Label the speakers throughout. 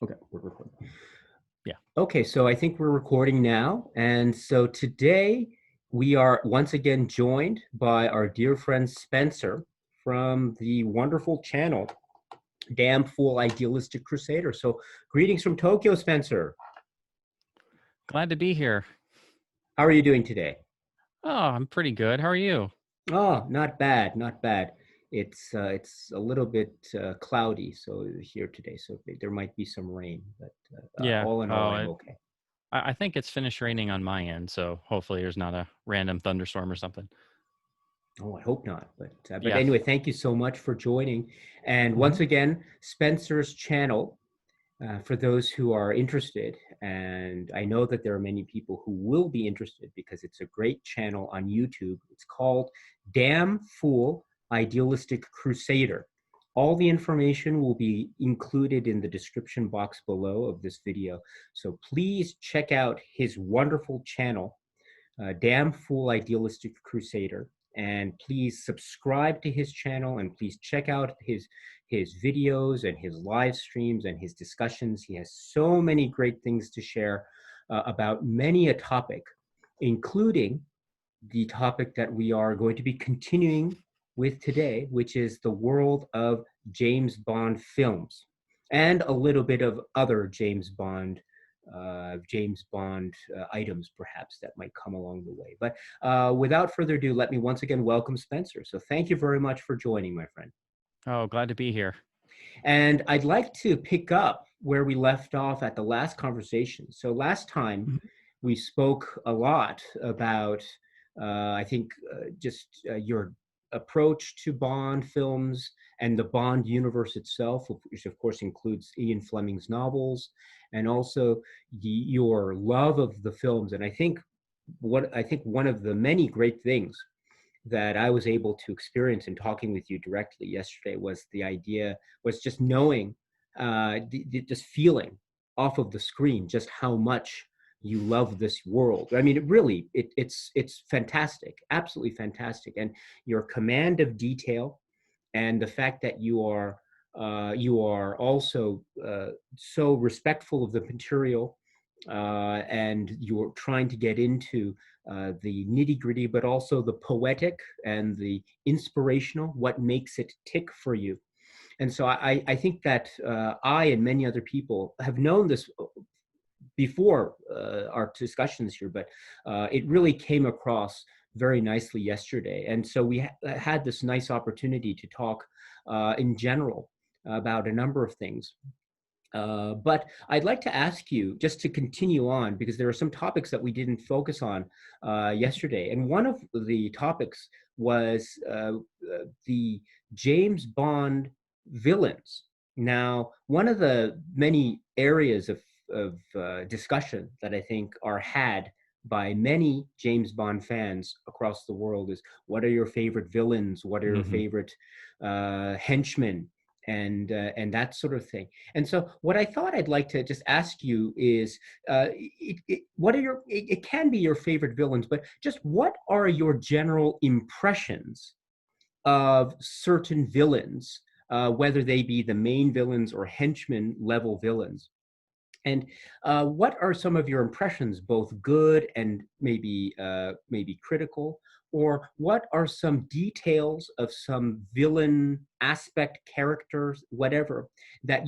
Speaker 1: Okay, we're recording.
Speaker 2: Yeah.
Speaker 1: Okay, so I think we're recording now. And so today we are once again joined by our dear friend Spencer from the wonderful channel, Damn Fool Idealistic Crusader. So greetings from Tokyo, Spencer.
Speaker 2: Glad to be here.
Speaker 1: How are you doing today?
Speaker 2: Oh, I'm pretty good. How are you?
Speaker 1: Oh, not bad, not bad. It's a little bit cloudy so here today, so there might be some rain, but
Speaker 2: Yeah.
Speaker 1: all in all,
Speaker 2: Oh,
Speaker 1: I'm okay.
Speaker 2: I think it's finished raining on my end, so hopefully there's not a random thunderstorm or something.
Speaker 1: Oh, I hope not. But
Speaker 2: Yeah.
Speaker 1: anyway, thank you so much for joining. And
Speaker 2: hmm
Speaker 1: once again, Spencer's channel, for those who are interested, and I know that there are many people who will be interested because it's a great channel on YouTube. It's called Damn Fool Idealistic Crusader. All the information will be included in the description box below of this video. So please check out his wonderful channel, Damn Fool Idealistic Crusader, and please subscribe to his channel and please check out his videos and his live streams and his discussions. He has so many great things to share about many a topic, including the topic that we are going to be continuing with today, which is the world of James Bond films and a little bit of other James Bond items, perhaps that might come along the way. But without further ado, let me once again welcome Spencer. So thank you very much for joining, my friend.
Speaker 2: Oh, glad to be here.
Speaker 1: And I'd like to pick up where we left off at the last conversation. So last time
Speaker 2: Mhm.
Speaker 1: we spoke a lot about, I think, just your approach to Bond films and the Bond universe itself, which of course includes Ian Fleming's novels, and also your love of the films. And I think one of the many great things that I was able to experience in talking with you directly yesterday was just knowing, just feeling off of the screen just how much you love this world. I mean, it's fantastic, absolutely fantastic, and your command of detail and the fact that you are also so respectful of the material, and you're trying to get into the nitty gritty, but also the poetic and the inspirational, what makes it tick for you. And so I think that I and many other people have known this before our discussions here, but it really came across very nicely yesterday. And so we had this nice opportunity to talk in general about a number of things. But I'd like to ask you just to continue on because there are some topics that we didn't focus on yesterday. And one of the topics was the James Bond villains. Now, one of the many areas of discussion that I think are had by many James Bond fans across the world is, what are your favorite villains? What are your
Speaker 2: hmm
Speaker 1: favorite henchmen? And that sort of thing. And so, what I thought I'd like to just ask you is, what are it can be your favorite villains, but just what are your general impressions of certain villains, whether they be the main villains or henchman level villains? And what are some of your impressions, both good and maybe critical? Or what are some details of some villain aspect, characters, whatever, that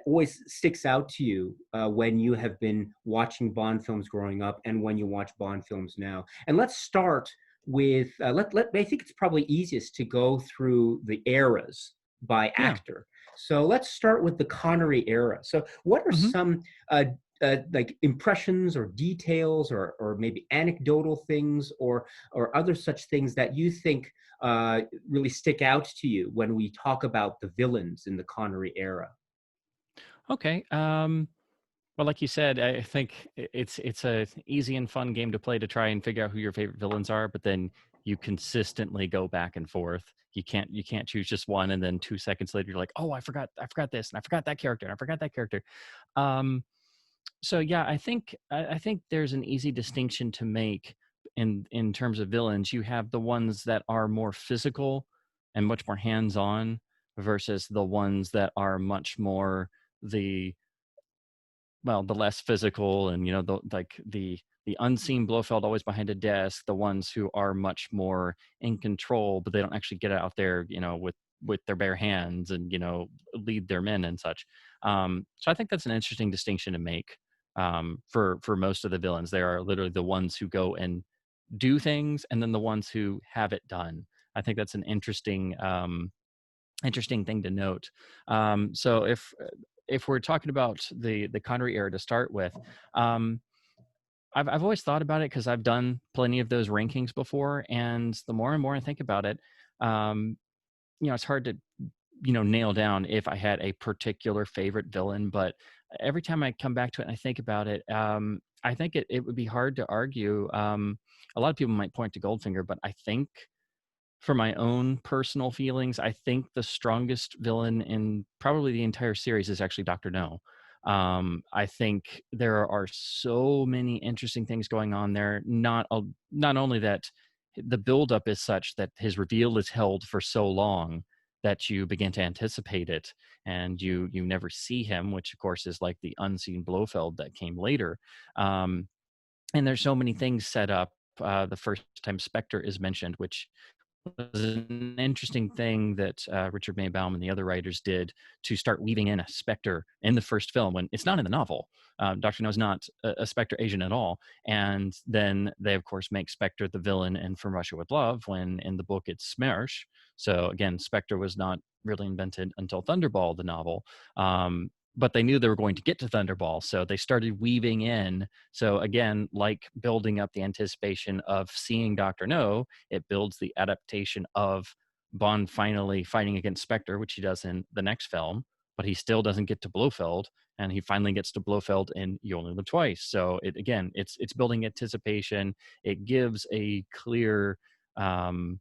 Speaker 1: always sticks out to you when you have been watching Bond films growing up and when you watch Bond films now? And let's start with I think it's probably easiest to go through the eras by
Speaker 2: Yeah.
Speaker 1: actor. So let's start with the Connery era. So what are
Speaker 2: hmm
Speaker 1: some like impressions or details or maybe anecdotal things or other such things that you think really stick out to you when we talk about the villains in the Connery era?
Speaker 2: Okay. Well, like you said, I think it's a easy and fun game to play to try and figure out who your favorite villains are, but then you consistently go back and forth. You can't choose just one, and then 2 seconds later you're like, oh, I forgot this, and I forgot that character, and I forgot that character. Um, so yeah, I think there's an easy distinction to make in terms of villains. You have the ones that are more physical and much more hands-on versus the ones that are much more the well, the less physical, and the unseen Blofeld always behind a desk, the ones who are much more in control, but they don't actually get out there, with their bare hands and lead their men and such. So I think that's an interesting distinction to make. For most of the villains, they are literally the ones who go and do things, and then the ones who have it done. I think that's an interesting thing to note. So if we're talking about the Connery era to start with, um, I've always thought about it because I've done plenty of those rankings before, and the more and more I think about it, um, it's hard to nail down if I had a particular favorite villain. But every time I come back to it and I think about it, I think it would be hard to argue. A lot of people might point to Goldfinger, but I think for my own personal feelings, I think the strongest villain in probably the entire series is actually Dr. No. I think there are so many interesting things going on there. Not only that the buildup is such that his reveal is held for so long that you begin to anticipate it, and you never see him, which of course is like the unseen Blofeld that came later. Um, and there's so many things set up. The first time Spectre is mentioned, which was an interesting thing that Richard Maybaum and the other writers did to start weaving in a Spectre in the first film when it's not in the novel. Dr. No is not a Spectre agent at all. And then they, of course, make Spectre the villain in From Russia with Love, when in the book it's Smersh. So again, Spectre was not really invented until Thunderball, the novel. But they knew they were going to get to Thunderball, so they started weaving in. So again, like building up the anticipation of seeing Dr. No, it builds the adaptation of Bond finally fighting against Spectre, which he does in the next film, but he still doesn't get to Blofeld, and he finally gets to Blofeld in You Only Live Twice. So it's building anticipation. It um,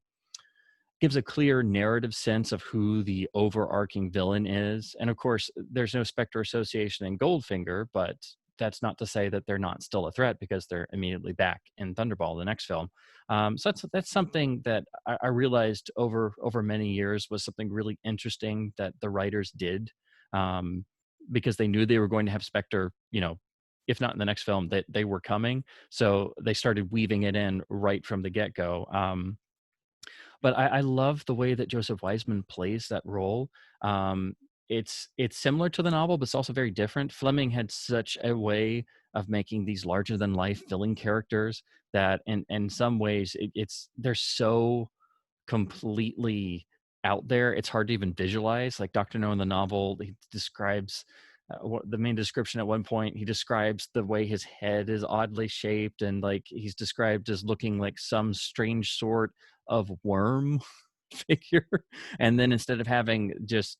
Speaker 2: gives a clear narrative sense of who the overarching villain is. And of course, there's no Spectre association in Goldfinger, but that's not to say that they're not still a threat, because they're immediately back in Thunderball, the next film. So that's something that I realized over many years was something really interesting that the writers did, because they knew they were going to have Spectre, if not in the next film, that they were coming. So they started weaving it in right from the get-go. But I love the way that Joseph Weisman plays that role. It's similar to the novel, but it's also very different. Fleming had such a way of making these larger than life villain characters that in some ways they're so completely out there, it's hard to even visualize. Like Dr. No in the novel, he describes the main description at one point, he describes the way his head is oddly shaped, and like he's described as looking like some strange sort of worm figure. And then instead of having just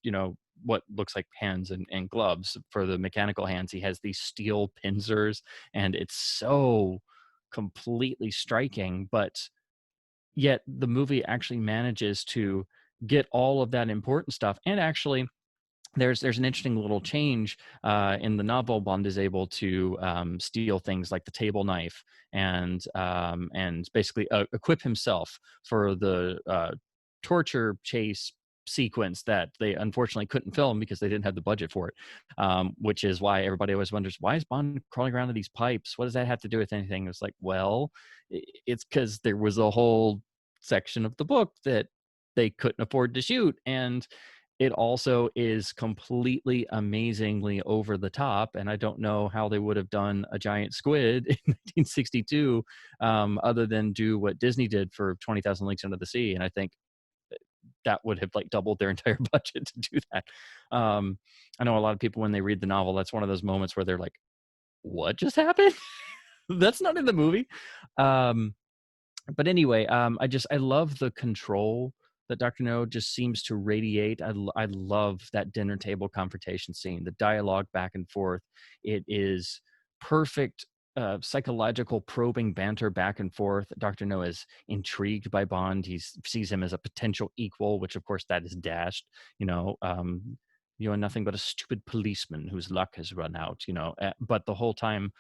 Speaker 2: what looks like hands and gloves for the mechanical hands, he has these steel pincers, and it's so completely striking. But yet the movie actually manages to get all of that important stuff. And actually, there's an interesting little change in the novel. Bond is able to steal things like the table knife, and basically equip himself for the torture chase sequence that they unfortunately couldn't film because they didn't have the budget for it, which is why everybody always wonders, why is Bond crawling around in these pipes? What does that have to do with anything? It's like, well, it's because there was a whole section of the book that they couldn't afford to shoot, and it also is completely amazingly over the top. And I don't know how they would have done a giant squid in 1962 other than do what Disney did for 20,000 Leagues Under the Sea. And I think that would have like doubled their entire budget to do that. I know a lot of people, when they read the novel, that's one of those moments where they're like, what just happened? That's not in the movie. But anyway, I love the control that Dr. No just seems to radiate. I love that dinner table confrontation scene, the dialogue back and forth. It is perfect psychological probing banter back and forth. Dr. No is intrigued by Bond. He sees him as a potential equal, which of course that is dashed. You are nothing but a stupid policeman whose luck has run out. But the whole time,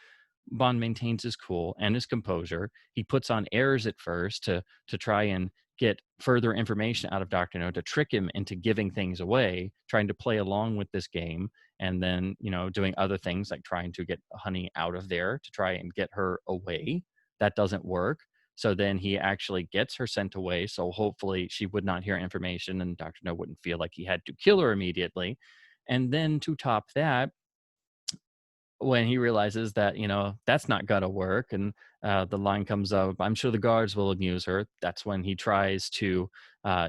Speaker 2: Bond maintains his cool and his composure. He puts on airs at first to try and get further information out of Dr. No to trick him into giving things away, trying to play along with this game, and then, you know, doing other things like trying to get Honey out of there to try and get her away. That doesn't work. So then he actually gets her sent away. So hopefully she would not hear information and Dr. No wouldn't feel like he had to kill her immediately. And then to top that, when he realizes that, you know, that's not going to work, and the line comes up, I'm sure the guards will amuse her. That's when he tries to,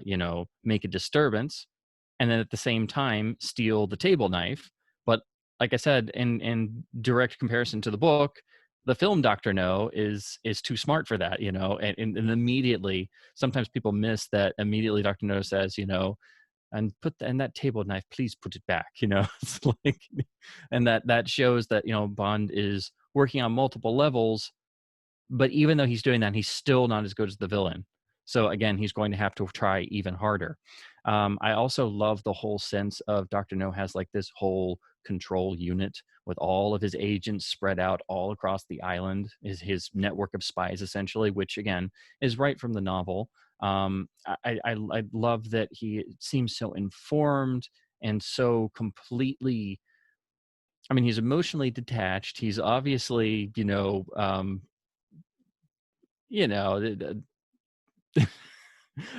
Speaker 2: you know, make a disturbance, and then at the same time steal the table knife. But like I said, in direct comparison to the book, the film Dr. No is too smart for that, you know, and immediately, sometimes people miss that immediately Dr. No says, you know, and and that table knife, please put it back, you know. It's like, and that shows that, you know, Bond is working on multiple levels, but even though he's doing that, he's still not as good as the villain. So again, he's going to have to try even harder. I also love the whole sense of Dr. No has like this whole control unit with all of his agents spread out all across the island, is his network of spies essentially, which again is right from the novel. I love that he seems so informed and so completely, I mean, he's emotionally detached. He's obviously, you know,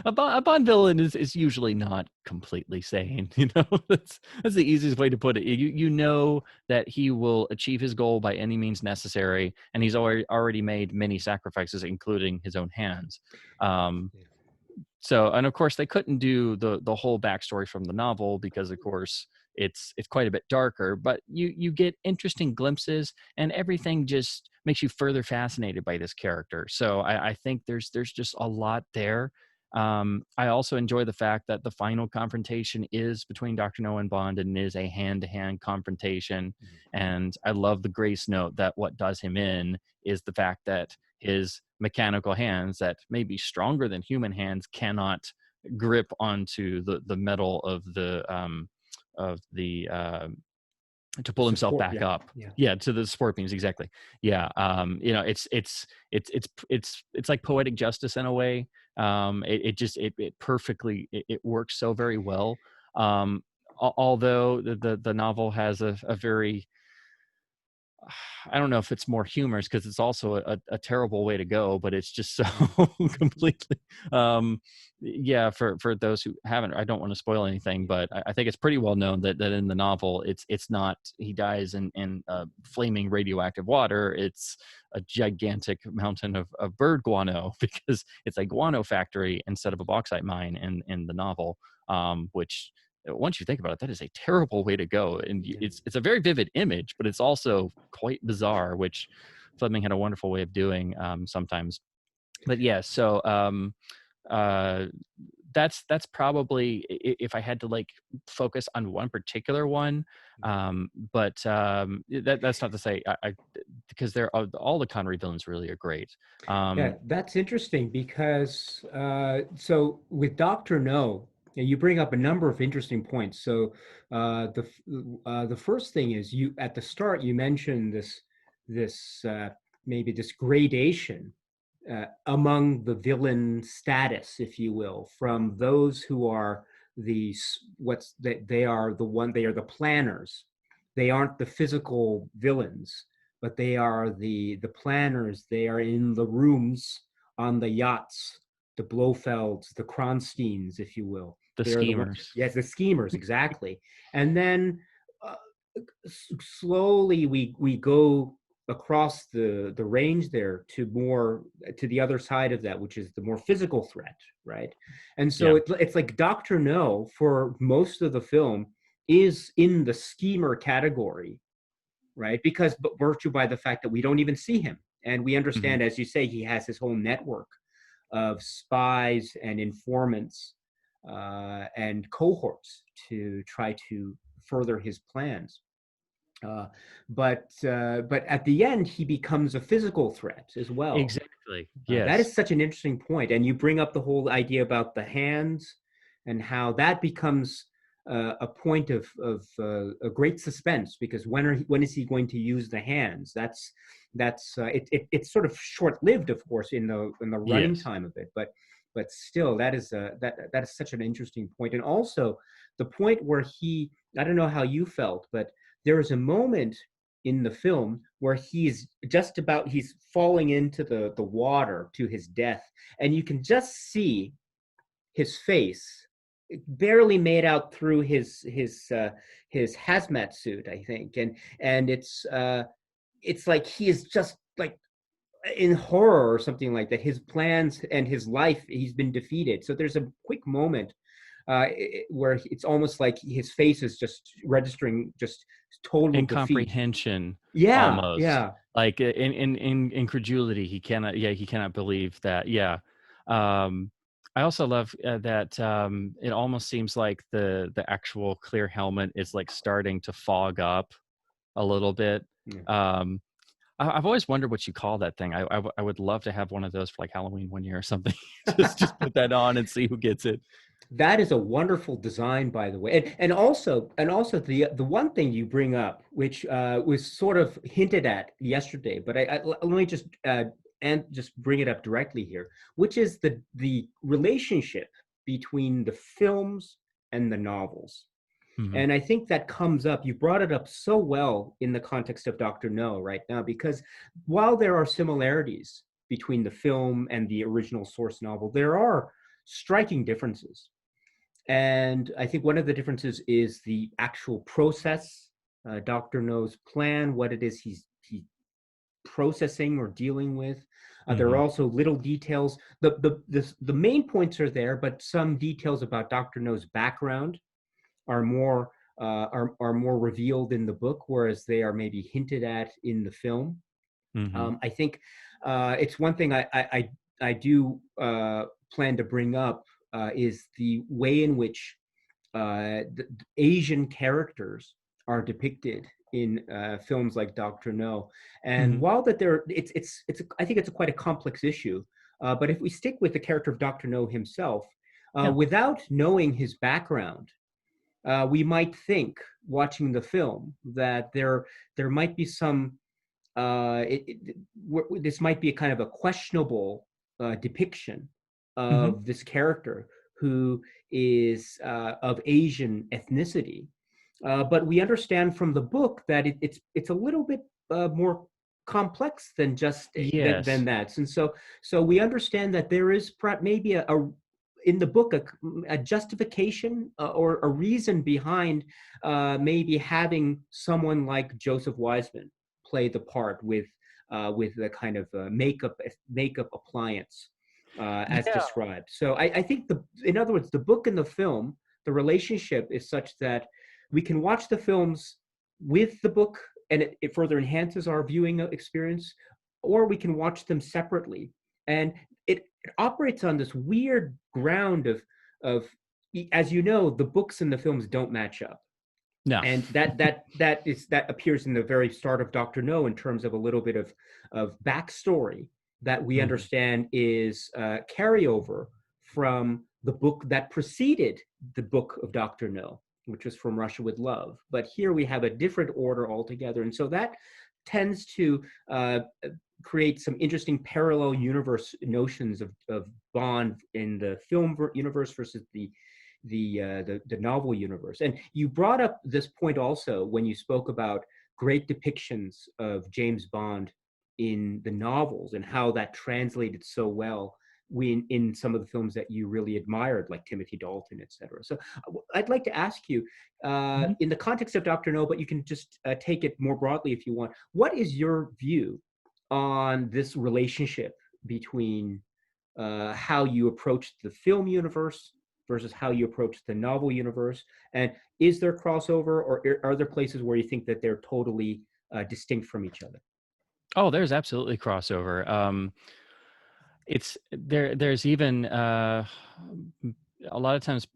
Speaker 2: a Bond villain is usually not completely sane. You know, that's the easiest way to put it. You know that he will achieve his goal by any means necessary, and he's already made many sacrifices, including his own hands. So, and of course, they couldn't do the whole backstory from the novel because, of course, it's quite a bit darker. But you get interesting glimpses, and everything just makes you further fascinated by this character. So, I think there's just a lot there. I also enjoy the fact that the final confrontation is between Dr. No and Bond, and is a hand-to-hand confrontation. And I love the grace note that what does him in is the fact that his mechanical hands, that may be stronger than human hands, cannot grip onto the metal of the to pull himself back up. Yeah, to the support beams, exactly. Yeah. You know, it's like poetic justice in a way. It perfectly, it works so very well. Although the novel has a very, I don't know if it's more humorous, because it's also a terrible way to go, but it's just so completely, yeah, for those who haven't, I don't want to spoil anything, but I think it's pretty well known that in the novel, it's not, he dies in flaming radioactive water. It's a gigantic mountain of bird guano, because it's a guano factory instead of a bauxite mine in the novel, which, once you think about it, that is a terrible way to go. And it's a very vivid image, but it's also quite bizarre, which Fleming had a wonderful way of doing sometimes. But yeah, so that's probably, if I had to like focus on one particular one. But that's not to say because all the Connery villains really are great.
Speaker 1: Yeah, that's interesting because so with Dr. No, you bring up a number of interesting points. So the first thing is, you at the start you mentioned this maybe this gradation among the villain status, if you will, from those who are they are the planners. They aren't the physical villains, but they are the planners. They are in the rooms on the yachts, the Blofelds, the Kronsteins, if you will.
Speaker 2: The schemers.
Speaker 1: Yes, the schemers, exactly. And then slowly we go across the range there to the other side of that, which is the more physical threat, right? And so it's like Dr. No, for most of the film, is in the schemer category, right? Because virtue by the fact that we don't even see him, and we understand, as you say, he has his whole network of spies and informants and cohorts to try to further his plans. But at the end, he becomes a physical threat as well.
Speaker 2: Exactly. Yes.
Speaker 1: That is such an interesting point. And you bring up the whole idea about the hands and how that becomes a point of a great suspense, because when is he going to use the hands? It's sort of short-lived, of course, in the running time of it. But but still, that is that is such an interesting point. And also the point where I don't know how you felt, but there is a moment in the film where he's falling into the water to his death, and you can just see his face barely made out through his hazmat suit, I think, and it's like he is just like in horror or something like that. His plans and his life, he's been defeated. So there's a quick moment where it's almost like his face is just registering just total defeat.
Speaker 2: Incomprehension,
Speaker 1: Yeah,
Speaker 2: almost
Speaker 1: yeah.
Speaker 2: like in incredulity. He cannot believe that. Yeah. Um, I also love that it almost seems like the actual clear helmet is like starting to fog up a little bit.
Speaker 1: Yeah.
Speaker 2: I've always wondered what you call that thing. I would love to have one of those for like Halloween one year or something. just put that on and see who gets it.
Speaker 1: That is a wonderful design, by the way, and also the one thing you bring up, which was sort of hinted at yesterday, but let me just bring it up directly here, which is the relationship between the films and the novels.
Speaker 2: Mm-hmm.
Speaker 1: And I think that comes up. You brought it up so well in the context of Dr. No right now, because while there are similarities between the film and the original source novel, there are striking differences. And I think one of the differences is the actual process, Dr. No's plan, what it is he's processing or dealing with. There are
Speaker 2: Mm-hmm.
Speaker 1: also little details. The main points are there, but some details about Dr. No's background are more are more revealed in the book, whereas they are maybe hinted at in the film.
Speaker 2: Mm-hmm.
Speaker 1: I think it's one thing I do plan to bring up is the way in which the Asian characters are depicted in films like Doctor No. And
Speaker 2: Mm-hmm.
Speaker 1: while that there, I think it's quite a complex issue. But if we stick with the character of Doctor No himself,
Speaker 2: Yeah.
Speaker 1: without knowing his background, we might think watching the film that there might be some this might be a kind of a questionable depiction
Speaker 2: Mm-hmm.
Speaker 1: of this character who is of Asian ethnicity. But we understand from the book that it's a little bit more complex than just than
Speaker 2: Yes.
Speaker 1: that. And so we understand that there is maybe a in the book a justification or a reason behind maybe having someone like Joseph Wiseman play the part with the kind of makeup appliance as
Speaker 2: Yeah.
Speaker 1: described. So I think in other words, the book and the film, the relationship is such that we can watch the films with the book, and it further enhances our viewing experience, or we can watch them separately, and it operates on this weird ground of as you know, the books and the films don't match up,
Speaker 2: No.
Speaker 1: and that appears in the very start of Dr. No in terms of a little bit of backstory that we
Speaker 2: Mm-hmm.
Speaker 1: understand is carryover from the book that preceded the book of Dr. No, which was From Russia with Love. But here we have a different order altogether, and so that tends to create some interesting parallel universe notions of Bond in the film universe versus the novel universe. And you brought up this point also when you spoke about great depictions of James Bond in the novels and how that translated so well in some of the films that you really admired, like Timothy Dalton, etc. So I'd like to ask you,
Speaker 2: Mm-hmm.
Speaker 1: in the context of Dr. No, but you can just take it more broadly if you want, what is your view on this relationship between how you approach the film universe versus how you approach the novel universe? And is there crossover, or are there places where you think that they're totally distinct from each other?
Speaker 2: Oh, there's absolutely crossover. It's there's even a lot of times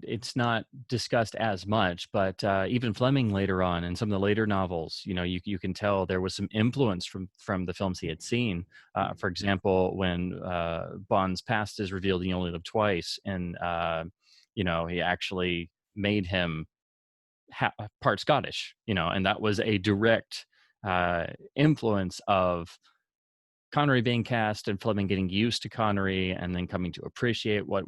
Speaker 2: it's not discussed as much, but even Fleming later on in some of the later novels, you can tell there was some influence from the films he had seen. For example, when Bond's past is revealed, he only lived twice, and he actually made him part Scottish, and that was a direct influence of Connery being cast and Fleming getting used to Connery and then coming to appreciate what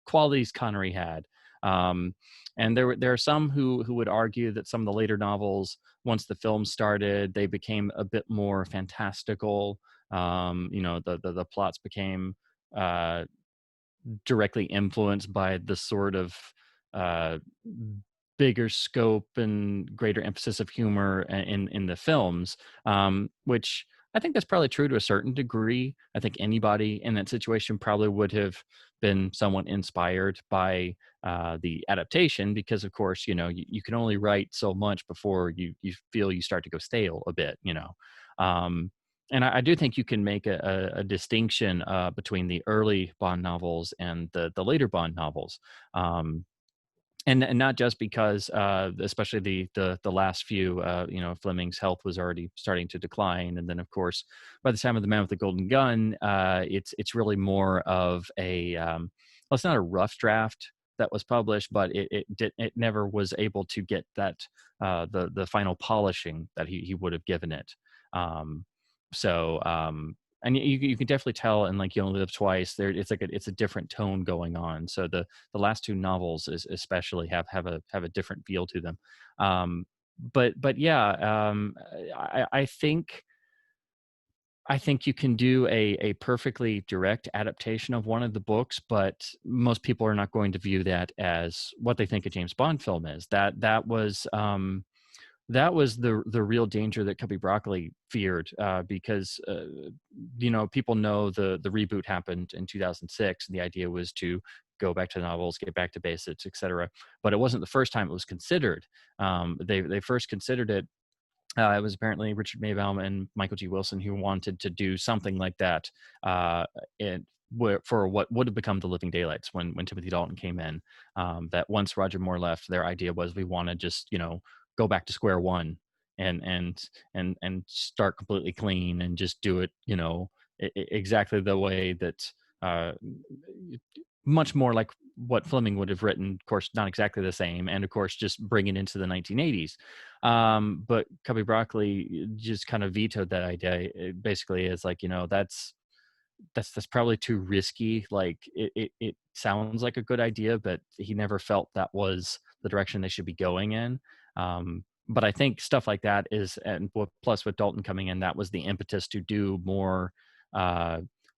Speaker 2: qualities Connery had. And there are some who would argue that some of the later novels, once the film started, they became a bit more fantastical. The plots became directly influenced by the sort of uh, bigger scope and greater emphasis of humor in the films, which I think that's probably true to a certain degree. I think anybody in that situation probably would have been somewhat inspired by the adaptation, because of course, you can only write so much before you feel you start to go stale a bit, and I do think you can make a distinction between the early Bond novels and the later Bond novels. And not just because, especially the last few, Fleming's health was already starting to decline, and then of course, by the time of the Man with the Golden Gun, it's really more of a, well, it's not a rough draft that was published, but it never was able to get that the final polishing that he would have given it. Um, and you can definitely tell in like You Only Live Twice, there it's a different tone going on. So the last two novels especially have a different feel to them. But yeah, I think you can do a perfectly direct adaptation of one of the books, but most people are not going to view that as what they think a James Bond film is. That was the real danger that Cubby Broccoli feared, because people know the reboot happened in 2006, and the idea was to go back to the novels, get back to basics, etc. But it wasn't the first time it was considered. They first considered it. It was apparently Richard Maybaum and Michael G. Wilson who wanted to do something like that, for what would have become the Living Daylights when Timothy Dalton came in. That once Roger Moore left, their idea was, we want to just go back to square one and start completely clean and just do it exactly the way that, much more like what Fleming would have written, of course, not exactly the same, and of course, just bring it into the 1980s. But Cubby Broccoli just kind of vetoed that idea, basically, as like, that's probably too risky. Like it sounds like a good idea, but he never felt that was the direction they should be going in. But I think stuff like that is, and plus with Dalton coming in, that was the impetus to do more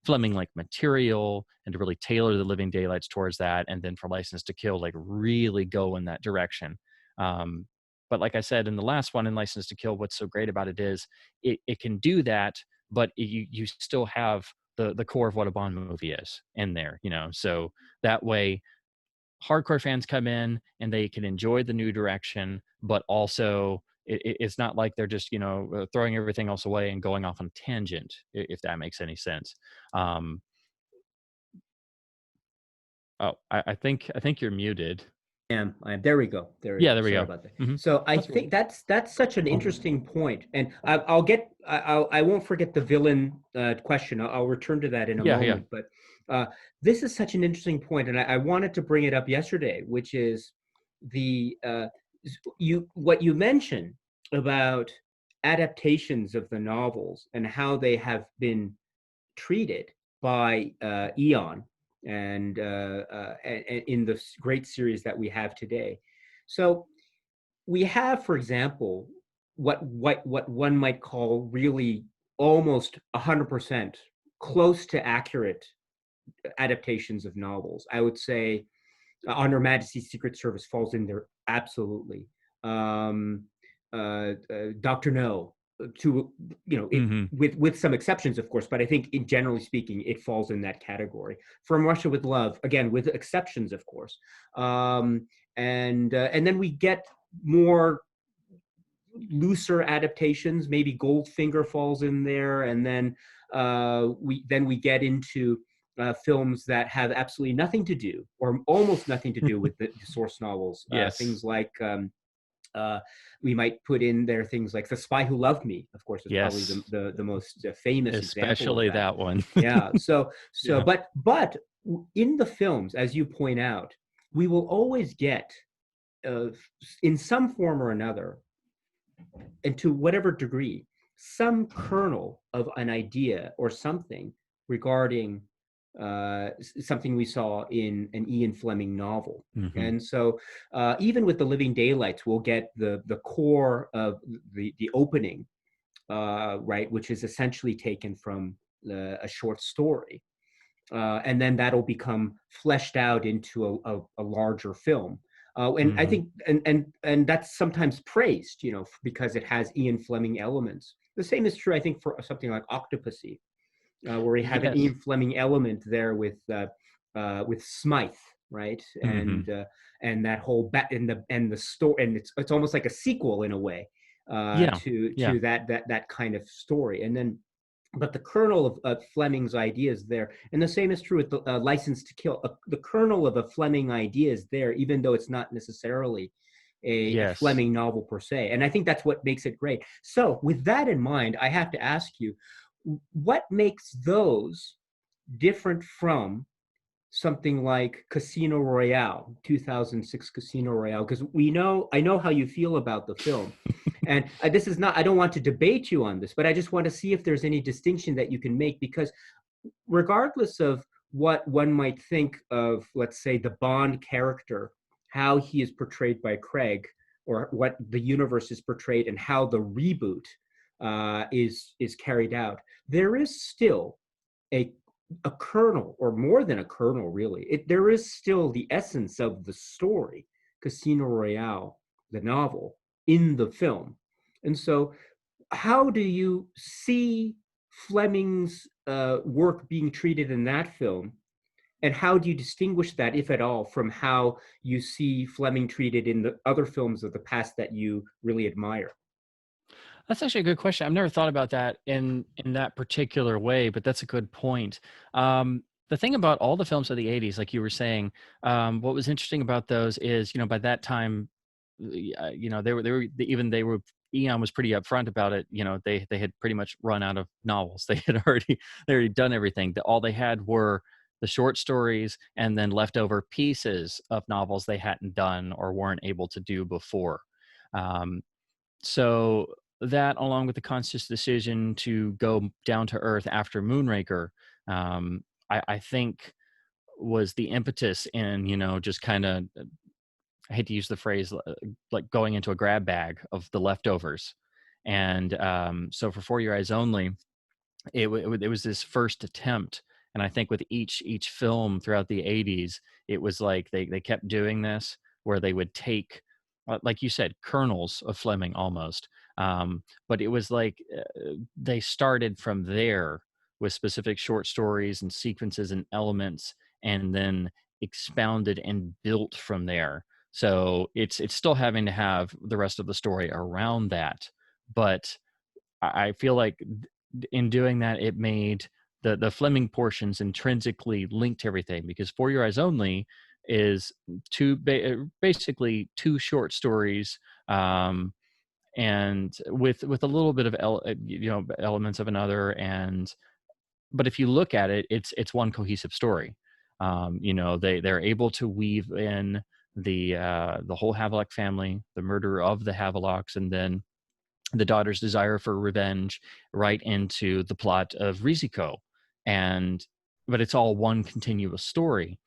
Speaker 2: Fleming-like material and to really tailor the Living Daylights towards that, and then for License to Kill, like really go in that direction. But like I said in the last one, in License to Kill, what's so great about it is it can do that, but you still have the core of what a Bond movie is in there, so that way hardcore fans come in and they can enjoy the new direction, but also it's not like they're just throwing everything else away and going off on a tangent, if that makes any sense. I think you're muted.
Speaker 1: There we go.
Speaker 2: Yeah, there we
Speaker 1: Sorry
Speaker 2: go.
Speaker 1: about that.
Speaker 2: Mm-hmm.
Speaker 1: So I think that's such an interesting point, and I won't forget the villain question. I'll return to that in a moment. But this is such an interesting point, and I wanted to bring it up yesterday, which is what you mentioned about adaptations of the novels and how they have been treated by Eon and in the great series that we have today. So we have, for example, what one might call really almost 100% close to accurate adaptations of novels. I would say On Her Majesty's Secret Service falls in there absolutely. Dr. No, to with some exceptions, of course, but I think generally speaking, it falls in that category. From Russia with Love, again, with exceptions, of course. And then we get more looser adaptations. Maybe Goldfinger falls in there, and then we get into films that have absolutely nothing to do, or almost nothing to do, with the source novels.
Speaker 2: Yes.
Speaker 1: Things like we might put in there things like The Spy Who Loved Me, of course, is probably the most famous
Speaker 2: especially
Speaker 1: example of
Speaker 2: that one.
Speaker 1: Yeah. So
Speaker 2: Yeah.
Speaker 1: but in the films, as you point out, we will always get in some form or another, and to whatever degree, some kernel of an idea or something regarding something we saw in an Ian Fleming novel.
Speaker 2: Hmm.
Speaker 1: And so even with The Living Daylights, we'll get the core of the opening, right, which is essentially taken from a short story. And then that'll become fleshed out into a larger film. And I
Speaker 2: Hmm.
Speaker 1: think, and that's sometimes praised, you know, because it has Ian Fleming elements. The same is true, I think, for something like Octopussy, where we have an
Speaker 2: Yes.
Speaker 1: Ian Fleming element there with Smythe, right?
Speaker 2: Hmm.
Speaker 1: And that whole and the story, and it's almost like a sequel in a way
Speaker 2: Yeah. Yeah.
Speaker 1: to that kind of story. And then, but the kernel of Fleming's idea is there, and the same is true with the License to Kill. The kernel of a Fleming idea is there, even though it's not necessarily a
Speaker 2: Yes.
Speaker 1: Fleming novel per se. And I think that's what makes it great. So, with that in mind, I have to ask you, what makes those different from something like Casino Royale, 2006 Casino Royale? Because I know how you feel about the film. And this is not, I don't want to debate you on this, but I just want to see if there's any distinction that you can make, because regardless of what one might think of, let's say, the Bond character, how he is portrayed by Craig, or what the universe is portrayed, and how the reboot is carried out, there is still a a kernel, or more than a kernel, really. There is still the essence of the story, Casino Royale, the novel, in the film. And so, how do you see Fleming's work being treated in that film? And how do you distinguish that, if at all, from how you see Fleming treated in the other films of the past that you really admire?
Speaker 2: That's actually a good question. I've never thought about that in that particular way, but that's a good point. The thing about all the films of the '80s, like you were saying, what was interesting about those is, by that time, they were Eon was pretty upfront about it. They had pretty much run out of novels. They already done everything. All they had were the short stories and then leftover pieces of novels they hadn't done or weren't able to do before. Um, so that, along with the conscious decision to go down to earth after Moonraker, I think was the impetus in, just kind of, I hate to use the phrase, like going into a grab bag of the leftovers. And so for For Your Eyes Only, it was this first attempt. And I think with each film throughout the '80s, it was like they kept doing this, where they would take, like you said, kernels of Fleming almost. But it was like they started from there with specific short stories and sequences and elements, and then expounded and built from there. So it's still having to have the rest of the story around that, but I feel like in doing that, it made the Fleming portions intrinsically linked to everything, because For Your Eyes Only is basically two short stories, and with a little bit of elements of another. And but if you look at it, it's one cohesive story. They're able to weave in the whole Havelock family, the murder of the Havelocks, and then the daughter's desire for revenge, right into the plot of Riziko. And but it's all one continuous story.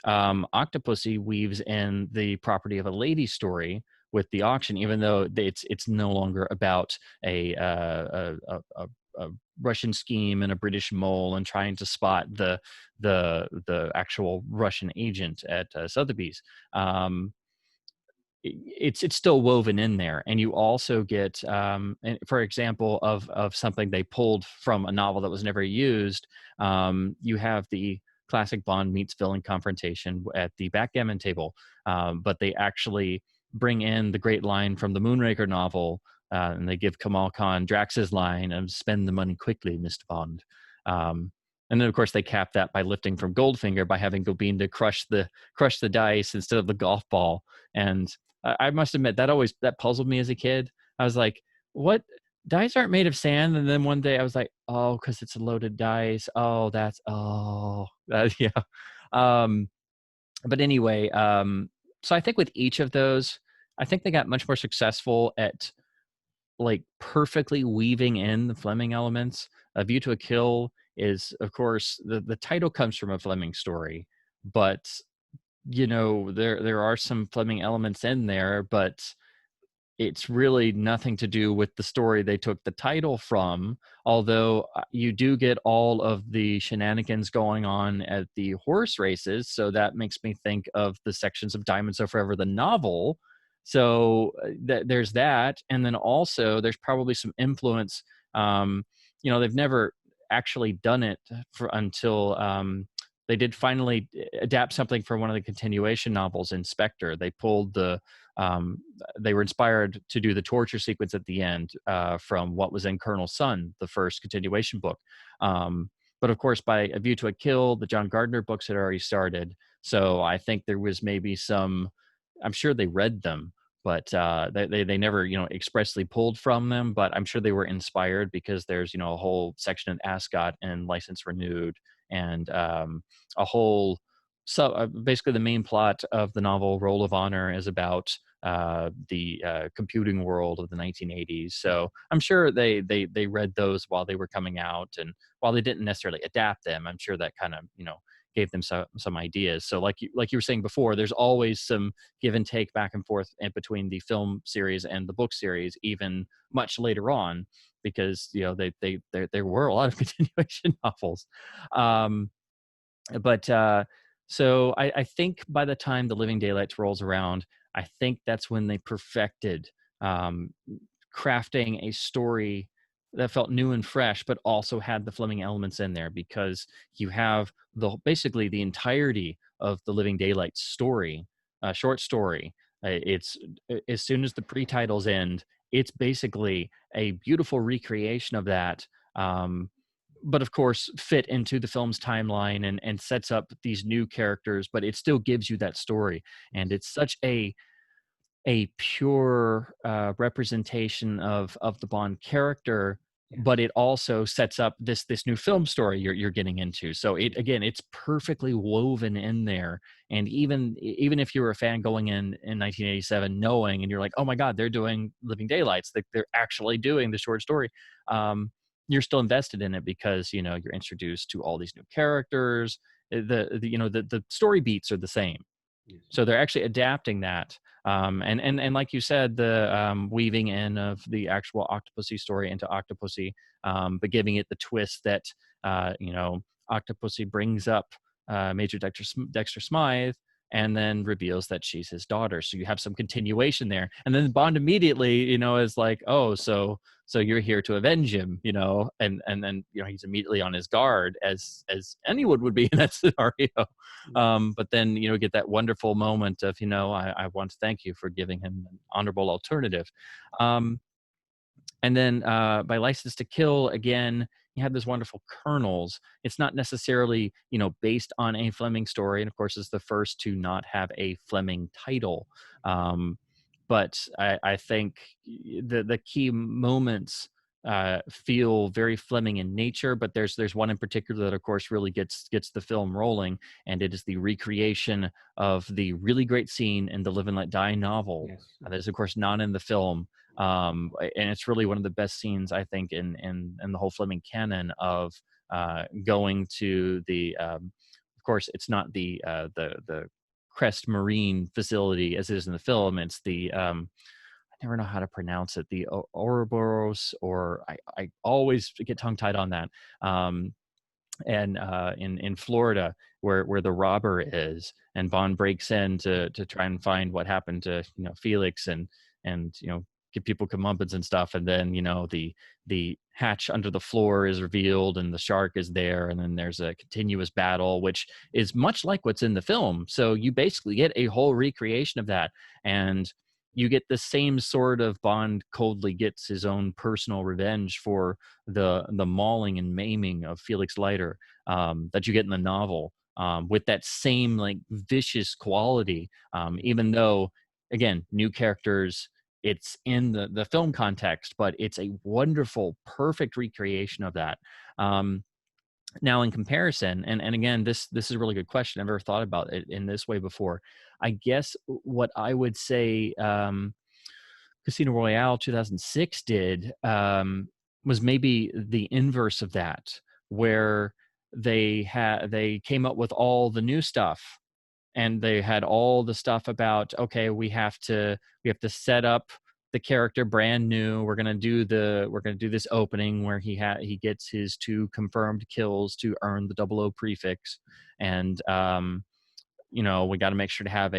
Speaker 2: Octopussy weaves in the property of a lady story with the auction, even though it's no longer about a Russian scheme and a British mole and trying to spot the actual Russian agent at Sotheby's. It's still woven in there, and you also get, for example, of something they pulled from a novel that was never used. You have the classic Bond meets villain confrontation at the backgammon table, but they actually bring in the great line from the Moonraker novel, and they give Kamal Khan Drax's line of "Spend the money quickly, Mr. Bond." And then, of course, they cap that by lifting from Goldfinger by having Gobin to crush the dice instead of the golf ball. And I must admit that puzzled me as a kid. I was like, "What? Dice aren't made of sand?" And then one day I was like, "Oh, because it's a loaded dice. Oh, yeah." Um, but anyway, so I think with each of those, I think they got much more successful at like perfectly weaving in the Fleming elements. A View to a Kill is, of course, the title comes from a Fleming story, but there are some Fleming elements in there, but it's really nothing to do with the story they took the title from, although you do get all of the shenanigans going on at the horse races. So that makes me think of the sections of Diamonds So Forever, the novel. So there's that. And then also there's probably some influence. They've never actually done it until they did finally adapt something from one of the continuation novels, Inspector. They pulled they were inspired to do the torture sequence at the end from what was in Colonel's Son, the first continuation book. But of course, by A View to a Kill, the John Gardner books had already started. So I think there was maybe some, I'm sure they read them, but they never, expressly pulled from them. But I'm sure they were inspired because there's, a whole section in Ascot and License Renewed, and a whole, so basically the main plot of the novel Roll of Honor is about the computing world of the 1980s. So I'm sure they read those while they were coming out, and while they didn't necessarily adapt them, I'm sure that kind of gave them some ideas. So like you were saying before, there's always some give and take back and forth in between the film series and the book series, even much later on, because there were a lot of continuation novels. So I think by the time The Living Daylights rolls around, I think that's when they perfected crafting a story that felt new and fresh, but also had the Fleming elements in there, because you have basically the entirety of the Living Daylights story, short story. It's as soon as the pre-titles end, it's basically a beautiful recreation of that. But of course fit into the film's timeline and sets up these new characters, but it still gives you that story. And it's such a pure representation of the Bond character, but it also sets up this new film story you're getting into. So it's perfectly woven in there. And even if you were a fan going in 1987, knowing, and you're like, oh my God, they're doing Living Daylights, they're actually doing the short story. You're still invested in it because you're introduced to all these new characters. The story beats are the same, so they're actually adapting that. And like you said, the weaving in of the actual Octopussy story into Octopussy, but giving it the twist that Octopussy brings up Major Dexter Smythe, and then reveals that she's his daughter. So you have some continuation there, and then Bond immediately, is like, oh, so you're here to avenge him, and then he's immediately on his guard, as anyone would be in that scenario. But then get that wonderful moment of I want to thank you for giving him an honorable alternative. And then by License to Kill, again, you have this wonderful kernels. It's not necessarily, based on a Fleming story. And of course, it's the first to not have a Fleming title. But I think the key moments feel very Fleming in nature. But there's one in particular that, of course, really gets the film rolling. And it is the recreation of the really great scene in the Live and Let Die novel.
Speaker 1: Yes.
Speaker 2: That is, of course, not in the film. And it's really one of the best scenes, I think, in the whole Fleming canon, of going to the of course it's not the Crest Marine facility as it is in the film. It's the I never know how to pronounce it, the Ouroboros, or I always get tongue tied on that. And in Florida, where the robber is, and Bond breaks in to try and find what happened to Felix, and give people comeuppance and stuff, and then the hatch under the floor is revealed and the shark is there, and then there's a continuous battle, which is much like what's in the film. So you basically get a whole recreation of that, and you get the same sort of Bond coldly gets his own personal revenge for the mauling and maiming of Felix Leiter that you get in the novel, with that same like vicious quality, even though, again, new characters, it's in the film context, but it's a wonderful, perfect recreation of that. Now, in comparison, and again, this is a really good question. I've never thought about it in this way before. I guess what I would say, Casino Royale 2006 did was maybe the inverse of that, where they came up with all the new stuff, and they had all the stuff about, okay, we have to set up the character brand new. We're gonna do this opening where he gets his 2 confirmed kills to earn the 00 prefix, and we got to make sure to have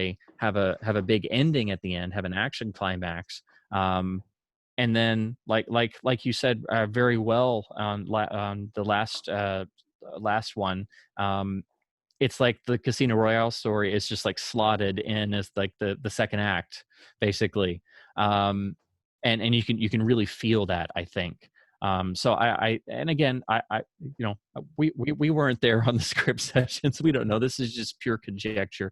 Speaker 2: a big ending at the end, have an action climax. And then like you said very well on the last one, it's like the Casino Royale story is just like slotted in as like the second act, basically. And you can really feel that, I think. So and again, we weren't there on the script sessions. We don't know. This is just pure conjecture.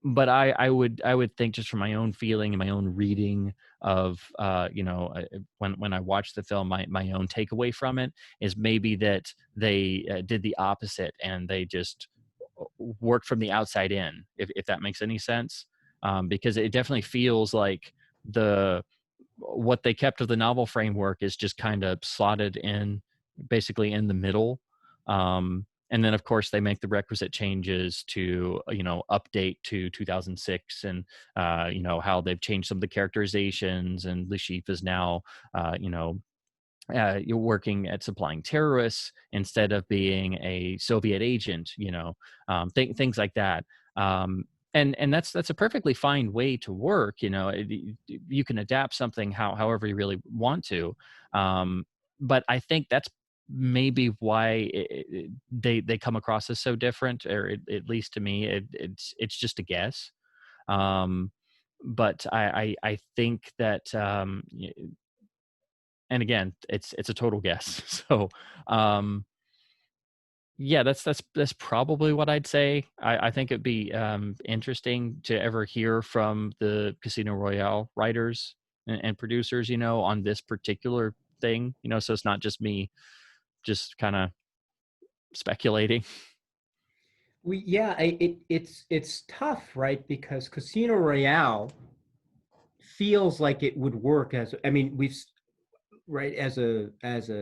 Speaker 2: But I would think, just from my own feeling and my own reading of when I watched the film, my own takeaway from it is maybe that they did the opposite, and they just worked from the outside in, if that makes any sense. Because it definitely feels like what they kept of the novel framework is just kind of slotted in, basically in the middle. And then of course they make the requisite changes to update to 2006, and how they've changed some of the characterizations, and Lashif is now you're working at supplying terrorists instead of being a Soviet agent, things like that. And that's a perfectly fine way to work. You can adapt something however you really want to. But I think that's maybe why they come across as so different, or at least to me, it's just a guess. But I think that and again, it's a total guess. So yeah, that's probably what I'd say. I think it'd be interesting to ever hear from the Casino Royale writers and producers, on this particular thing, so it's not just me just kind of speculating.
Speaker 1: Yeah, it's tough, right? Because Casino Royale feels like it would work as, I mean, right, as a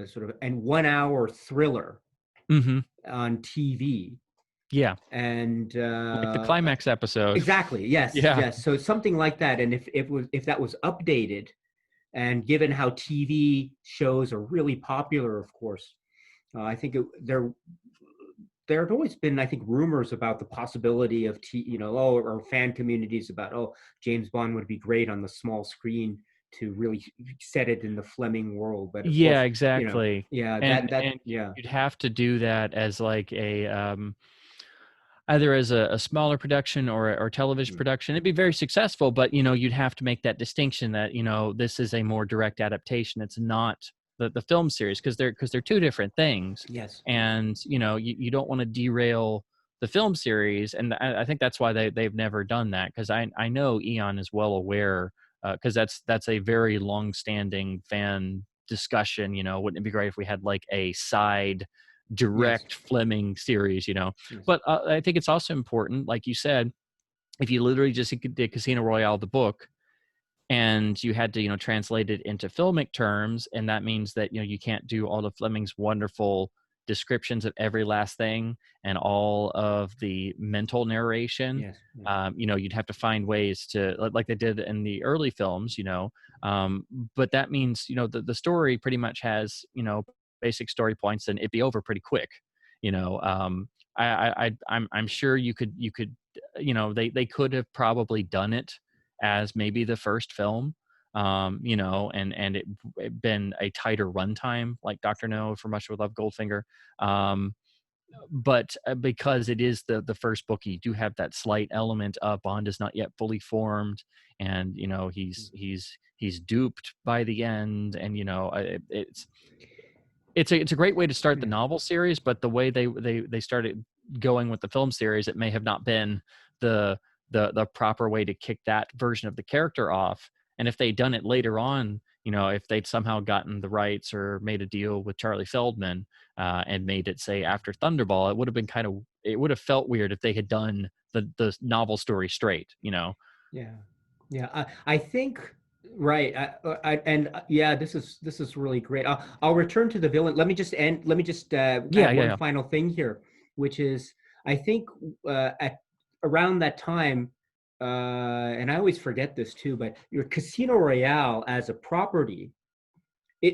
Speaker 1: sort of and 1 hour thriller
Speaker 2: Hmm.
Speaker 1: on TV.
Speaker 2: Yeah,
Speaker 1: And
Speaker 2: like the climax episode.
Speaker 1: exactly, yes,
Speaker 2: Yeah.
Speaker 1: yes. So something like that. And if that was updated, and given how TV shows are really popular, of course, I think there had always been, I think, rumors about the possibility of or fan communities about, James Bond would be great on the small screen to really set it in the Fleming world. But of
Speaker 2: Yeah,
Speaker 1: course,
Speaker 2: exactly.
Speaker 1: yeah, that
Speaker 2: And
Speaker 1: yeah,
Speaker 2: you'd have to do that as like a either as a smaller production or television
Speaker 1: mm,
Speaker 2: production. It'd be very successful, but you'd have to make that distinction that this is a more direct adaptation. It's not the film series, because they're two different things.
Speaker 1: yes,
Speaker 2: And you don't want to derail the film series, and I think that's why they've never done that, because I know Eon is well aware, because that's a very long standing fan discussion. Wouldn't it be great if we had like a side
Speaker 1: yes,
Speaker 2: direct Fleming series?
Speaker 1: yes,
Speaker 2: But I think it's also important, like you said, if you literally just did Casino Royale, the book, and you had to, translate it into filmic terms, and that means that, you can't do all of Fleming's wonderful descriptions of every last thing and all of the mental narration.
Speaker 1: yes, yes,
Speaker 2: You'd have to find ways to, like they did in the early films, but that means, the story pretty much has, basic story points, and it'd be over pretty quick. you know um I'm sure you could they could have probably done it as maybe the first film, and it been a tighter runtime, like Dr. No, For Much Would Love Goldfinger. um but because it is the first book, you do have that slight element of Bond is not yet fully formed, and he's duped by the end, and it's a great way to start the
Speaker 1: yeah,
Speaker 2: novel series. But the way they started going with the film series, it may have not been the the proper way to kick that version of the character off. And if they'd done it later on, if they'd somehow gotten the rights or made a deal with Charlie Feldman, and made it, say, after Thunderball, it would have felt weird if they had done the novel story straight.
Speaker 1: yeah, yeah. I think Right. Yeah, this is really great. I'll return to the villain. Let me just end. Let me just
Speaker 2: Yeah,
Speaker 1: add
Speaker 2: yeah,
Speaker 1: one
Speaker 2: yeah.
Speaker 1: final thing here, which is I think at around that time, and I always forget this too, but your Casino Royale as a property,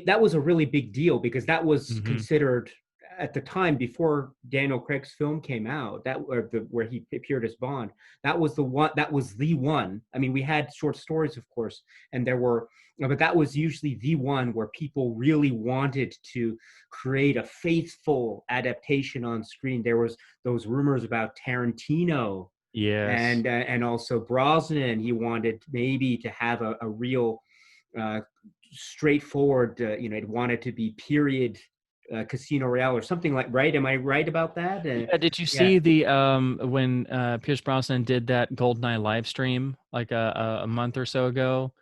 Speaker 1: that was a really big deal because that was
Speaker 2: Hmm.
Speaker 1: considered at the time before Daniel Craig's film came out, where he appeared as Bond. That was the one. That was the one. I mean, we had short stories, of course, and there were, but that was usually the one where people really wanted to create a faithful adaptation on screen. There was those rumors about Tarantino
Speaker 2: Yes.
Speaker 1: and also Brosnan. He wanted maybe to have a real uh, straightforward, it wanted to be period Casino Royale or something like, right? Am I right about that?
Speaker 2: Yeah, did you
Speaker 1: Yeah.
Speaker 2: see the when Pierce Brosnan did that GoldenEye live stream like a month or so ago,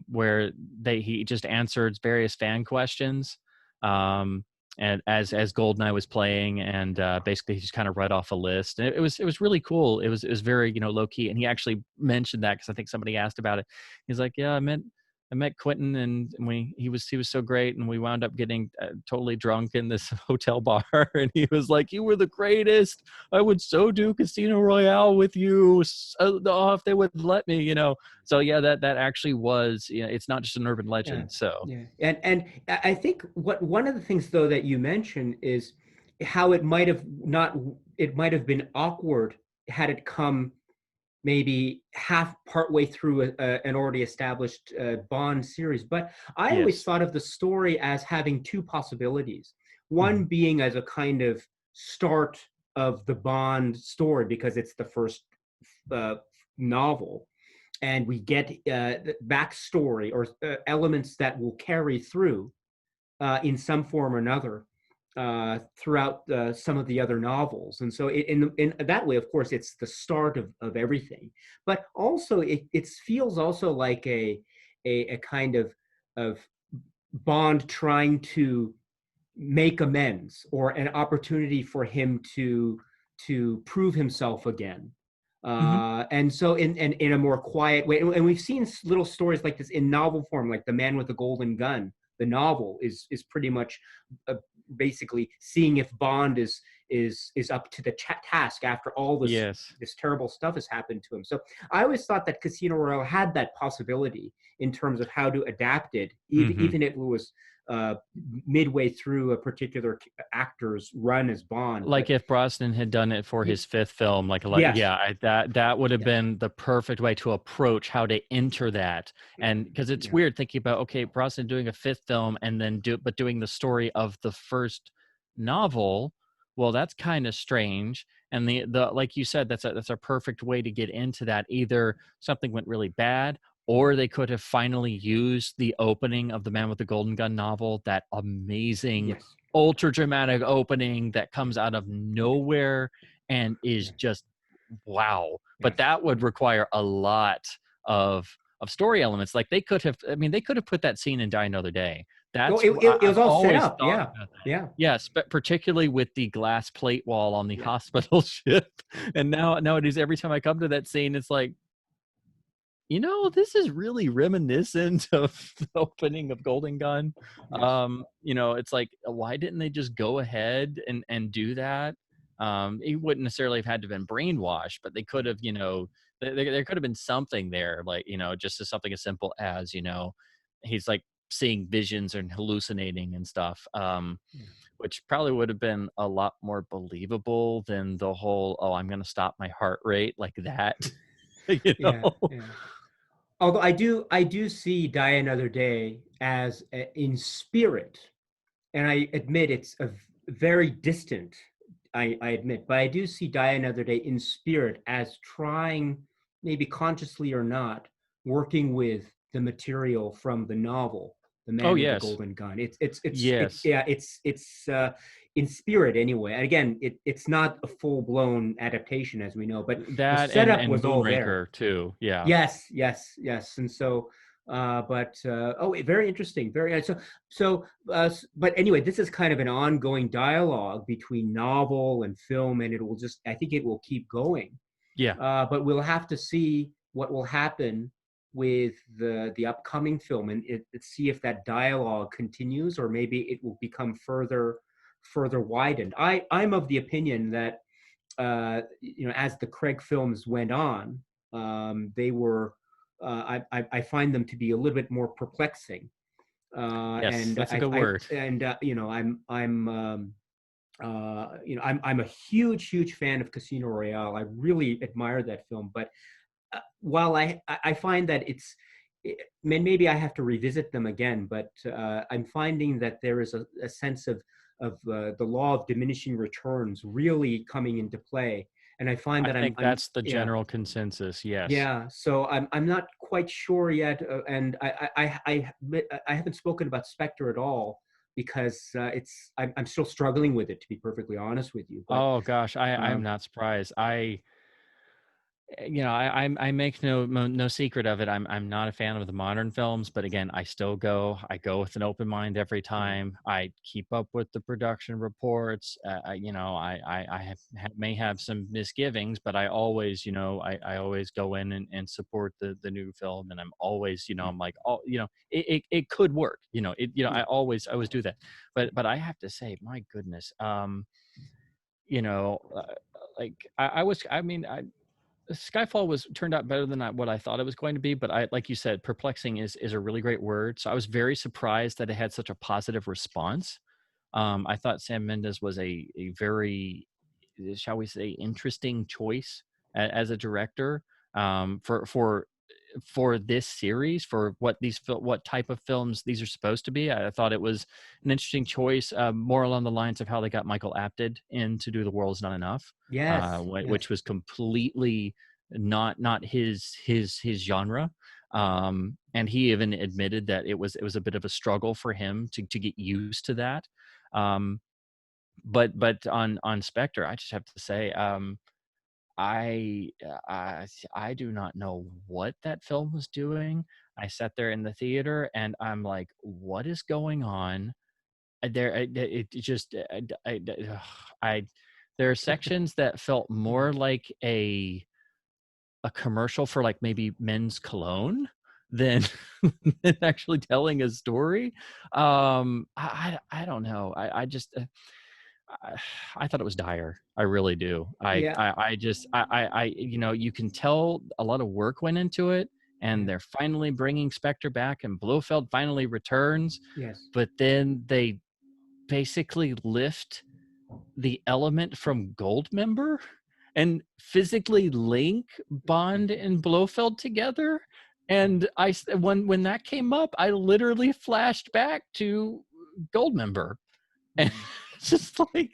Speaker 2: where he just answered various fan questions, um, and as GoldenEye was playing, and basically he just kind of read off a list, and it was really cool. It was very low key, and he actually mentioned that because I think somebody asked about it. He's like, yeah, I met Quentin, and he was so great, and we wound up getting totally drunk in this hotel bar, and he was like, "You were the greatest. I would so do Casino Royale with you. So, oh, if they would let me, you know." So yeah, that actually was, it's not just an urban
Speaker 1: Yeah,
Speaker 2: legend. So
Speaker 1: yeah, and I think what one of the things though that you mentioned is how it might have not, it might have been awkward had it come maybe half partway through an already established Bond series. But I always
Speaker 2: yes.
Speaker 1: thought of the story as having two possibilities.
Speaker 2: Hmm.
Speaker 1: One being as a kind of start of the Bond story because it's the first uh, novel, and we get backstory or elements that will carry through in some form or another throughout some of the other novels. And so in that way, of course, it's the start of everything. But also it feels also like a kind of Bond trying to make amends or an opportunity for him to prove himself again.
Speaker 2: Hmm.
Speaker 1: And so in a more quiet way, and we've seen little stories like this in novel form, like The Man with the Golden Gun. The novel is pretty much uh, basically seeing if Bond is up to the task after all
Speaker 2: Yes.
Speaker 1: this terrible stuff has happened to him. So I always thought that Casino Royale had that possibility in terms of how to adapt it,
Speaker 2: Hmm.
Speaker 1: even if it was uh, midway through a particular actor's run as Bond. But
Speaker 2: Like if Brosnan had done it for his fifth film,
Speaker 1: yes,
Speaker 2: yeah, that would have
Speaker 1: yes,
Speaker 2: been the perfect way to approach how to enter that. And because it's
Speaker 1: yeah,
Speaker 2: weird thinking about, okay, Brosnan doing a fifth film and then doing the story of the first novel. Well, that's kind of strange. And the like you said, that's a perfect way to get into that. Either something went really bad, or they could have finally used the opening of the Man with the Golden Gun novel, that amazing
Speaker 1: yes,
Speaker 2: ultra dramatic opening that
Speaker 1: yeah,
Speaker 2: comes out of nowhere and is
Speaker 1: yeah,
Speaker 2: just wow.
Speaker 1: yeah.
Speaker 2: But that would require a lot of story elements. Like they could have, I mean, they could have put that scene in Die Another Day.
Speaker 1: Well,
Speaker 2: That's
Speaker 1: it
Speaker 2: I've
Speaker 1: was all set
Speaker 2: always
Speaker 1: up.
Speaker 2: thought
Speaker 1: Yeah,
Speaker 2: about that.
Speaker 1: yeah,
Speaker 2: Yes, but particularly with the glass plate wall on the
Speaker 1: yeah,
Speaker 2: hospital ship. And nowadays, every time I come to that scene, it's like, this is really reminiscent of the opening of Golden Gun.
Speaker 1: yes,
Speaker 2: It's like, why didn't they just go ahead and do that? He wouldn't necessarily have had to have been brainwashed, but they could have, there could have been something there, like, just as something as simple as, he's like seeing visions and hallucinating and stuff.
Speaker 1: yeah,
Speaker 2: Which probably would have been a lot more believable than the whole, oh, I'm going to stop my heart rate like that. you
Speaker 1: yeah,
Speaker 2: know?
Speaker 1: yeah. Although I do see Die Another Day as in spirit, and I admit it's a very distant. I admit, but I do see Die Another Day in spirit as trying, maybe consciously or not, working with the material from the novel, The
Speaker 2: Oh,
Speaker 1: Man with the
Speaker 2: yes.
Speaker 1: Golden Gun.
Speaker 2: Yes.
Speaker 1: Yeah, it's in spirit anyway. And again, it's not a full blown adaptation as we know, but the
Speaker 2: That
Speaker 1: setup
Speaker 2: and
Speaker 1: was all there.
Speaker 2: Moonraker too. Yeah.
Speaker 1: Yes, yes, yes. And so, very interesting. Very but anyway, this is kind of an ongoing dialogue between novel and film, and it will just, I think it will keep going.
Speaker 2: Yeah.
Speaker 1: But we'll have to see what will happen with the upcoming film, and see if that dialogue continues, or maybe it will become further widened. I'm of the opinion that as the Craig films went on, they were I find them to be a little bit more perplexing.
Speaker 2: Yes,
Speaker 1: And
Speaker 2: that's a good
Speaker 1: I
Speaker 2: word.
Speaker 1: and I'm a huge fan of Casino Royale. I really admire that film, but while I find that maybe I have to revisit them again, but I'm finding that there is a sense of the law of diminishing returns really coming into play, and I find
Speaker 2: I
Speaker 1: that
Speaker 2: think
Speaker 1: I'm
Speaker 2: that's the
Speaker 1: yeah.
Speaker 2: general consensus. Yes.
Speaker 1: Yeah, so I'm not quite sure yet, and I haven't spoken about Spectre at all because I'm still struggling with it, to be perfectly honest with you. But
Speaker 2: Oh gosh, I'm
Speaker 1: um,
Speaker 2: not surprised. I make no secret of it. I'm not a fan of the modern films, but again, I go with an open mind every
Speaker 1: yeah,
Speaker 2: time. I keep up with the production reports. May have some misgivings, but I always, I always go in and support the new film, and I'm always, I'm like, oh, it could work.
Speaker 1: yeah,
Speaker 2: I always do that. But I have to say, my goodness, you know, uh, like I was, I mean, I Skyfall was turned out better than what I thought it was going to be, but like you said, perplexing is a really great word. So I was very surprised that it had such a positive response. I thought Sam Mendes was a very, shall we say, interesting choice as a director, for this series, for what type of films these are supposed to be. I thought it was an interesting choice, more along the lines of how they got Michael Apted in to do The World's Not Enough,
Speaker 1: yes, yes,
Speaker 2: which was completely not his genre. And he even admitted that it was a bit of a struggle for him to get used to that. Um, but on Spectre, I just have to say, I I do not know what that film was doing. I sat there in the theater and I'm like, what is going on? It just I there are sections that felt more like a commercial for like maybe men's cologne than than actually telling a story. I don't know. I, I thought it was dire. I really do.
Speaker 1: yeah,
Speaker 2: You can tell a lot of work went into it, and
Speaker 1: yeah,
Speaker 2: they're finally bringing Spectre back, and Blofeld finally returns,
Speaker 1: yes,
Speaker 2: but then they basically lift the element from Goldmember and physically link Bond and Blofeld together. And when that came up, I literally flashed back to Goldmember, and
Speaker 1: yeah.
Speaker 2: it's just like,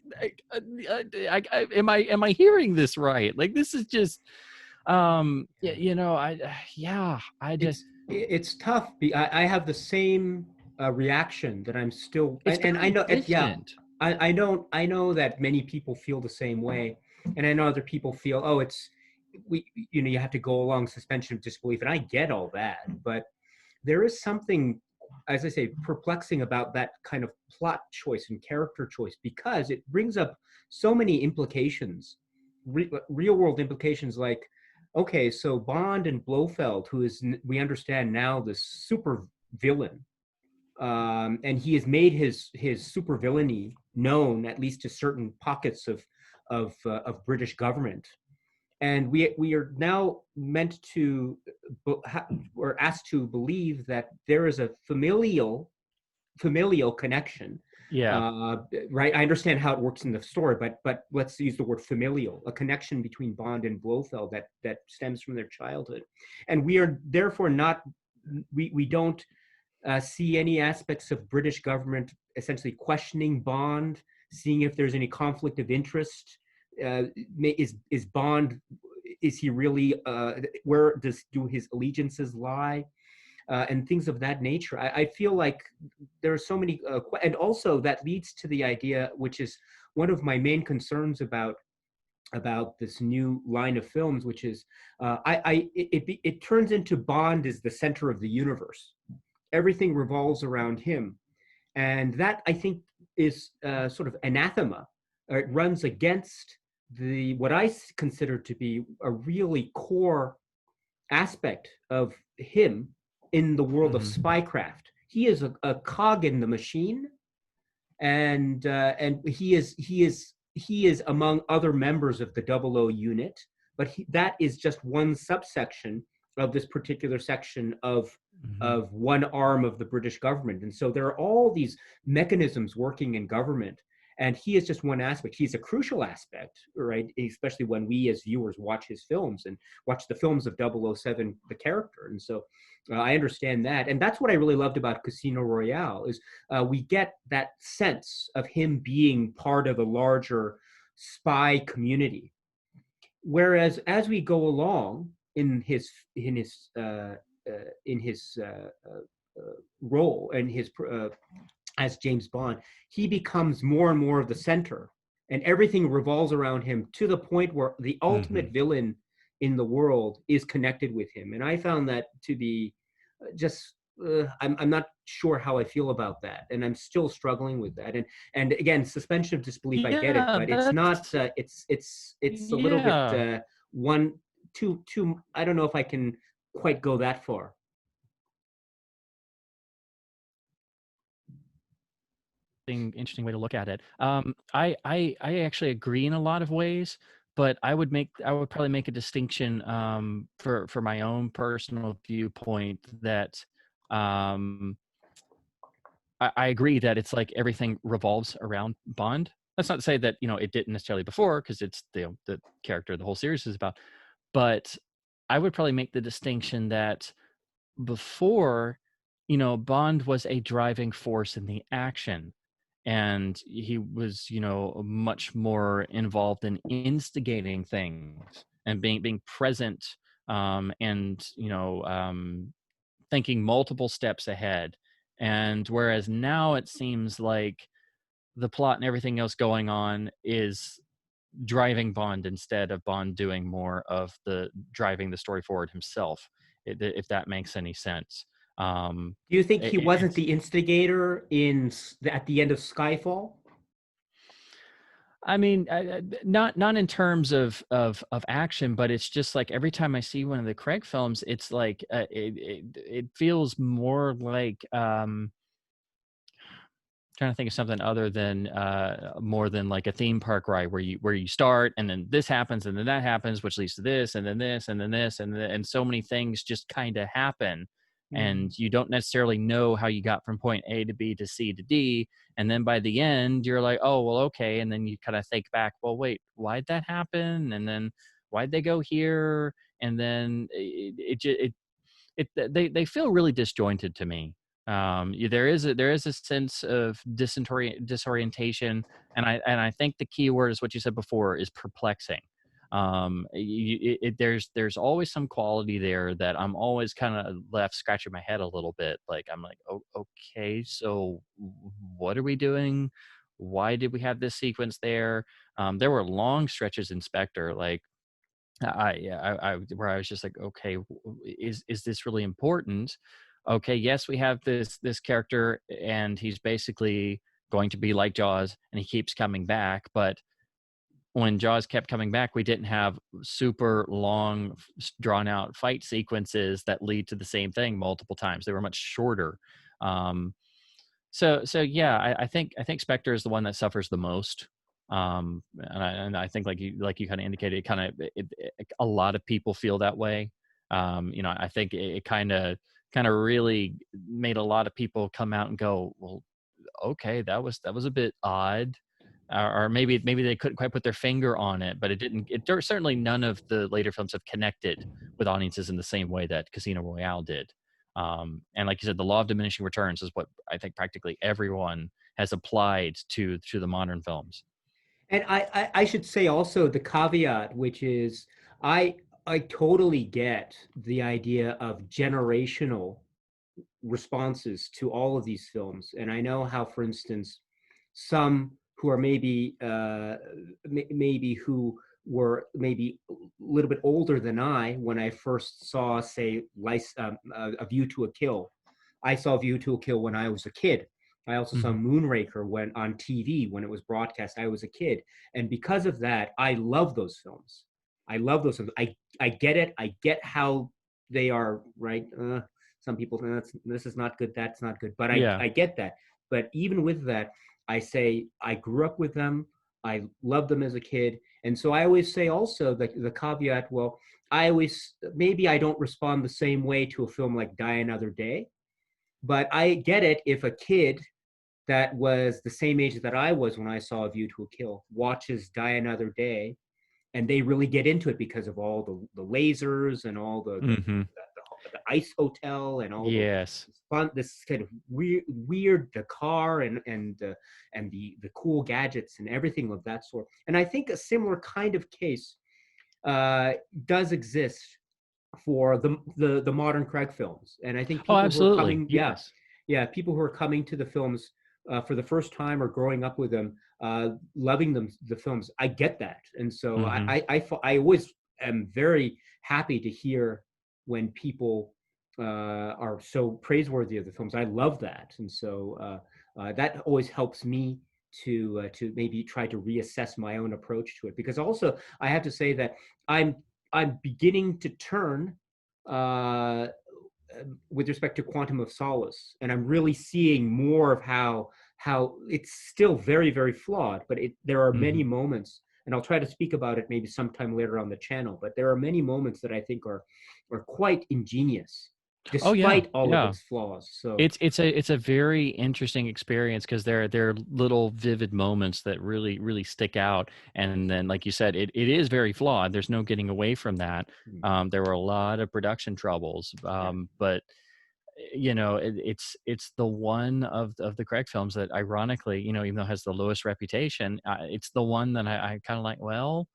Speaker 2: am I hearing this right? Like, this is just, I
Speaker 1: it's
Speaker 2: just,
Speaker 1: it's tough. I have the same reaction that I'm still,
Speaker 2: it's
Speaker 1: and I
Speaker 2: very
Speaker 1: know yeah,
Speaker 2: distant.
Speaker 1: I know that many people feel the same way, and I know other people feel, oh, it's you have to go along suspension of disbelief, and I get all that, but there is something, as I say, perplexing about that kind of plot choice and character choice, because it brings up so many implications, real world implications, like, okay, so Bond and Blofeld, who is, we understand now, the super villain, and he has made his super villainy known, at least to certain pockets of British government, and we are now meant to, or asked to believe that there is a familial connection.
Speaker 2: Yeah.
Speaker 1: uh, right, I understand how it works in the story, but let's use the word familial, a connection between Bond and Blofeld that stems from their childhood, and we are therefore not, we don't see any aspects of British government essentially questioning Bond, seeing if there's any conflict of interest. Is Bond, is he really, where do his allegiances lie, and things of that nature. I feel like there are so many, and also that leads to the idea, which is one of my main concerns about this new line of films, which is, it turns into Bond is the center of the universe. Everything revolves around him, and that, I think, is sort of anathema. It runs against the what I consider to be a really core aspect of him in the world of
Speaker 2: Mm-hmm.
Speaker 1: spycraft. He is a cog in the machine, and he is among other members of the Double O unit, but that is just one subsection of this particular section
Speaker 2: Mm-hmm.
Speaker 1: of one arm of the British government. And so there are all these mechanisms working in government, and he is just one aspect. He's a crucial aspect, right? Especially when we as viewers watch his films and watch the films of 007, the character. And so I understand that, and that's what I really loved about Casino Royale is we get that sense of him being part of a larger spy community. Whereas as we go along in his role and his as James Bond, he becomes more and more of the center, and everything revolves around him to the point where the
Speaker 2: Mm-hmm.
Speaker 1: ultimate villain in the world is connected with him. And I found that to be just I'm not sure how I feel about that, and I'm still struggling with that. And again, suspension of disbelief, I get it,
Speaker 2: Yeah,
Speaker 1: but it's not.
Speaker 2: that's
Speaker 1: It's a little bit
Speaker 2: yeah.
Speaker 1: one too. I don't know if I can quite go that far.
Speaker 2: Interesting way to look at it. I actually agree in a lot of ways, but I would probably make a distinction for my own personal viewpoint that um, I agree that it's like everything revolves around Bond. That's not to say that it didn't necessarily before, because it's the character the whole series is about. But I would probably make the distinction that before, Bond was a driving force in the action, and he was, much more involved in instigating things and being present, and thinking multiple steps ahead. And whereas now it seems like the plot and everything else going on is driving Bond instead of Bond doing more of the driving the story forward himself, if that makes any sense. Um,
Speaker 1: Do you think he wasn't
Speaker 2: it's
Speaker 1: the instigator at the end of Skyfall?
Speaker 2: I mean, not in terms of action, but it's just like every time I see one of the Craig films, it's like it feels more like trying to think of something other than more than like a theme park ride where you start and then this happens and then that happens, which leads to this and then this and then this and so many things just kind of happen,
Speaker 1: Mhm.
Speaker 2: and you don't necessarily know how you got from point A to B to C to D, and then by the end you're like, oh well, okay, and then you kind of think back, well wait, why'd that happen, and then why'd they go here, and then they feel really disjointed to me. There is a sense of disorientation, and I think the key word is what you said before, is perplexing. There's always some quality there that I'm always kind of left scratching my head a little bit. Like I'm like, oh, okay, so what are we doing? Why did we have this sequence there? There were long stretches in Spectre, like where I was just like, okay, is this really important? Okay, yes, we have this character, and he's basically going to be like Jaws, and he keeps coming back. But when Jaws kept coming back, we didn't have super long, drawn out fight sequences that lead to the same thing multiple times. They were much shorter. Um, so yeah, I think Spectre is the one that suffers the most. And I think like you kind of indicated, a lot of people feel that way. I think it kind of really made a lot of people come out and go, well, okay, that was a bit odd. Or maybe they couldn't quite put their finger on it, but it didn't. Certainly none of the later films have connected with audiences in the same way that Casino Royale did. And like you said, the law of diminishing returns is what I think practically everyone has applied to the modern films.
Speaker 1: And I should say also the caveat, which is I I totally get the idea of generational responses to all of these films. And I know how, for instance, some who are maybe who were maybe a little bit older than I when I first saw, say, A View to a Kill. I saw View to a Kill when I was a kid. I also saw
Speaker 2: Mhm.
Speaker 1: Moonraker when on TV when it was broadcast. I was a kid, and because of that, I love those films. I love those films. I get it. I get how they are right. Some people think this is not good, that's not good, but
Speaker 2: Yeah.
Speaker 1: I get that. But even with that, I say I grew up with them. I loved them as a kid, and so I always say also the caveat. Well, I always maybe I don't respond the same way to a film like Die Another Day, but I get it if a kid that was the same age that I was when I saw A View to a Kill watches Die Another Day, and they really get into it because of all the lasers and all
Speaker 2: Mm-hmm.
Speaker 1: the ice hotel and all the
Speaker 2: Yes.
Speaker 1: fun, this kind of weird the car and the cool gadgets and everything of that sort. And I think a similar kind of case uh, does exist for the modern Craig films. And I think
Speaker 2: Oh,
Speaker 1: people who are
Speaker 2: absolutely.
Speaker 1: coming, yeah,
Speaker 2: Yes.
Speaker 1: yeah, people who are coming to the films for the first time or growing up with them, loving them, the films. I get that, and so
Speaker 2: Mm-hmm.
Speaker 1: I always am very happy to hear when people are so praiseworthy of the films. I love that, and so that always helps me to maybe try to reassess my own approach to it. Because also I have to say that I'm I'm beginning to turn uh, with respect to Quantum of Solace, and I'm really seeing more of how it's still very flawed, but there are
Speaker 2: Mm-hmm.
Speaker 1: many moments, and I'll try to speak about it maybe sometime later on the channel. But there are many moments that I think are quite ingenious,
Speaker 2: Oh yeah.
Speaker 1: despite all of
Speaker 2: Yeah.
Speaker 1: its flaws. So
Speaker 2: It's a very interesting experience because there are little vivid moments that really stick out, and then like you said, it is very flawed. There's no getting away from that. There were a lot of production troubles,
Speaker 1: yeah,
Speaker 2: but you know it's the one of the Craig films that ironically, you know, even though it has the lowest reputation, it's the one that I kind of like. Well,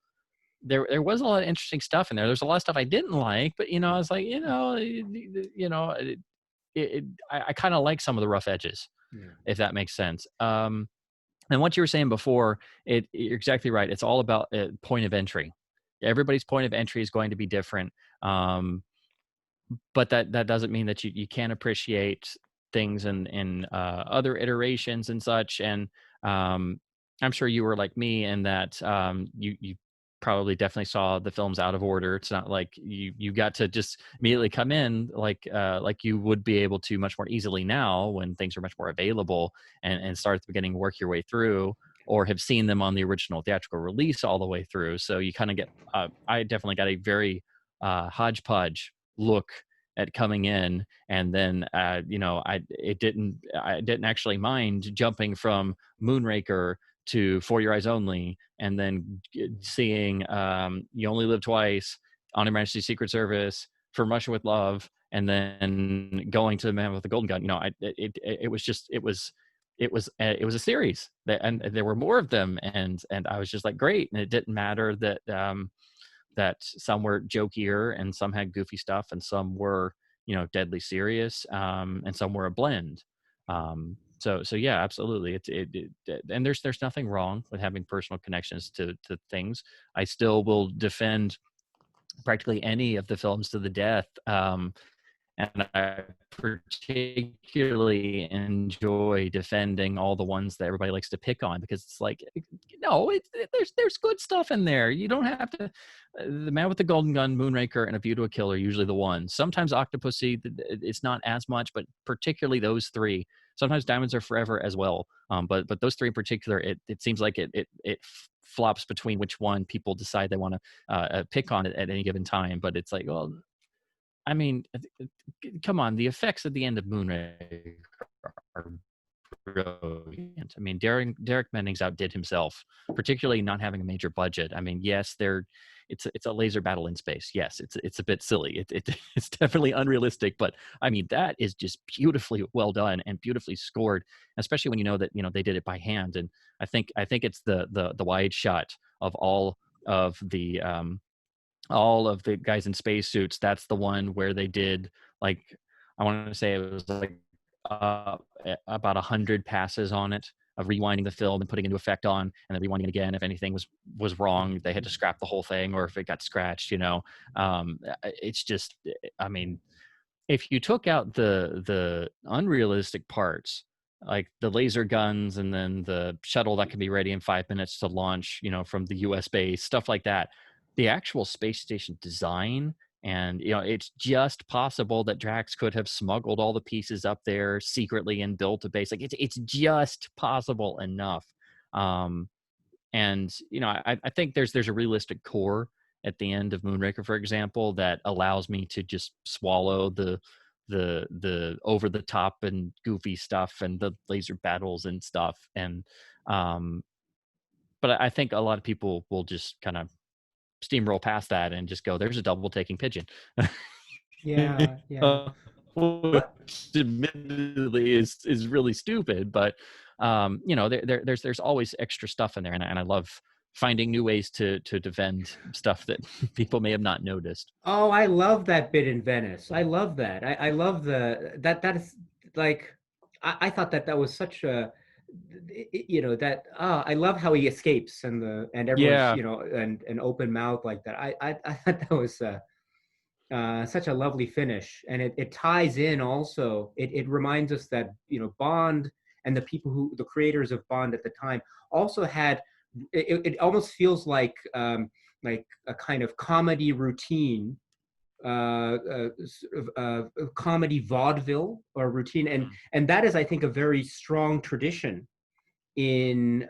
Speaker 2: there was a lot of interesting stuff in there. There's a lot of stuff I didn't like, but you know, I was like, you know, I kind of like some of the rough edges,
Speaker 1: yeah,
Speaker 2: if that makes sense. And what you were saying before, you're exactly right. It's all about point of entry. Everybody's point of entry is going to be different, but that doesn't mean that you can't appreciate things in other iterations and such. And um, I'm sure you were like me in that you probably definitely saw the films out of order. It's not like you got to just immediately come in like you would be able to much more easily now when things are much more available, and start at the beginning, work your way through, or have seen them on the original theatrical release all the way through. So you kind of get I definitely got a very hodgepodge look at coming in, and then you know, I didn't actually mind jumping from Moonraker to For Your Eyes Only, and then seeing You Only Live Twice, On Her Majesty's Secret Service, From Russia with Love, and then going to The Man with the Golden Gun. You know, it was just it was a series and there were more of them, and I was just like, great. And it didn't matter that some were jokier and some had goofy stuff and some were, you know, deadly serious, and some were a blend. So yeah, absolutely. And there's nothing wrong with having personal connections to things. I still will defend practically any of the films to the death. And I particularly enjoy defending all the ones that everybody likes to pick on, because it's like, no, there's good stuff in there. You don't have to. The Man with the Golden Gun, Moonraker, and A View to a Kill are usually the ones. Sometimes Octopussy, it's not as much, but particularly those three. Sometimes Diamonds Are Forever as well. But those three in particular, it seems like it flops between which one people decide they want to pick on it at any given time. But it's like, well, I mean, come on, the effects at the end of Moonraker are brilliant. I mean, Derek Mennings outdid himself, particularly not having a major budget. I mean, yes, it's a laser battle in space. Yes, it's a bit silly. It's definitely unrealistic, but I mean, that is just beautifully well done and beautifully scored, especially when you know that, you know, they did it by hand. And I think it's the wide shot of all of the guys in spacesuits. That's the one where they did, like, I want to say it was like about 100 passes on it of rewinding the film and putting into effect on, and then rewinding it again. If anything was wrong, they had to scrap the whole thing, or if it got scratched, you know. It's just, I mean, if you took out the unrealistic parts, like the laser guns and then the shuttle that can be ready in 5 minutes to launch, you know, from the US base, stuff like that, the actual space station design And, it's just possible that Drax could have smuggled all the pieces up there secretly and built a base. Like it's just possible enough. Um, and, I think there's a realistic core at the end of Moonraker, for example, that allows me to just swallow the over the top and goofy stuff and the laser battles and stuff. And, but I think a lot of people will just kind of steamroll past that and just go, there's a double taking pigeon.
Speaker 1: Yeah, yeah.
Speaker 2: Which
Speaker 1: But
Speaker 2: admittedly is really stupid, but there's always extra stuff in there, and I love finding new ways to defend stuff that people may have not noticed.
Speaker 1: oh, I love that bit in Venice. I love that. I love that is like I thought that was such a that I love how he escapes and everyone's
Speaker 2: Yeah,
Speaker 1: and open mouth like that. I thought that was such a lovely finish, and it ties in also. It reminds us that Bond and the creators of Bond at the time also had. It almost feels like a kind of comedy routine, sort of comedy vaudeville or routine, and that is, I think, a very strong tradition in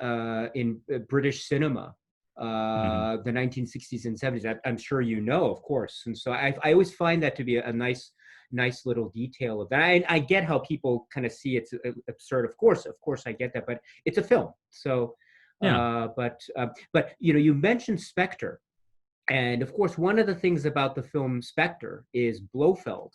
Speaker 1: British cinema,
Speaker 2: mhm.
Speaker 1: the 1960s and 70s. I'm sure of course. And so I always find that to be a nice little detail of that. I get how people kind of see it's absurd. Of course, I get that, but it's a film. So,
Speaker 2: Yeah.
Speaker 1: but you mentioned Spectre, and of course, one of the things about the film Spectre is Blofeld.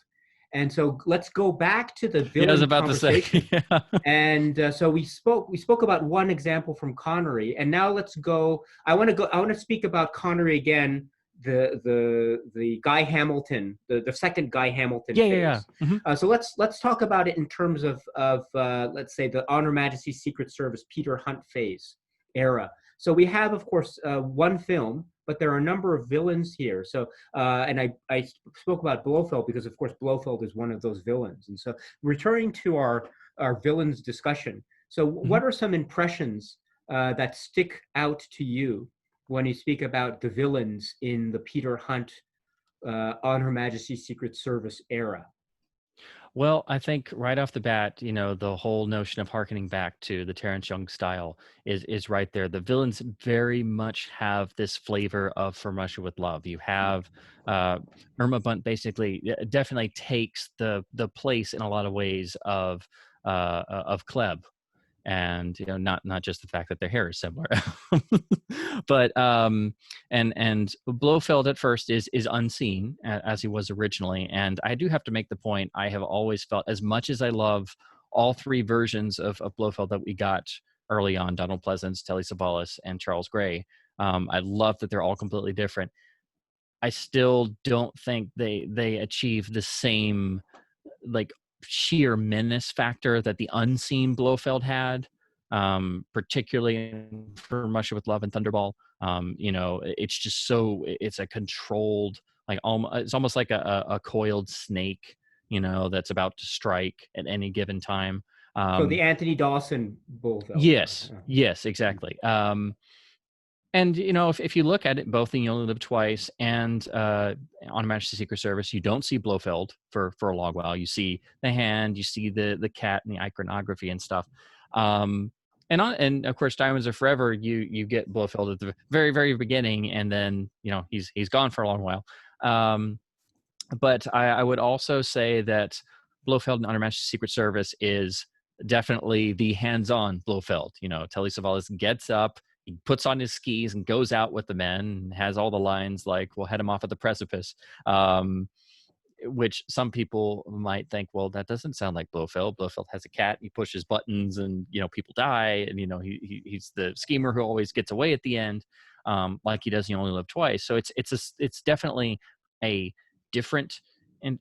Speaker 1: And so let's go back to the
Speaker 2: Yeah, I was
Speaker 1: villain
Speaker 2: about to say.
Speaker 1: conversation.
Speaker 2: Yeah.
Speaker 1: And so we spoke about one example from Connery, and now let's go. I want to speak about Connery again. The Guy Hamilton, the second Guy Hamilton
Speaker 2: Yeah, yeah, yeah.
Speaker 1: phase. So let's talk about it in terms of let's say the Honor Majesty's Secret Service Peter Hunt phase era. So we have, of course, one film, but there are a number of villains here. So and I spoke about Blofeld because, of course, Blofeld is one of those villains. And so returning to our villains discussion. So,
Speaker 2: Mhm.
Speaker 1: what are some impressions that stick out to you when you speak about the villains in the Peter Hunt on Her Majesty's Secret Service era?
Speaker 2: Well, I think right off the bat, the whole notion of harkening back to the Terrence Young style is right there. The villains very much have this flavor of From Russia with Love. You have uh, Irma Bunt basically definitely takes the place in a lot of ways of Kleb, and not just the fact that their hair is similar. But and Blofeld at first is unseen as he was originally. And I do have to make the point, I have always felt, as much as I love all three versions of Blofeld that we got early on, Donald Pleasance, Telly Savalas, and Charles Gray, I love that they're all completely different. I still don't think they achieve the same, like, sheer menace factor that the unseen Blofeld had, particularly for Russia with Love and Thunderball. It's just it's a controlled, like, it's almost like a coiled snake, that's about to strike at any given time.
Speaker 1: So the
Speaker 2: Um,
Speaker 1: Anthony Dawson Blofeld.
Speaker 2: yes, yes, exactly. And if you look at it, both in You Only Live Twice and on a Majesty's Secret Service, you don't see Blofeld for a long while. You see the hand, you see the cat and the iconography and stuff. And of course, Diamonds Are Forever. You get Blofeld at the very very beginning, and then he's gone for a long while. But I would also say that Blofeld in Honor Majesty's Secret Service is definitely the hands-on Blofeld. Telly Savalas gets up, he puts on his skis and goes out with the men and has all the lines like, "We'll head him off at the precipice," which some people might think, well, that doesn't sound like Blofeld. Blofeld has a cat, he pushes buttons, and people die, and he's the schemer who always gets away at the end, like he does in You Only Live Twice. So it's definitely a different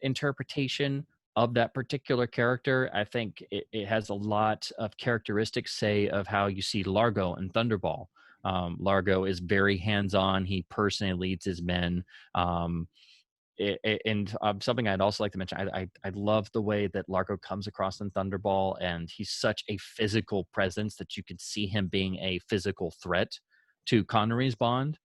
Speaker 2: interpretation of that particular character. I think it has a lot of characteristics, say, of how you see Largo and Thunderball. Largo is very hands-on. He personally leads his men. And something I'd also like to mention, I love the way that Largo comes across in Thunderball, and he's such a physical presence that you could see him being a physical threat to Connery's Bond.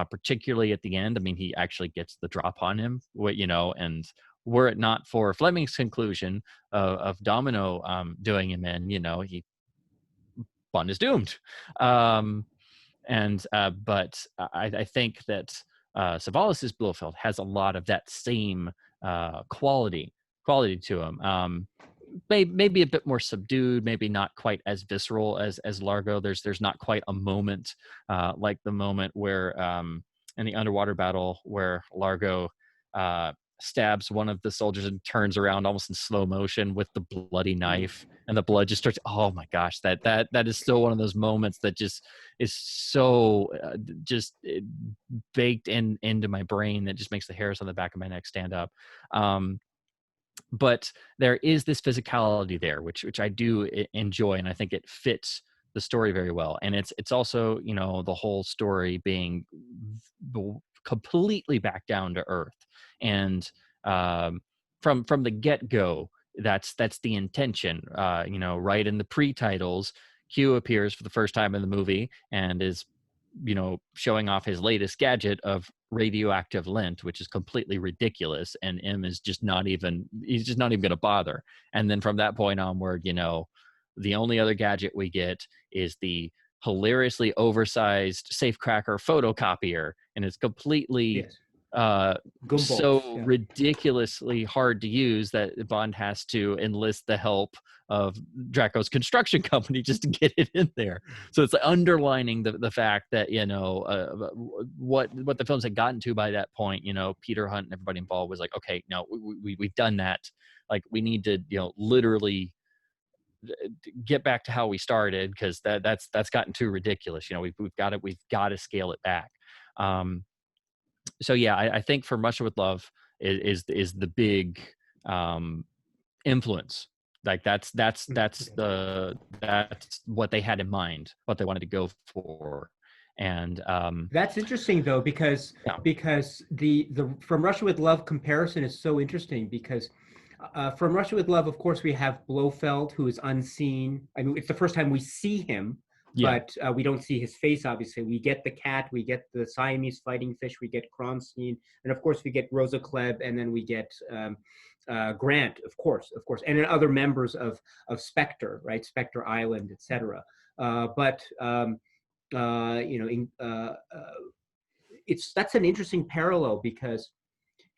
Speaker 2: particularly at the end. I mean, he actually gets the drop on him, and were it not for Fleming's conclusion of Domino doing him in, Bond is doomed. But I think that Savalas's Blofeld has a lot of that same quality to him. Maybe a bit more subdued, maybe not quite as visceral as Largo. There's not quite a moment like the moment where in the underwater battle where Largo stabs one of the soldiers and turns around almost in slow motion with the bloody knife, and the blood just starts. Oh my gosh, that is still one of those moments that just is so baked into my brain that just makes the hairs on the back of my neck stand up. But there is this physicality there, which I do enjoy, and I think it fits the story very well. And it's also, the whole story being completely back down to earth, and from the get-go, that's the intention. Right in the pre-titles, Q appears for the first time in the movie and is showing off his latest gadget of radioactive lint, which is completely ridiculous, and M is just not even going to bother. And then from that point onward, the only other gadget we get is the hilariously oversized safecracker photocopier, and it's completely ridiculously hard to use that Bond has to enlist the help of Draco's construction company just to get it in there. So it's underlining the fact that what the films had gotten to by that point. Peter Hunt and everybody involved was like, okay, no, we've done that. Like, we need to literally get back to how we started, because that's gotten too ridiculous. We've got to scale it back. So yeah, I think From Russia with Love is the big influence. Like that's what they had in mind, what they wanted to go for. And
Speaker 1: that's interesting though, because the From Russia with Love comparison is so interesting, because From Russia with Love, of course, we have Blofeld, who is unseen. I mean, it's the first time we see him, but we don't see his face, obviously. We get the cat, we get the Siamese fighting fish, we get Kronstein, and of course we get Rosa Klebb, and then we get Grant, of course, and then other members of Spectre, right? Spectre Island, etc. That's an interesting parallel, because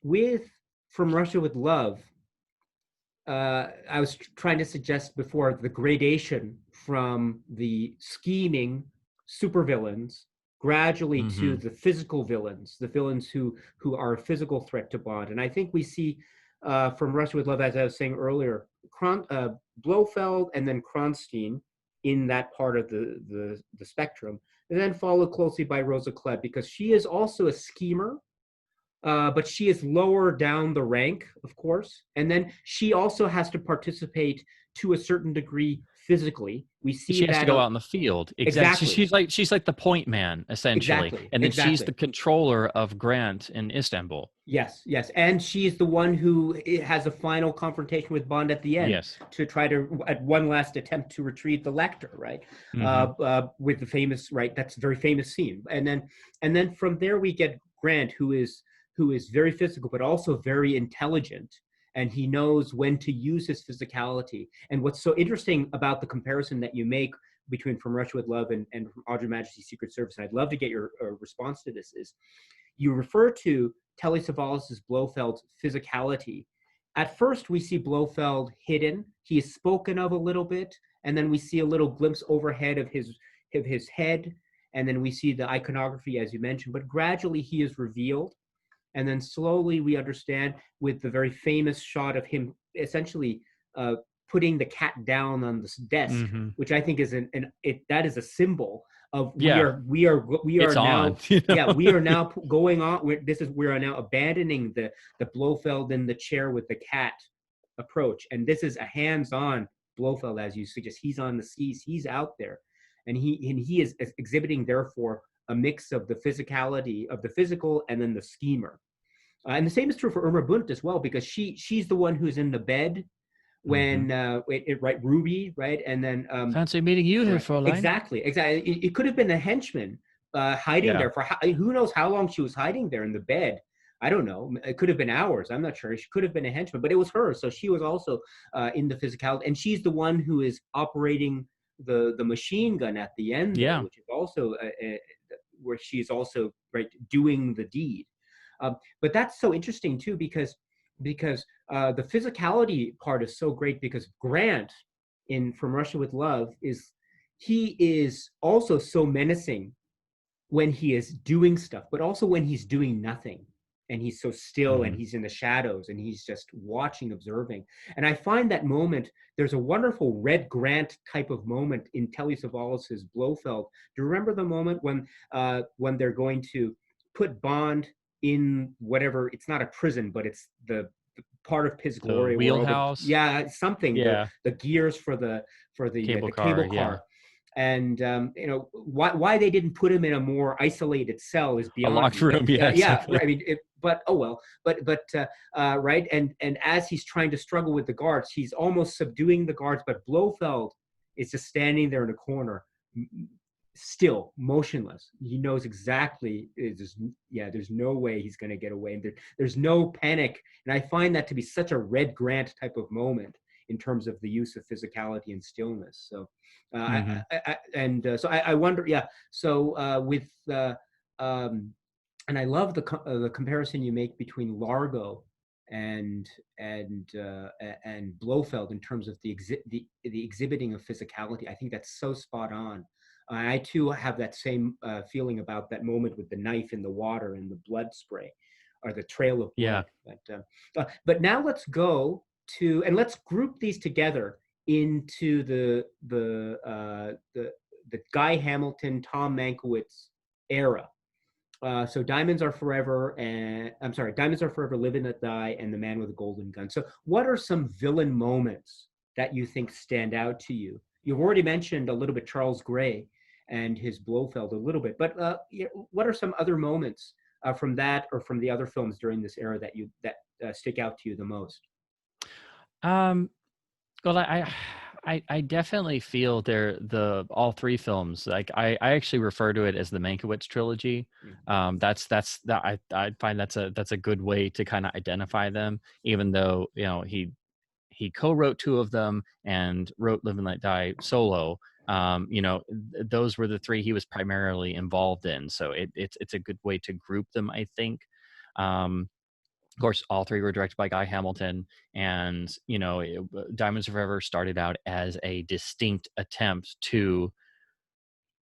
Speaker 1: with From Russia with Love, I was trying to suggest before the gradation from the scheming supervillains gradually to the physical villains, the villains who are a physical threat to Bond. And I think we see From Russia with Love, as I was saying earlier, Blofeld and then Kronstein in that part of the spectrum, and then followed closely by Rosa Klebb, because she is also a schemer. But she is lower down the rank, of course. And then she also has to participate to a certain degree physically. We see
Speaker 2: she has to go out in the field. Exactly. She's like the point man, essentially.
Speaker 1: Exactly.
Speaker 2: And then she's the controller of Grant in Istanbul.
Speaker 1: Yes. And she's the one who has a final confrontation with Bond at the end, to try to, at one last attempt to retrieve the Lecter, right? With the famous, right? That's a very famous scene. And then from there we get Grant, who is very physical, but also very intelligent, and he knows when to use his physicality. And what's so interesting about the comparison that you make between From Russia with Love and From Her Majesty's Secret Service, and I'd love to get your response to this, is you refer to Telly Savalas's Blofeld's physicality. At first, we see Blofeld hidden. He is spoken of a little bit, and then we see a little glimpse overhead of his head, and then we see the iconography, as you mentioned, but gradually he is revealed. And then slowly we understand, with the very famous shot of him essentially putting the cat down on this desk, which I think is that is a symbol of we are now we are now going on. We are now abandoning the Blofeld in the chair with the cat approach, and this is a hands-on Blofeld, as you suggest. He's on the skis. He's out there, and he is exhibiting, therefore, a mix of the physicality of the physical and then the schemer. And the same is true for Irma Bunt as well, because she's the one who's in the bed when right, Ruby, right? And then
Speaker 2: fancy meeting you here, Fräulein.
Speaker 1: Exactly. It could have been a henchman, hiding
Speaker 2: Yeah.
Speaker 1: there for who knows how long she was hiding there in the bed. I don't know. It could have been hours. I'm not sure. She could have been a henchman, but it was her. So she was also in the physicality, and she's the one who is operating the machine gun at the end there,
Speaker 2: Yeah.
Speaker 1: which is also where she's also right doing the deed. But that's so interesting too because the physicality part is so great because Grant in From Russia with Love he is also so menacing when he is doing stuff, but also when he's doing nothing. And he's so still and
Speaker 2: Hmm.
Speaker 1: he's in the shadows and he's just watching, observing. And I find that moment, there's a wonderful Red Grant type of moment in Telly Savalas's Blofeld. Do you remember the moment when they're going to put Bond in whatever, it's not a prison, but it's the part of Piz
Speaker 2: The
Speaker 1: Gloria where all the,
Speaker 2: wheelhouse.
Speaker 1: yeah, something,
Speaker 2: Yeah.
Speaker 1: the gears
Speaker 2: Cable
Speaker 1: the
Speaker 2: car.
Speaker 1: cable
Speaker 2: Yeah.
Speaker 1: car. And why they didn't put him in a more isolated cell is
Speaker 2: A
Speaker 1: beyond
Speaker 2: locked
Speaker 1: me. But
Speaker 2: room. Yeah,
Speaker 1: yeah,
Speaker 2: exactly.
Speaker 1: I mean, but oh well. Right, and as he's trying to struggle with the guards, he's almost subduing the guards. But Blofeld is just standing there in a corner, still motionless. He knows exactly. There's no way he's going to get away. And there's no panic. And I find that to be such a Red Grant type of moment in terms of the use of physicality and stillness. So,
Speaker 2: Hmm.
Speaker 1: so I wonder, yeah. So and I love the comparison you make between Largo and and Blofeld in terms of the exhibiting of physicality. I think that's so spot on. I too have that same feeling about that moment with the knife in the water and the blood spray, or the trail of
Speaker 2: Yeah.
Speaker 1: blood. But now let's go to and let's group these together into the Guy Hamilton, Tom Mankiewicz era. So Diamonds Are Forever, and I'm sorry, Diamonds Are Forever, Live and Let Die, and The Man with a Golden Gun. So what are some villain moments that you think stand out to you? You've already mentioned a little bit Charles Gray and his Blofeld a little bit, but what are some other moments from that or from the other films during this era that stick out to you the most?
Speaker 2: Um, well, I definitely feel all three films. Like I actually refer to it as the Mankiewicz trilogy. I find that's a good way to kind of identify them, even though he co-wrote two of them and wrote Live and Let Die solo. Those were the three he was primarily involved in. So it's a good way to group them, I think. Of course, all three were directed by Guy Hamilton, and Diamonds Are Forever started out as a distinct attempt to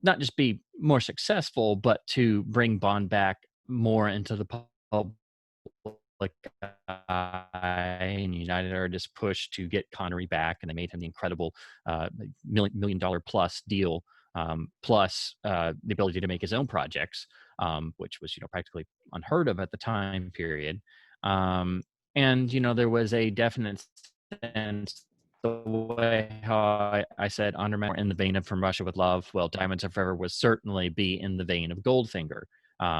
Speaker 2: not just be more successful, but to bring Bond back more into the public eye. And United Artists pushed to get Connery back, and they made him the incredible million dollar plus deal, plus the ability to make his own projects, which was practically unheard of at the time period. Um, and there was a definite sense the way how I said Underman in the vein of From Russia with Love. Well, Diamonds Are Forever was certainly be in the vein of Goldfinger.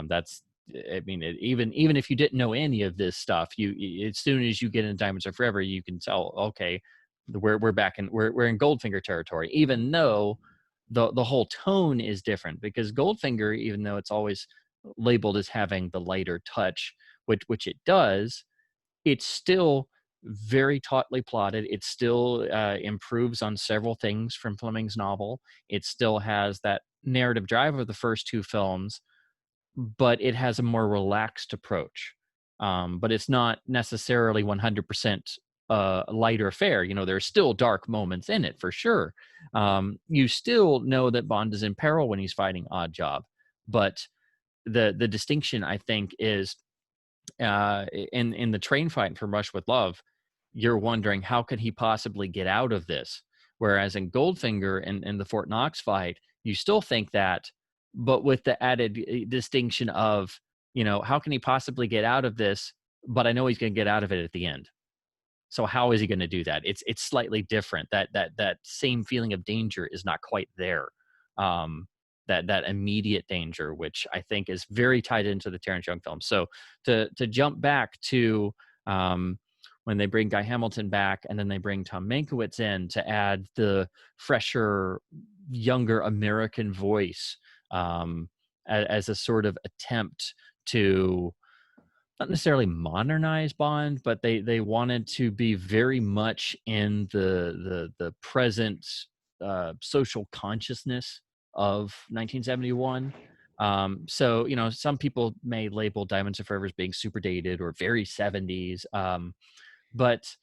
Speaker 2: That's I mean, even if you didn't know any of this stuff, as soon as you get into Diamonds Are Forever, you can tell, okay, we're back in we're in Goldfinger territory. Even though the whole tone is different, because Goldfinger, even though it's always labeled as having the lighter touch, which it does, it's still very tautly plotted. It still improves on several things from Fleming's novel. It still has that narrative drive of the first two films, but it has a more relaxed approach. But it's not necessarily 100% lighter fare. There's still dark moments in it for sure. You still know that Bond is in peril when he's fighting Oddjob, but the distinction, I think, is in the train fight from Rush with Love, you're wondering how could he possibly get out of this? Whereas in Goldfinger and in the Fort Knox fight, you still think that, but with the added distinction of, how can he possibly get out of this? But I know he's going to get out of it at the end. So how is he going to do that? It's slightly different. That same feeling of danger is not quite there. That immediate danger, which I think is very tied into the Terrence Young film. So to jump back to when they bring Guy Hamilton back and then they bring Tom Mankiewicz in to add the fresher, younger American voice, as a sort of attempt to not necessarily modernize Bond, but they wanted to be very much in the present social consciousness of 1971. So you know, some people may label Diamonds Are Forever as being super dated or very 70s, but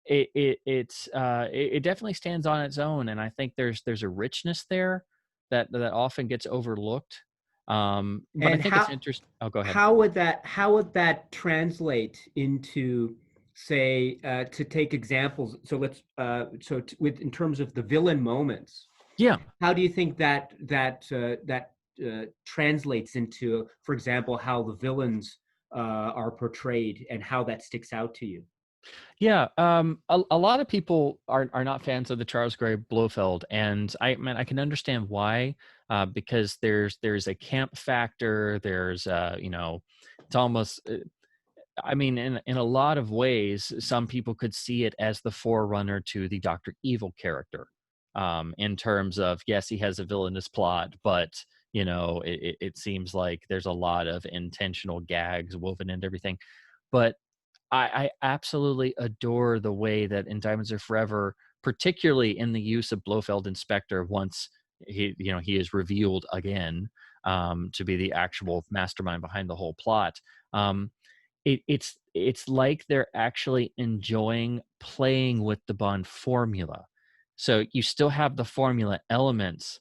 Speaker 2: it definitely stands on its own, and I think there's a richness there that often gets overlooked. But I
Speaker 1: And
Speaker 2: think it's interesting. Oh, go ahead.
Speaker 1: how would that translate into, say, to take examples? So with in terms of the villain moments,
Speaker 2: Yeah.
Speaker 1: how do you think that translates into, for example, how the villains are portrayed and how that sticks out to you?
Speaker 2: Yeah, a lot of people are not fans of the Charles Gray Blofeld, and I mean I can understand why, because there's a camp factor. There's you know, it's almost. I mean, in a lot of ways, some people could see it as the forerunner to the Doctor Evil character, in terms of yes, he has a villainous plot, but you know, it seems like there's a lot of intentional gags woven into everything, but I absolutely adore the way that in Diamonds Are Forever, particularly in the use of Blofeld Inspector once he is revealed again, to be the actual mastermind behind the whole plot. Um, it's like they're actually enjoying playing with the Bond formula. So you still have the formula elements,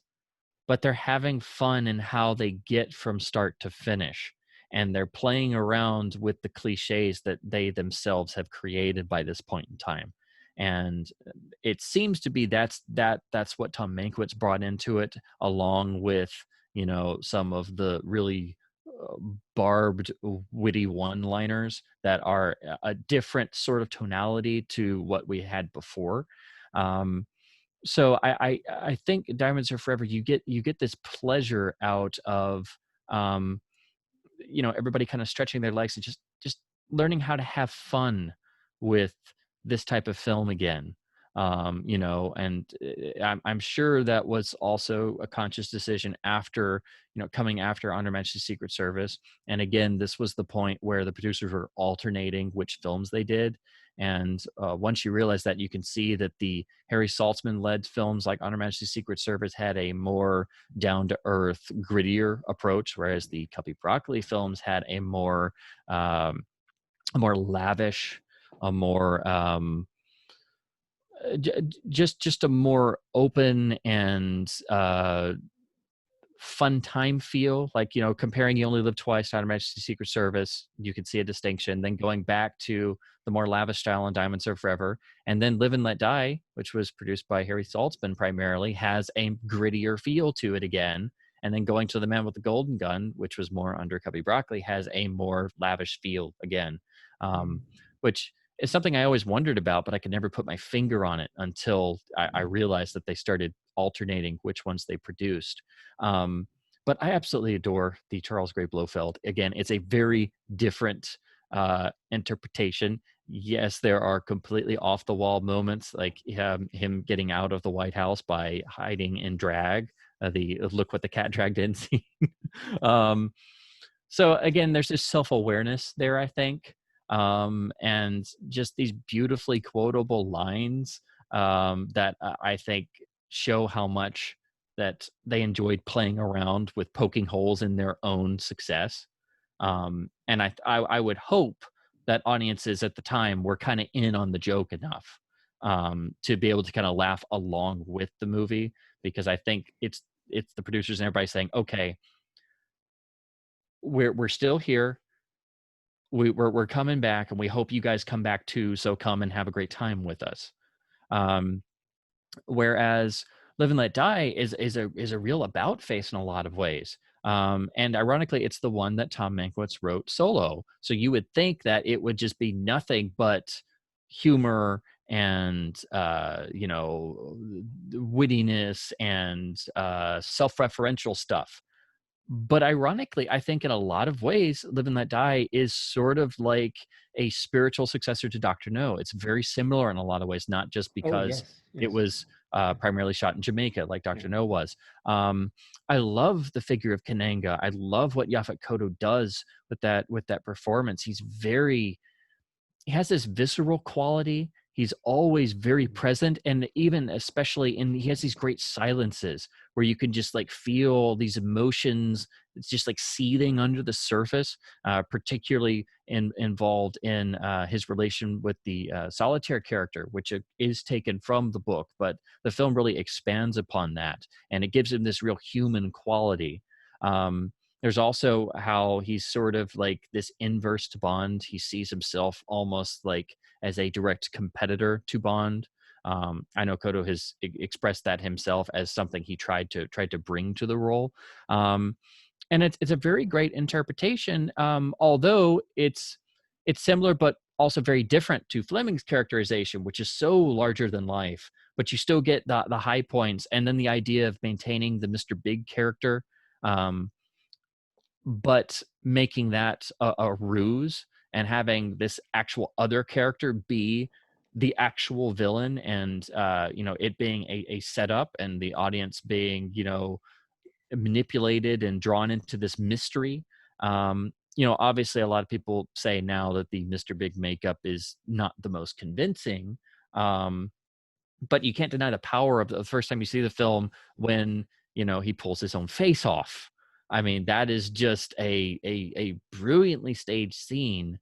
Speaker 2: but they're having fun in how they get from start to finish, and they're playing around with the cliches that they themselves have created by this point in time. And it seems to be that's what Tom Mankiewicz brought into it, along with you know some of the really uh, barbed witty one liners that are a different sort of tonality to what we had before. Um, so I think Diamonds Are Forever, you get this pleasure out of um you know, everybody kind of stretching their legs and just learning how to have fun with this type of film again. You know, and I'm sure that was also a conscious decision after, you know, coming after On Her Majesty's Secret Service. And again, this was the point where the producers were alternating which films they did. And once you realize that, you can see that the Harry Saltzman led films like On Her Majesty's Secret Service had a more down to earth, grittier approach, whereas the Cubby Broccoli films had a more lavish, a more just a more open and fun time feel. Like, you know, comparing You Only Live Twice to Her Majesty's Secret Service, you can see a distinction. Then going back to the more lavish style in Diamonds Are Forever, and then Live and Let Die, which was produced by Harry Saltzman primarily, has a grittier feel to it again. And then going to The Man with the Golden Gun, which was more under Cubby Broccoli, has a more lavish feel again, um, which is something I always wondered about, but I could never put my finger on it until I realized that they started alternating which ones they produced. Um, but I absolutely adore the Charles Gray Blofeld. Again, it's a very different interpretation. Yes, there are completely off the wall moments, like him getting out of the White House by hiding in drag. The look what the cat dragged in scene. um, so again, there's this self-awareness there, I think, and just these beautifully quotable lines that I think show how much that they enjoyed playing around with poking holes in their own success. And I would hope that audiences at the time were kind of in on the joke enough to be able to kind of laugh along with the movie, because I think it's the producers and everybody saying, okay, we're still here. We're coming back, and we hope you guys come back too. So come and have a great time with us. Um, Whereas Live and Let Die is a real about face in a lot of ways. And ironically, it's the one that Tom Mankiewicz wrote solo. So you would think that it would just be nothing but humor and you know, wittiness and self-referential stuff. But ironically, I think in a lot of ways, Live and Let Die is sort of like a spiritual successor to Dr. No. It's very similar in a lot of ways, not just
Speaker 1: Oh,
Speaker 2: because
Speaker 1: yes,
Speaker 2: it
Speaker 1: yes.
Speaker 2: was primarily shot in Jamaica, like Dr.
Speaker 1: Yeah.
Speaker 2: No was. I love the figure of Kananga. I love what Yaphet Kotto does with that performance. He has this visceral quality. He's always very present, and even especially he has these great silences where you can just like feel these emotions. It's just like seething under the surface, particularly involved in his relation with the solitaire character, which is taken from the book, but the film really expands upon that, and it gives him this real human quality. There's also how he's sort of like this inverse to Bond. He sees himself almost like as a direct competitor to Bond. I know Koto has expressed that himself as something he tried to bring to the role, and it's a very great interpretation. Although it's similar, but also very different to Fleming's characterization, which is so larger than life. But you still get the high points, and then the idea of maintaining the Mr. Big character. But making that a ruse and having this actual other character be the actual villain, and it being a setup, and the audience being manipulated and drawn into this mystery. Obviously a lot of people say now that the Mr. Big makeup is not the most convincing, but you can't deny the power of the first time you see the film when he pulls his own face off. I mean, that is just a brilliantly staged scene.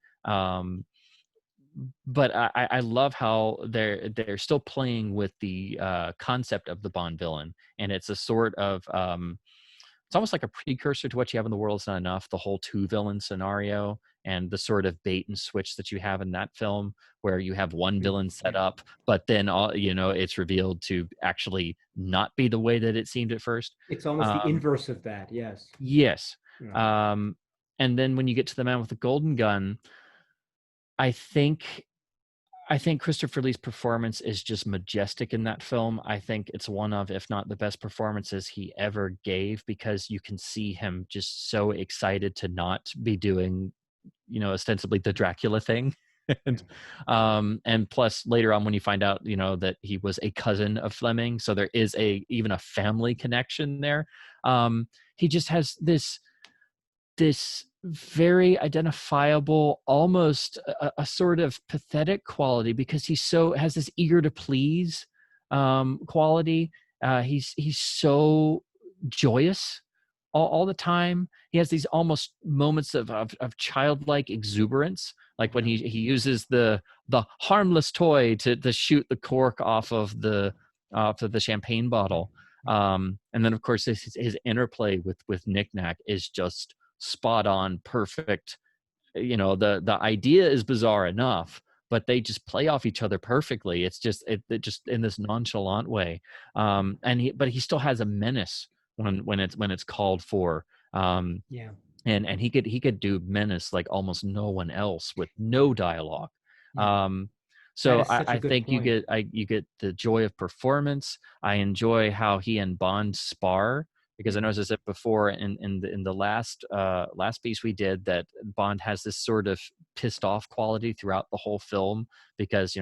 Speaker 2: But I love how they're still playing with the concept of the Bond villain, and it's a sort of it's almost like a precursor to What You Have in the World Is Not Enough, the whole two villain scenario, and the sort of bait and switch that you have in that film, where you have one villain set up, but then it's revealed to actually not be the way that it seemed at first.
Speaker 1: It's almost the inverse of that. Yes.
Speaker 2: Yes.
Speaker 1: Yeah.
Speaker 2: And then when you get to The Man with the Golden Gun, I think Christopher Lee's performance is just majestic in that film. I think it's one of, if not the best performances he ever gave, because you can see him just so excited to not be doing, ostensibly the Dracula thing. And plus later on when you find out, that he was a cousin of Fleming, so there is even a family connection there. He just has this very identifiable, almost a sort of pathetic quality, because has this eager to please quality. He's so joyous all the time. He has these almost moments of childlike exuberance, like when he uses the harmless toy to shoot the cork off of the champagne bottle. And then of course his interplay with Knick Knack is just spot on, perfect. The idea is bizarre enough, but they just play off each other perfectly. It's just it just in this nonchalant way. But he still has a menace when it's called for. And he could do menace like almost no one else, with no dialogue. So I think you get the joy of performance. I enjoy how he and Bond spar, because I know, as I said before in the last piece we did, that Bond has this sort of pissed off quality throughout the whole film, because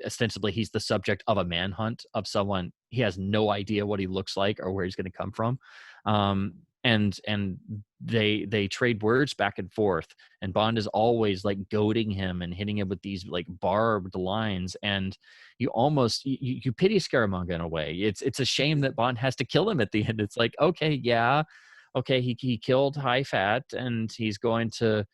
Speaker 2: ostensibly he's the subject of a manhunt of someone. He has no idea what he looks like or where he's going to come from. And they trade words back and forth, and Bond is always like goading him and hitting him with these like barbed lines, and you almost you pity Scaramanga in a way. It's a shame that Bond has to kill him at the end. It's like, okay, he killed High Fat, and he's going to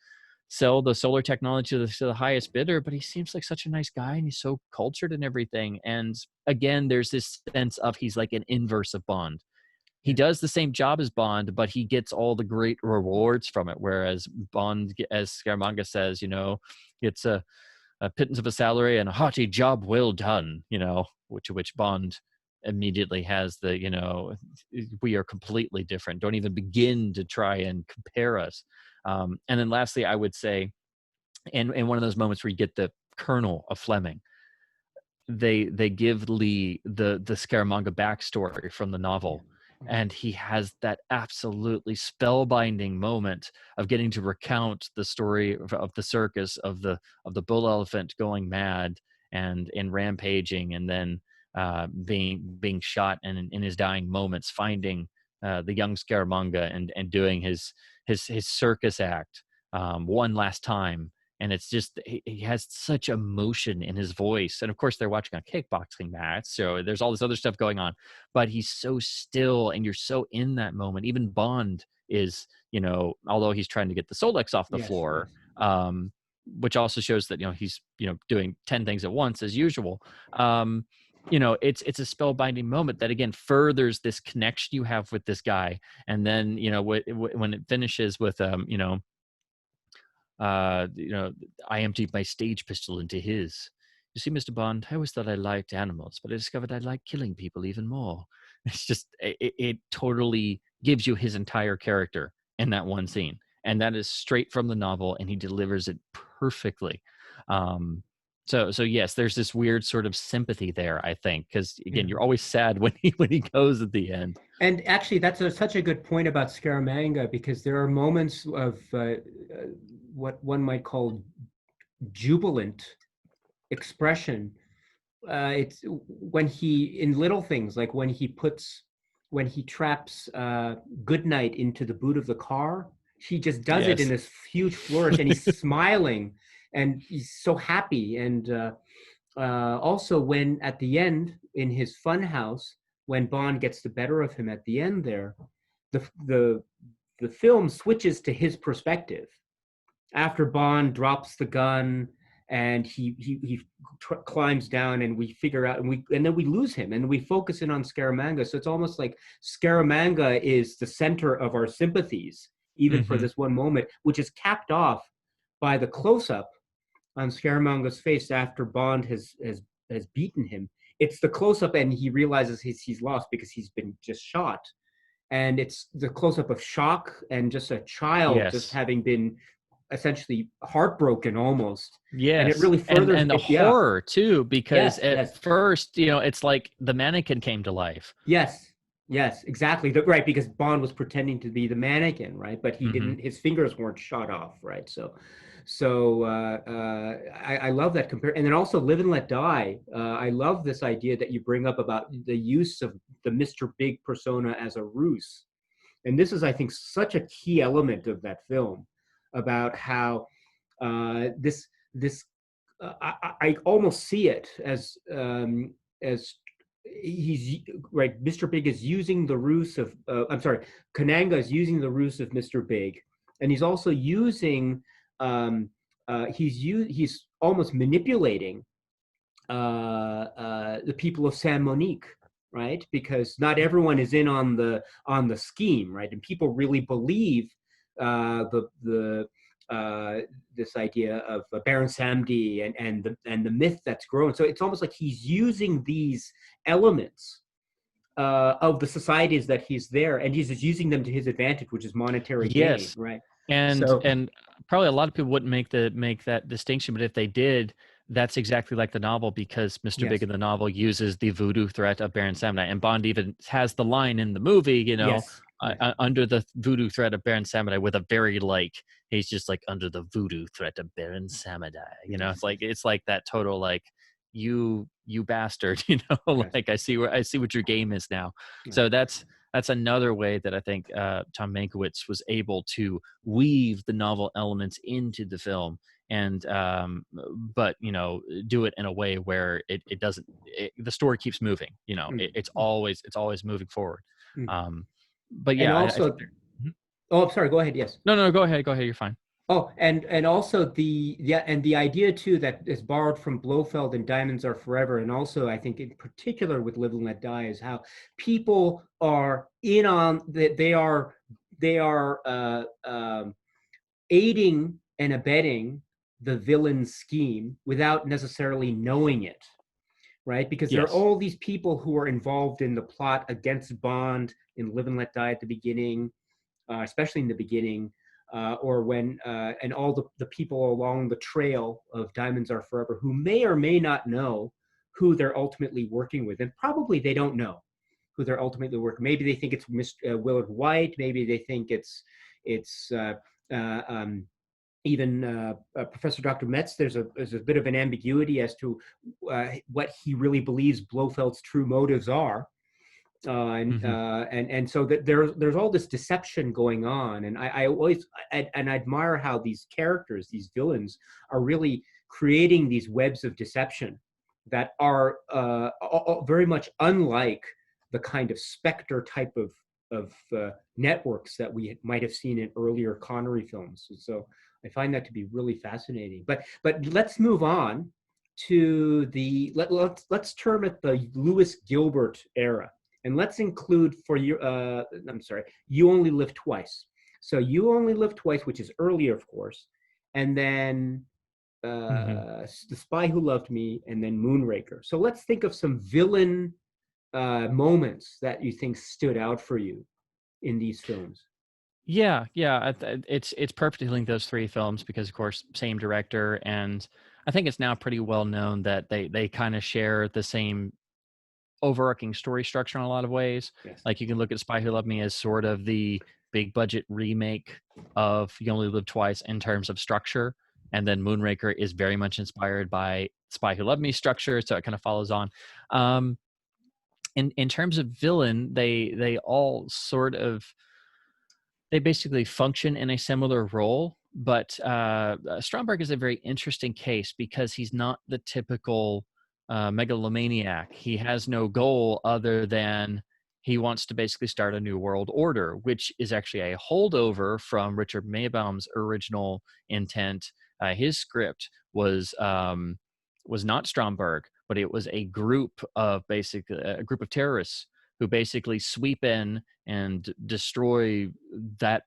Speaker 2: sell the solar technology to the highest bidder, but he seems like such a nice guy, and he's so cultured and everything. And again, there's this sense of he's like an inverse of Bond. He does the same job as Bond, but he gets all the great rewards from it. Whereas Bond, as Scaramanga says, it's a pittance of a salary and a hearty job well done, which Bond immediately has we are completely different. Don't even begin to try and compare us. And then lastly, I would say, in one of those moments where you get the kernel of Fleming, they give Lee the Scaramanga backstory from the novel. And he has that absolutely spellbinding moment of getting to recount the story of the circus, of the bull elephant going mad and rampaging, and then being shot, and in his dying moments, finding the young Scaramanga and doing his circus act one last time. And it's just, he has such emotion in his voice. And of course, they're watching a kickboxing match, so there's all this other stuff going on. But he's so still, and you're so in that moment. Even Bond is, although he's trying to get the Solex off the
Speaker 1: Yes,
Speaker 2: floor,
Speaker 1: yes.
Speaker 2: which also shows that he's doing 10 things at once as usual. It's a spellbinding moment that again furthers this connection you have with this guy. And then when it finishes with I emptied my stage pistol into his. You see, Mr. Bond, I always thought I liked animals, but I discovered I like killing people even more. It's just, it totally gives you his entire character in that one scene. And that is straight from the novel, and he delivers it perfectly. So yes, there's this weird sort of sympathy there, I think, because again,
Speaker 1: Yeah.
Speaker 2: you're always sad when he goes at the end.
Speaker 1: And actually, that's such a good point about Scaramanga, because there are moments of what one might call jubilant expression. It's when he, in little things, like when he traps Goodnight into the boot of the car. He just does it in
Speaker 2: Yes.
Speaker 1: this huge flourish, and he's smiling, and he's so happy. And also, when at the end in his fun house, when Bond gets the better of him at the end there, the the the film switches to his perspective after Bond drops the gun, and he climbs down, and we figure out, and then we lose him, and we focus in on Scaramanga. So it's almost like Scaramanga is the center of our sympathies, even for
Speaker 2: Mm-hmm.
Speaker 1: this one moment, which is capped off by the close-up on Scaramanga's face after Bond has beaten him. It's the close-up, and he realizes he's lost because he's been just shot. And it's the close-up of shock and just a child just
Speaker 2: Yes.
Speaker 1: having been essentially heartbroken almost. And it
Speaker 2: Yes,
Speaker 1: really furthers
Speaker 2: and the
Speaker 1: it. Yeah.
Speaker 2: horror too, because
Speaker 1: Yes,
Speaker 2: at
Speaker 1: yes,
Speaker 2: first, it's like the mannequin came to life.
Speaker 1: yes, yes, exactly. Right, because Bond was pretending to be the mannequin, right? But he
Speaker 2: Hmm.
Speaker 1: didn't, his fingers weren't shot off, right? I love that compare. And then also Live and Let Die. I love this idea that you bring up about the use of the Mr. Big persona as a ruse. And this is, I think, such a key element of that film, about how this I almost see it as he's right. Mr. Big is using the ruse of I'm sorry, Kananga is using the ruse of Mr. Big, and he's also using he's almost manipulating the people of San Monique, right? Because not everyone is in on the scheme, right? And people really believe the this idea of Baron Samedi and the myth that's grown. So it's almost like he's using these elements of the societies that he's there, and he's just using them to his advantage, which is monetary gain,
Speaker 2: Yes,
Speaker 1: right?
Speaker 2: and
Speaker 1: So
Speaker 2: and probably a lot of people wouldn't make that distinction, but if they did, that's exactly like the novel, because Mr. Big
Speaker 1: yes,
Speaker 2: in the novel uses the voodoo threat of Baron Samedi, and Bond even has the line in the movie,
Speaker 1: yes, yes,
Speaker 2: under the voodoo threat of Baron Samedi, with a very he's just like, under the voodoo threat of Baron Samedi.
Speaker 1: yes,
Speaker 2: It's like that total like, you bastard,
Speaker 1: yes,
Speaker 2: like, I see what your game is now.
Speaker 1: yes.
Speaker 2: So that's another way that I think Tom Mankiewicz was able to weave the novel elements into the film, and but do it in a way where it doesn't, the story keeps moving. It's
Speaker 1: Mm-hmm.
Speaker 2: always moving forward. Um, but
Speaker 1: And
Speaker 2: yeah, I think
Speaker 1: also,
Speaker 2: Mhm.
Speaker 1: oh, I'm sorry. Go ahead. Yes.
Speaker 2: No, go ahead, you're fine.
Speaker 1: Oh, and also the idea too that is borrowed from Blofeld and Diamonds Are Forever, and also I think in particular with Live and Let Die, is how people are in on that they are aiding and abetting the villain's scheme without necessarily knowing it, right? Because there are
Speaker 2: Yes.
Speaker 1: all these people who are involved in the plot against Bond in Live and Let Die at the beginning, especially in the beginning, or when and all the people along the trail of Diamonds Are Forever who may or may not know who they're ultimately working with, and probably they don't know who they're ultimately working. Maybe they think it's Willard White. Maybe they think it's uh, um, even Professor Dr. Metz, there's a bit of an ambiguity as to what he really believes Blofeld's true motives are. And so that there's all this deception going on, and I always and I admire how these characters, these villains, are really creating these webs of deception that are very much unlike the kind of Spectre type of networks that we might have seen in earlier Connery films. And so I find that to be really fascinating. But let's move on to the let's term it the Lewis Gilbert era. And let's include for you, I'm sorry, You Only Live Twice. So You Only Live Twice, which is earlier, of course, and then The Spy Who Loved Me, and then Moonraker. So let's think of some villain moments that you think stood out for you in these films.
Speaker 2: Yeah, it's perfect to link those three films because, of course, same director, and I think it's now pretty well known that they kind of share the same overarching story structure in a lot of ways.
Speaker 1: Yes.
Speaker 2: Like you can look at Spy Who Loved Me as sort of the big budget remake of You Only Live Twice in terms of structure, and then Moonraker is very much inspired by Spy Who Loved Me structure, so it kind of follows on. In terms of villain, they all sort of they basically function in a similar role, but Stromberg is a very interesting case because he's not the typical megalomaniac. He has no goal other than he wants to basically start a new world order, which is actually a holdover from Richard Maybaum's original intent. His script was not Stromberg, but it was a group of terrorists who basically sweep in and destroy that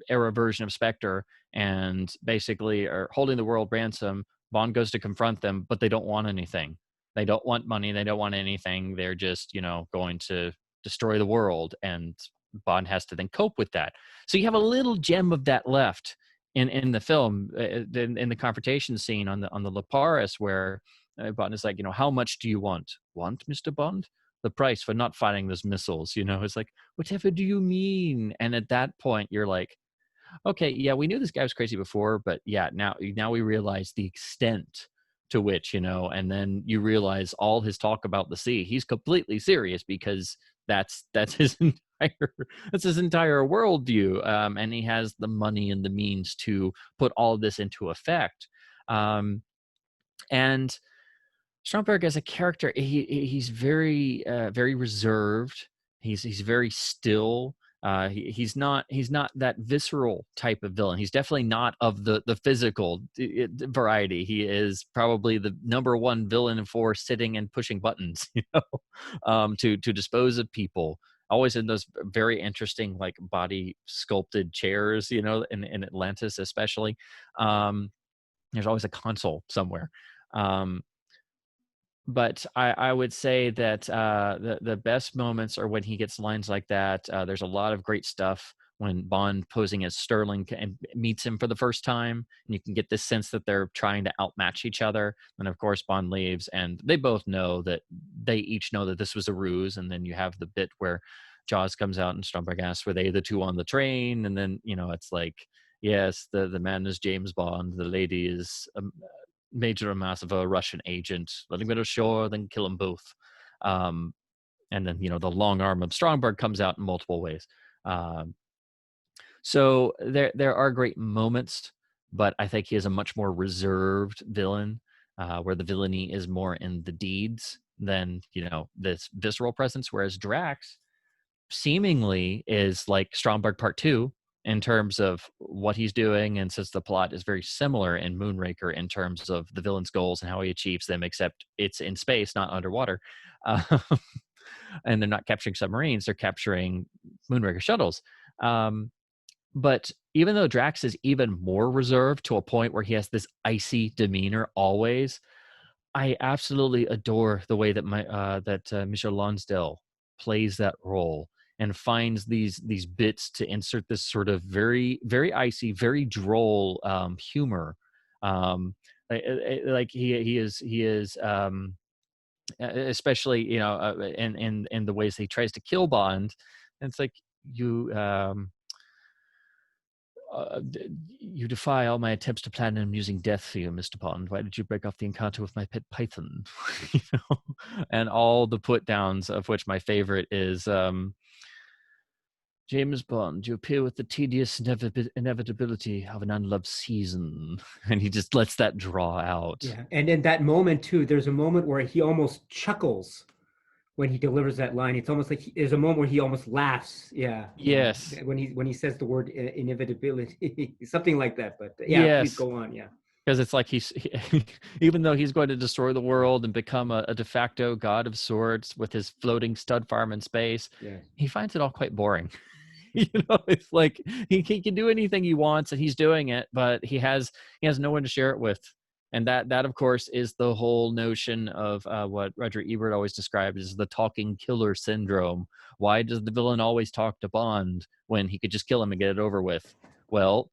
Speaker 2: era version of Spectre and basically are holding the world ransom. Bond goes to confront them, but they don't want anything. They don't want money. They don't want anything. They're just, going to destroy the world. And Bond has to then cope with that. So you have a little gem of that left in the film, in the confrontation scene on the La Paris, where Bond is like, how much do you want? Want, Mr. Bond? The price for not firing those missiles, it's like, whatever do you mean? And at that point you're like, okay, yeah, we knew this guy was crazy before, but yeah, now we realize the extent to which, and then you realize all his talk about the sea, he's completely serious because that's his entire worldview, and he has the money and the means to put all of this into effect. And Stromberg as a character, he's very very reserved. He's very still. He's not that visceral type of villain. He's definitely not of the physical variety. He is probably the number one villain for sitting and pushing buttons, to dispose of people. Always in those very interesting, like, body sculpted chairs, in Atlantis especially. There's always a console somewhere. But I would say that the best moments are when he gets lines like that. There's a lot of great stuff when Bond, posing as Sterling, and meets him for the first time, and you can get this sense that they're trying to outmatch each other. And of course, Bond leaves, and they both know that they each know that this was a ruse. And then you have the bit where Jaws comes out and Stromberg asks, "Were they the two on the train?" And then it's like, yes, the man is James Bond, the lady is Major Amass of a Russian agent. Let him get ashore, then kill them both. And then the long arm of Stromberg comes out in multiple ways. So there are great moments, but I think he is a much more reserved villain, where the villainy is more in the deeds than this visceral presence. Whereas Drax seemingly is like Stromberg Part 2 in terms of what he's doing, and since the plot is very similar in Moonraker in terms of the villain's goals and how he achieves them, except it's in space, not underwater. And they're not capturing submarines, they're capturing Moonraker shuttles. But even though Drax is even more reserved to a point where he has this icy demeanor always, I absolutely adore the way that Michel Lonsdale plays that role and finds these bits to insert this sort of very, very icy, very droll humor. Like he is especially in the ways he tries to kill Bond. And it's like, you You defy all my attempts to plan an amusing death for you, Mr. Bond. Why did you break off the encounter with my pet python? You know, and all the put downs, of which my favorite is James Bond, you appear with the tedious inevitability of an unloved season. And he just lets that draw out.
Speaker 1: Yeah, and in that moment too, there's a moment where he almost chuckles when he delivers that line. It's almost like there's a moment where he almost laughs. Yeah,
Speaker 2: Yes.
Speaker 1: when he says the word inevitability, something like that. But yeah, please
Speaker 2: Yes.
Speaker 1: go on. Yeah,
Speaker 2: Because it's like even though he's going to destroy the world and become a de facto god of sorts with his floating stud farm in space,
Speaker 1: yeah.
Speaker 2: he finds it all quite boring. You know, it's like he can do anything he wants and he's doing it, but he has no one to share it with. And that of course is the whole notion of what Roger Ebert always described as the talking killer syndrome. Why does the villain always talk to Bond when he could just kill him and get it over with? Well,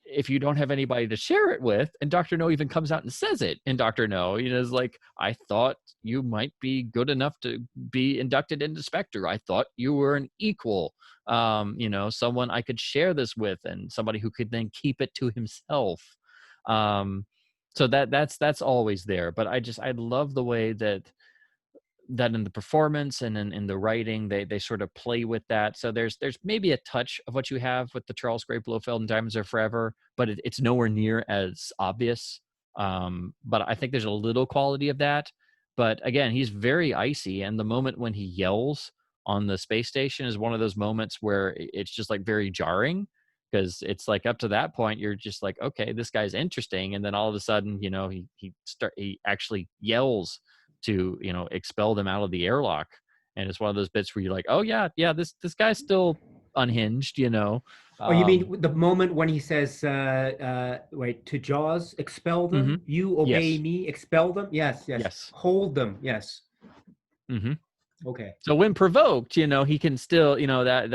Speaker 2: if you don't have anybody to share it with, and Dr. No even comes out and says it in Dr. No, you know, is like, I thought you might be good enough to be inducted into Spectre. I thought you were an equal, you know, someone I could share this with and somebody who could then keep it to himself. So that's always there. But I love the way that in the performance and in the writing they sort of play with that. So there's maybe a touch of what you have with the Charles Gray Blofeld and Diamonds Are Forever, but it's nowhere near as obvious. But I think there's a little quality of that. But again, he's very icy, and the moment when he yells on the space station is one of those moments where it's just like very jarring, because it's like up to that point you're just like, okay, this guy's interesting, and then all of a sudden, you know, he actually yells to, you know, expel them out of the airlock. And it's one of those bits where you're like, oh yeah, this guy's still unhinged, you know.
Speaker 1: Oh, you
Speaker 2: um
Speaker 1: mean the moment when he says, wait, to Jaws, expel
Speaker 2: mhm.
Speaker 1: them? You obey
Speaker 2: Yes.
Speaker 1: me, expel them? Yes, yes.
Speaker 2: Yes.
Speaker 1: Hold them. Yes.
Speaker 2: Hmm.
Speaker 1: Okay.
Speaker 2: So when provoked, you know, he can still, you know, that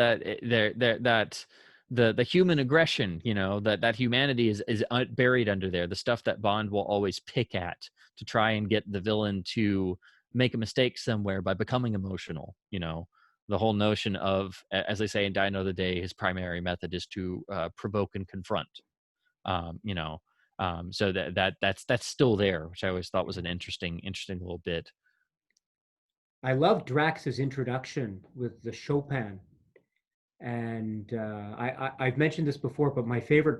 Speaker 2: the human aggression, you know, that humanity is buried under there, the stuff that Bond will always pick at to try and get the villain to make a mistake somewhere by becoming emotional. You know, the whole notion of, as they say in Die Another Day, his primary method is to provoke and confront. You know, so that's still there, which I always thought was an interesting little bit.
Speaker 1: I love Drax's introduction with the Chopin. And I've mentioned this before, but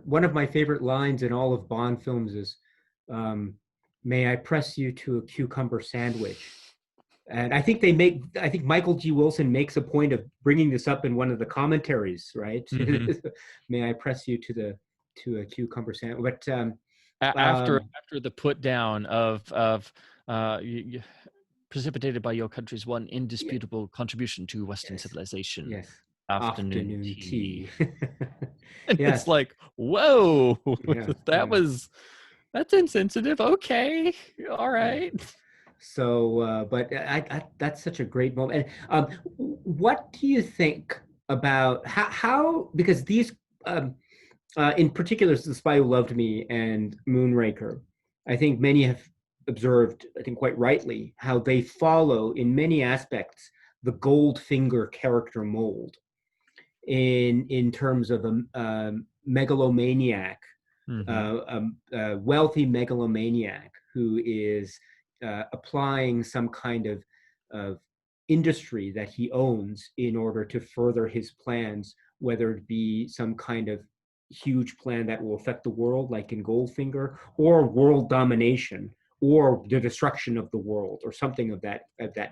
Speaker 1: one of my favorite lines in all of Bond films is, "May I press you to a cucumber sandwich?" And I think Michael G. Wilson makes a point of bringing this up in one of the commentaries, right?
Speaker 2: Hmm.
Speaker 1: May I press you to a cucumber sandwich? But
Speaker 2: After the put down of precipitated by your country's one
Speaker 1: yeah,
Speaker 2: indisputable contribution to Western
Speaker 1: yes,
Speaker 2: civilization,
Speaker 1: yes,
Speaker 2: afternoon
Speaker 1: afternoon
Speaker 2: tea.
Speaker 1: tea.
Speaker 2: And it's
Speaker 1: Yes,
Speaker 2: like, whoa,
Speaker 1: yeah,
Speaker 2: that
Speaker 1: yeah,
Speaker 2: was that's insensitive. Okay, all
Speaker 1: yeah.
Speaker 2: right.
Speaker 1: So, but that's such a great moment. And what do you think about how because these, in particular, The Spy Who Loved Me and Moonraker, I think many have observed, I think quite rightly, how they follow in many aspects the Goldfinger character mold in terms of a megalomaniac,
Speaker 2: Hmm.
Speaker 1: a wealthy megalomaniac who is applying some kind of industry that he owns in order to further his plans, whether it be some kind of huge plan that will affect the world, like in Goldfinger, or world domination, or the destruction of the world, or something of that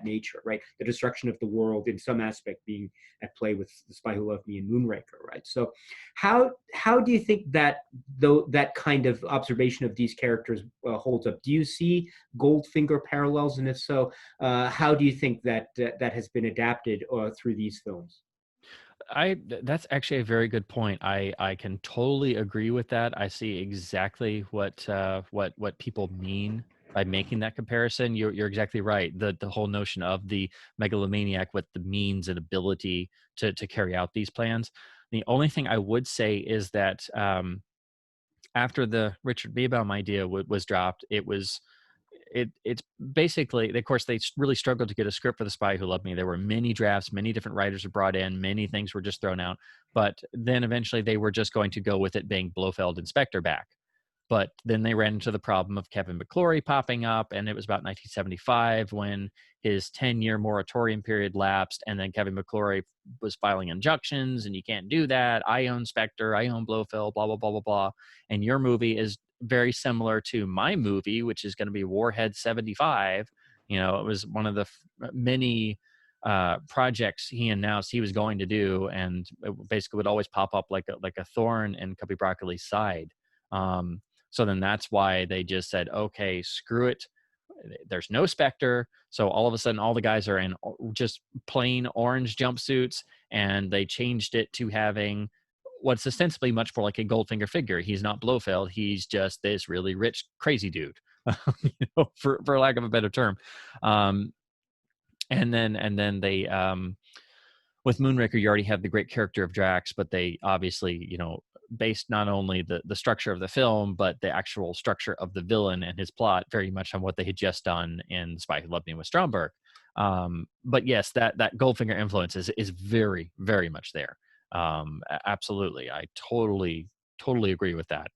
Speaker 1: nature, right? The destruction of the world in some aspect being at play with The Spy Who Loved Me and Moonraker, right? So, how do you think that though that kind of observation of these characters holds up? Do you see Goldfinger parallels, and if so, how do you think that that has been adapted through these films?
Speaker 2: That's actually a very good point. I can totally agree with that. I see exactly what people mean by making that comparison. You're exactly right. The whole notion of the megalomaniac with the means and ability to carry out these plans. The only thing I would say is that after the Richard Beebaum idea was dropped, it was it's basically, of course, they really struggled to get a script for The Spy Who Loved Me. There were many drafts, many different writers were brought in, many things were just thrown out. But then eventually they were just going to go with it being Blofeld and Spectre back. But then they ran into the problem of Kevin McClory popping up, and it was about 1975 when his 10-year moratorium period lapsed, and then Kevin McClory was filing injunctions, and you can't do that. I own Spectre, I own Blofeld, blah, blah, blah, blah, blah. And your movie is very similar to my movie, which is going to be Warhead 75. You know, it was one of the many projects he announced he was going to do, and it basically would always pop up like a thorn in Cubby Broccoli's side. So then that's why they just said, okay, screw it. There's no Spectre. So all of a sudden, all the guys are in just plain orange jumpsuits, and they changed it to having what's ostensibly much more like a Goldfinger figure. He's not Blofeld. He's just this really rich, crazy dude, for lack of a better term. And then they, with Moonraker, you already have the great character of Drax, but they obviously, based not only the structure of the film, but the actual structure of the villain and his plot very much on what they had just done in The Spy Who Loved Me with Stromberg. But yes, that Goldfinger influence is very, very much there. Absolutely. I totally agree with that.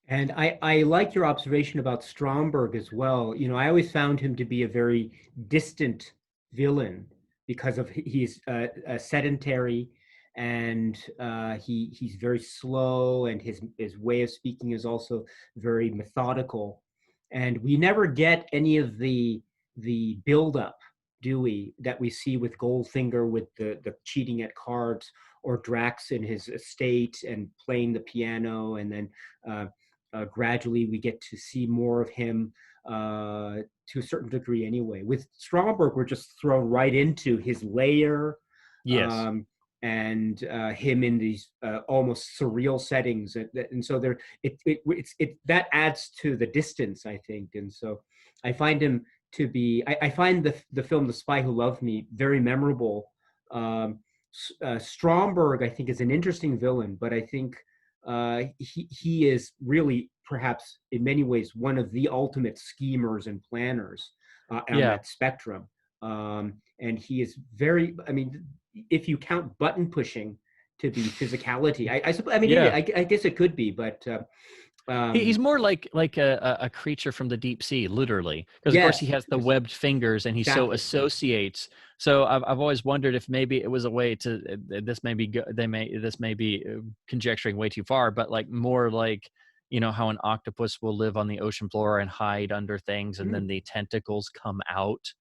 Speaker 1: And I like your observation about Stromberg as well. I always found him to be a very distant villain because of he's a sedentary, and he's very slow, and his way of speaking is also very methodical, and we never get any of the buildup, do we, that we see with Goldfinger with the cheating at cards, or Drax in his estate and playing the piano, and then gradually we get to see more of him to a certain degree anyway. With Stromberg, we're just thrown right into his lair.
Speaker 2: Yes.
Speaker 1: And him in these almost surreal settings, and so there, that adds to the distance, I think. And so I find him to be. I find the film The Spy Who Loved Me very memorable. Stromberg, I think, is an interesting villain, but I think he is really perhaps in many ways one of the ultimate schemers and planners on that spectrum. And he is very. I mean, if you count button pushing to be physicality, I guess it could be, but
Speaker 2: he's more like a creature from the deep sea, literally, because of course he has the webbed fingers, and he so associates. So I've always wondered if maybe it was a way to this may be conjecturing way too far, but like more like how an octopus will live on the ocean floor and hide under things, and then the tentacles come out.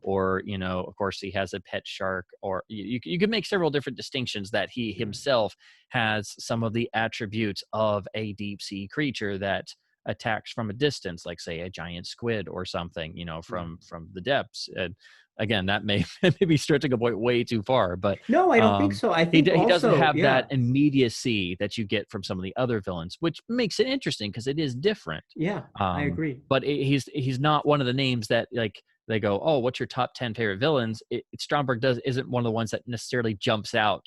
Speaker 2: Or of course he has a pet shark, or you could make several different distinctions that he himself has some of the attributes of a deep sea creature that attacks from a distance, like say a giant squid or something, from the depths. And again, that may be stretching a point way too far, but
Speaker 1: no, I don't think so. I think
Speaker 2: he doesn't have that immediacy that you get from some of the other villains, which makes it interesting because it is different.
Speaker 1: I agree.
Speaker 2: But he's not one of the names that like they go, oh, what's your top 10 favorite villains? Stromberg isn't one of the ones that necessarily jumps out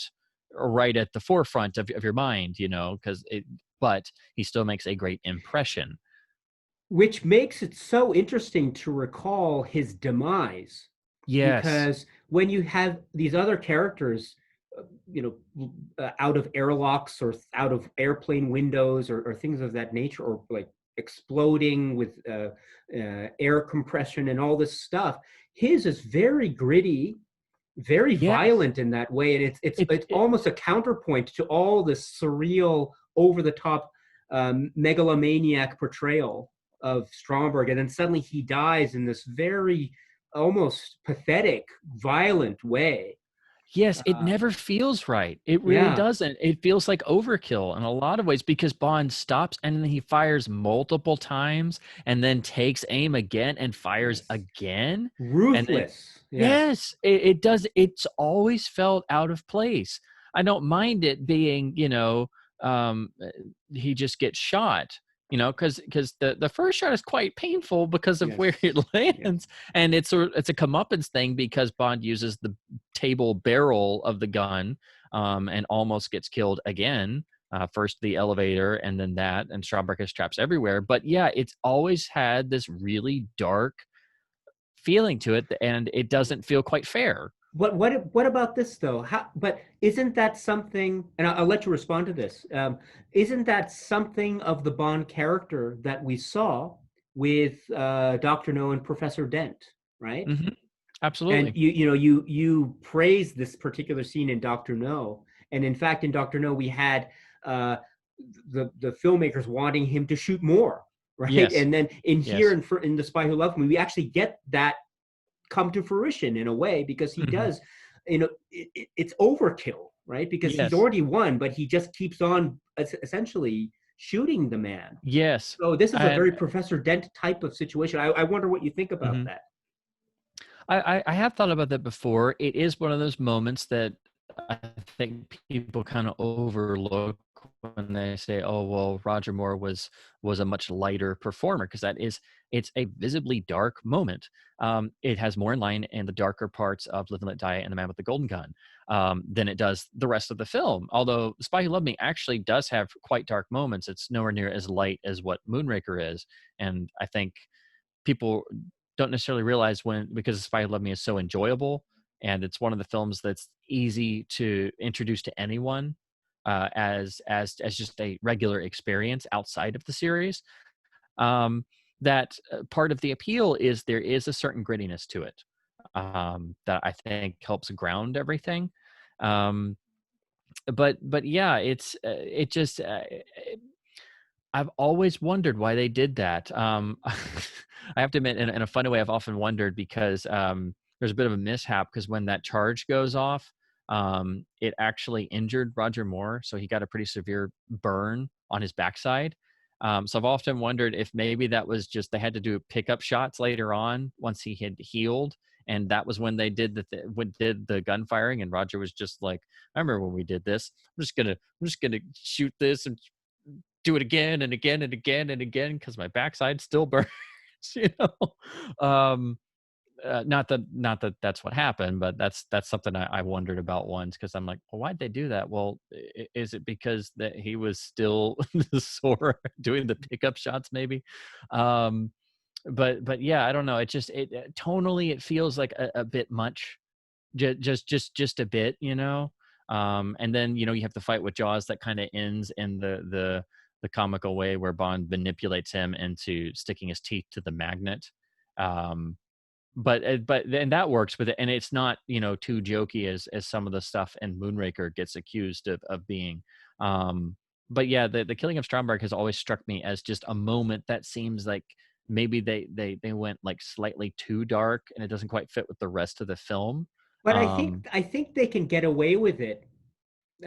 Speaker 2: right at the forefront of your mind, but he still makes a great impression.
Speaker 1: Which makes it so interesting to recall his demise.
Speaker 2: Yes.
Speaker 1: Because when you have these other characters, out of airlocks or out of airplane windows or things of that nature, or like exploding with air compression and all this stuff, his is very gritty, very violent in that way, and it's almost a counterpoint to all this surreal, over the top megalomaniac portrayal of Stromberg, and then suddenly he dies in this very almost pathetic, violent way.
Speaker 2: Yes, it never feels right. It really doesn't. It feels like overkill in a lot of ways, because Bond stops and then he fires multiple times and then takes aim again and fires again.
Speaker 1: Ruthless.
Speaker 2: Yes, it does. It's always felt out of place. I don't mind it being, he just gets shot. Because the first shot is quite painful because of where it lands, and it's a comeuppance thing because Bond uses the table barrel of the gun, and almost gets killed again. First the elevator, and then that, and Stromberg has traps everywhere. But yeah, it's always had this really dark feeling to it, and it doesn't feel quite fair.
Speaker 1: What about this though? But isn't that something? And I'll let you respond to this. Isn't that something of the Bond character that we saw with Dr. No and Professor Dent, right?
Speaker 2: Hmm.
Speaker 1: And
Speaker 2: Absolutely.
Speaker 1: you praise this particular scene in Dr. No, and in fact in Dr. No we had uh, the filmmakers wanting him to shoot more, right?
Speaker 2: Yes.
Speaker 1: And then in here
Speaker 2: Yes.
Speaker 1: in The Spy Who Loved Me, we actually get that come to fruition in a way, because he
Speaker 2: Hmm.
Speaker 1: does, it's overkill, right? Because he's
Speaker 2: Yes.
Speaker 1: already won, but he just keeps on essentially shooting the man.
Speaker 2: Yes.
Speaker 1: So this is a
Speaker 2: And
Speaker 1: very Professor Dent type of situation. I wonder what you think about
Speaker 2: mhm.
Speaker 1: that.
Speaker 2: I have thought about that before. It is one of those moments that I think people kind of overlook when they say, "Oh, well, Roger Moore was a much lighter performer," because it's a visibly dark moment. It has more in line in the darker parts of Live and Let Die and The Man with the Golden Gun than it does the rest of the film. Although The Spy Who Loved Me actually does have quite dark moments, it's nowhere near as light as what Moonraker is, and I think people don't necessarily realize when, because Spy Who Loved Me is so enjoyable, and it's one of the films that's easy to introduce to anyone as just a regular experience outside of the series. Um, that part of the appeal is there is a certain grittiness to it that I think helps ground everything. Um, but yeah, it just I've always wondered why they did that. I have to admit, in a funny way, I've often wondered because there's a bit of a mishap because when that charge goes off, it actually injured Roger Moore, so he got a pretty severe burn on his backside. So I've often wondered if maybe that was just they had to do pickup shots later on once he had healed, and that was when they did the gun firing, and Roger was just like, "I remember when we did this. I'm just gonna shoot this and do it again and again and again and again because my backside still burns." you know um not that that's what happened, but that's something I wondered about once, because I'm like, well, why'd they do that? Well, is it because that he was still sore doing the pickup shots maybe? But yeah, I don't know, it just tonally it feels like a bit much, just a bit, and then you have the fight with Jaws that kind of ends in the comical way where Bond manipulates him into sticking his teeth to the magnet. Um but and that works with it, and it's not too jokey as some of the stuff in Moonraker gets accused of being. But yeah, the killing of Stromberg has always struck me as just a moment that seems like maybe they went like slightly too dark, and it doesn't quite fit with the rest of the film.
Speaker 1: But
Speaker 2: um
Speaker 1: I think they can get away with it.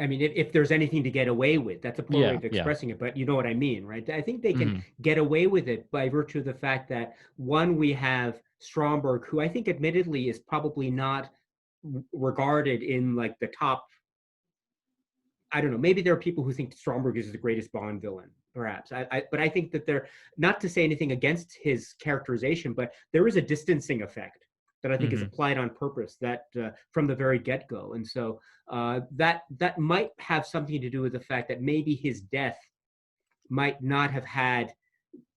Speaker 1: I mean, if there's anything to get away with, that's a poor way
Speaker 2: yeah,
Speaker 1: of
Speaker 2: yeah.
Speaker 1: expressing it, but you know what I mean, right? I think they can
Speaker 2: Hmm.
Speaker 1: get away with it by virtue of the fact that, one, we have Stromberg, who I think admittedly is probably not regarded in like the top. I don't know. Maybe there are people who think Stromberg is the greatest Bond villain, perhaps. But I think that they're, not to say anything against his characterization, but there is a distancing effect that I think is
Speaker 2: Hmm.
Speaker 1: applied on purpose, that from the very get-go. And so that might have something to do with the fact that maybe his death might not have had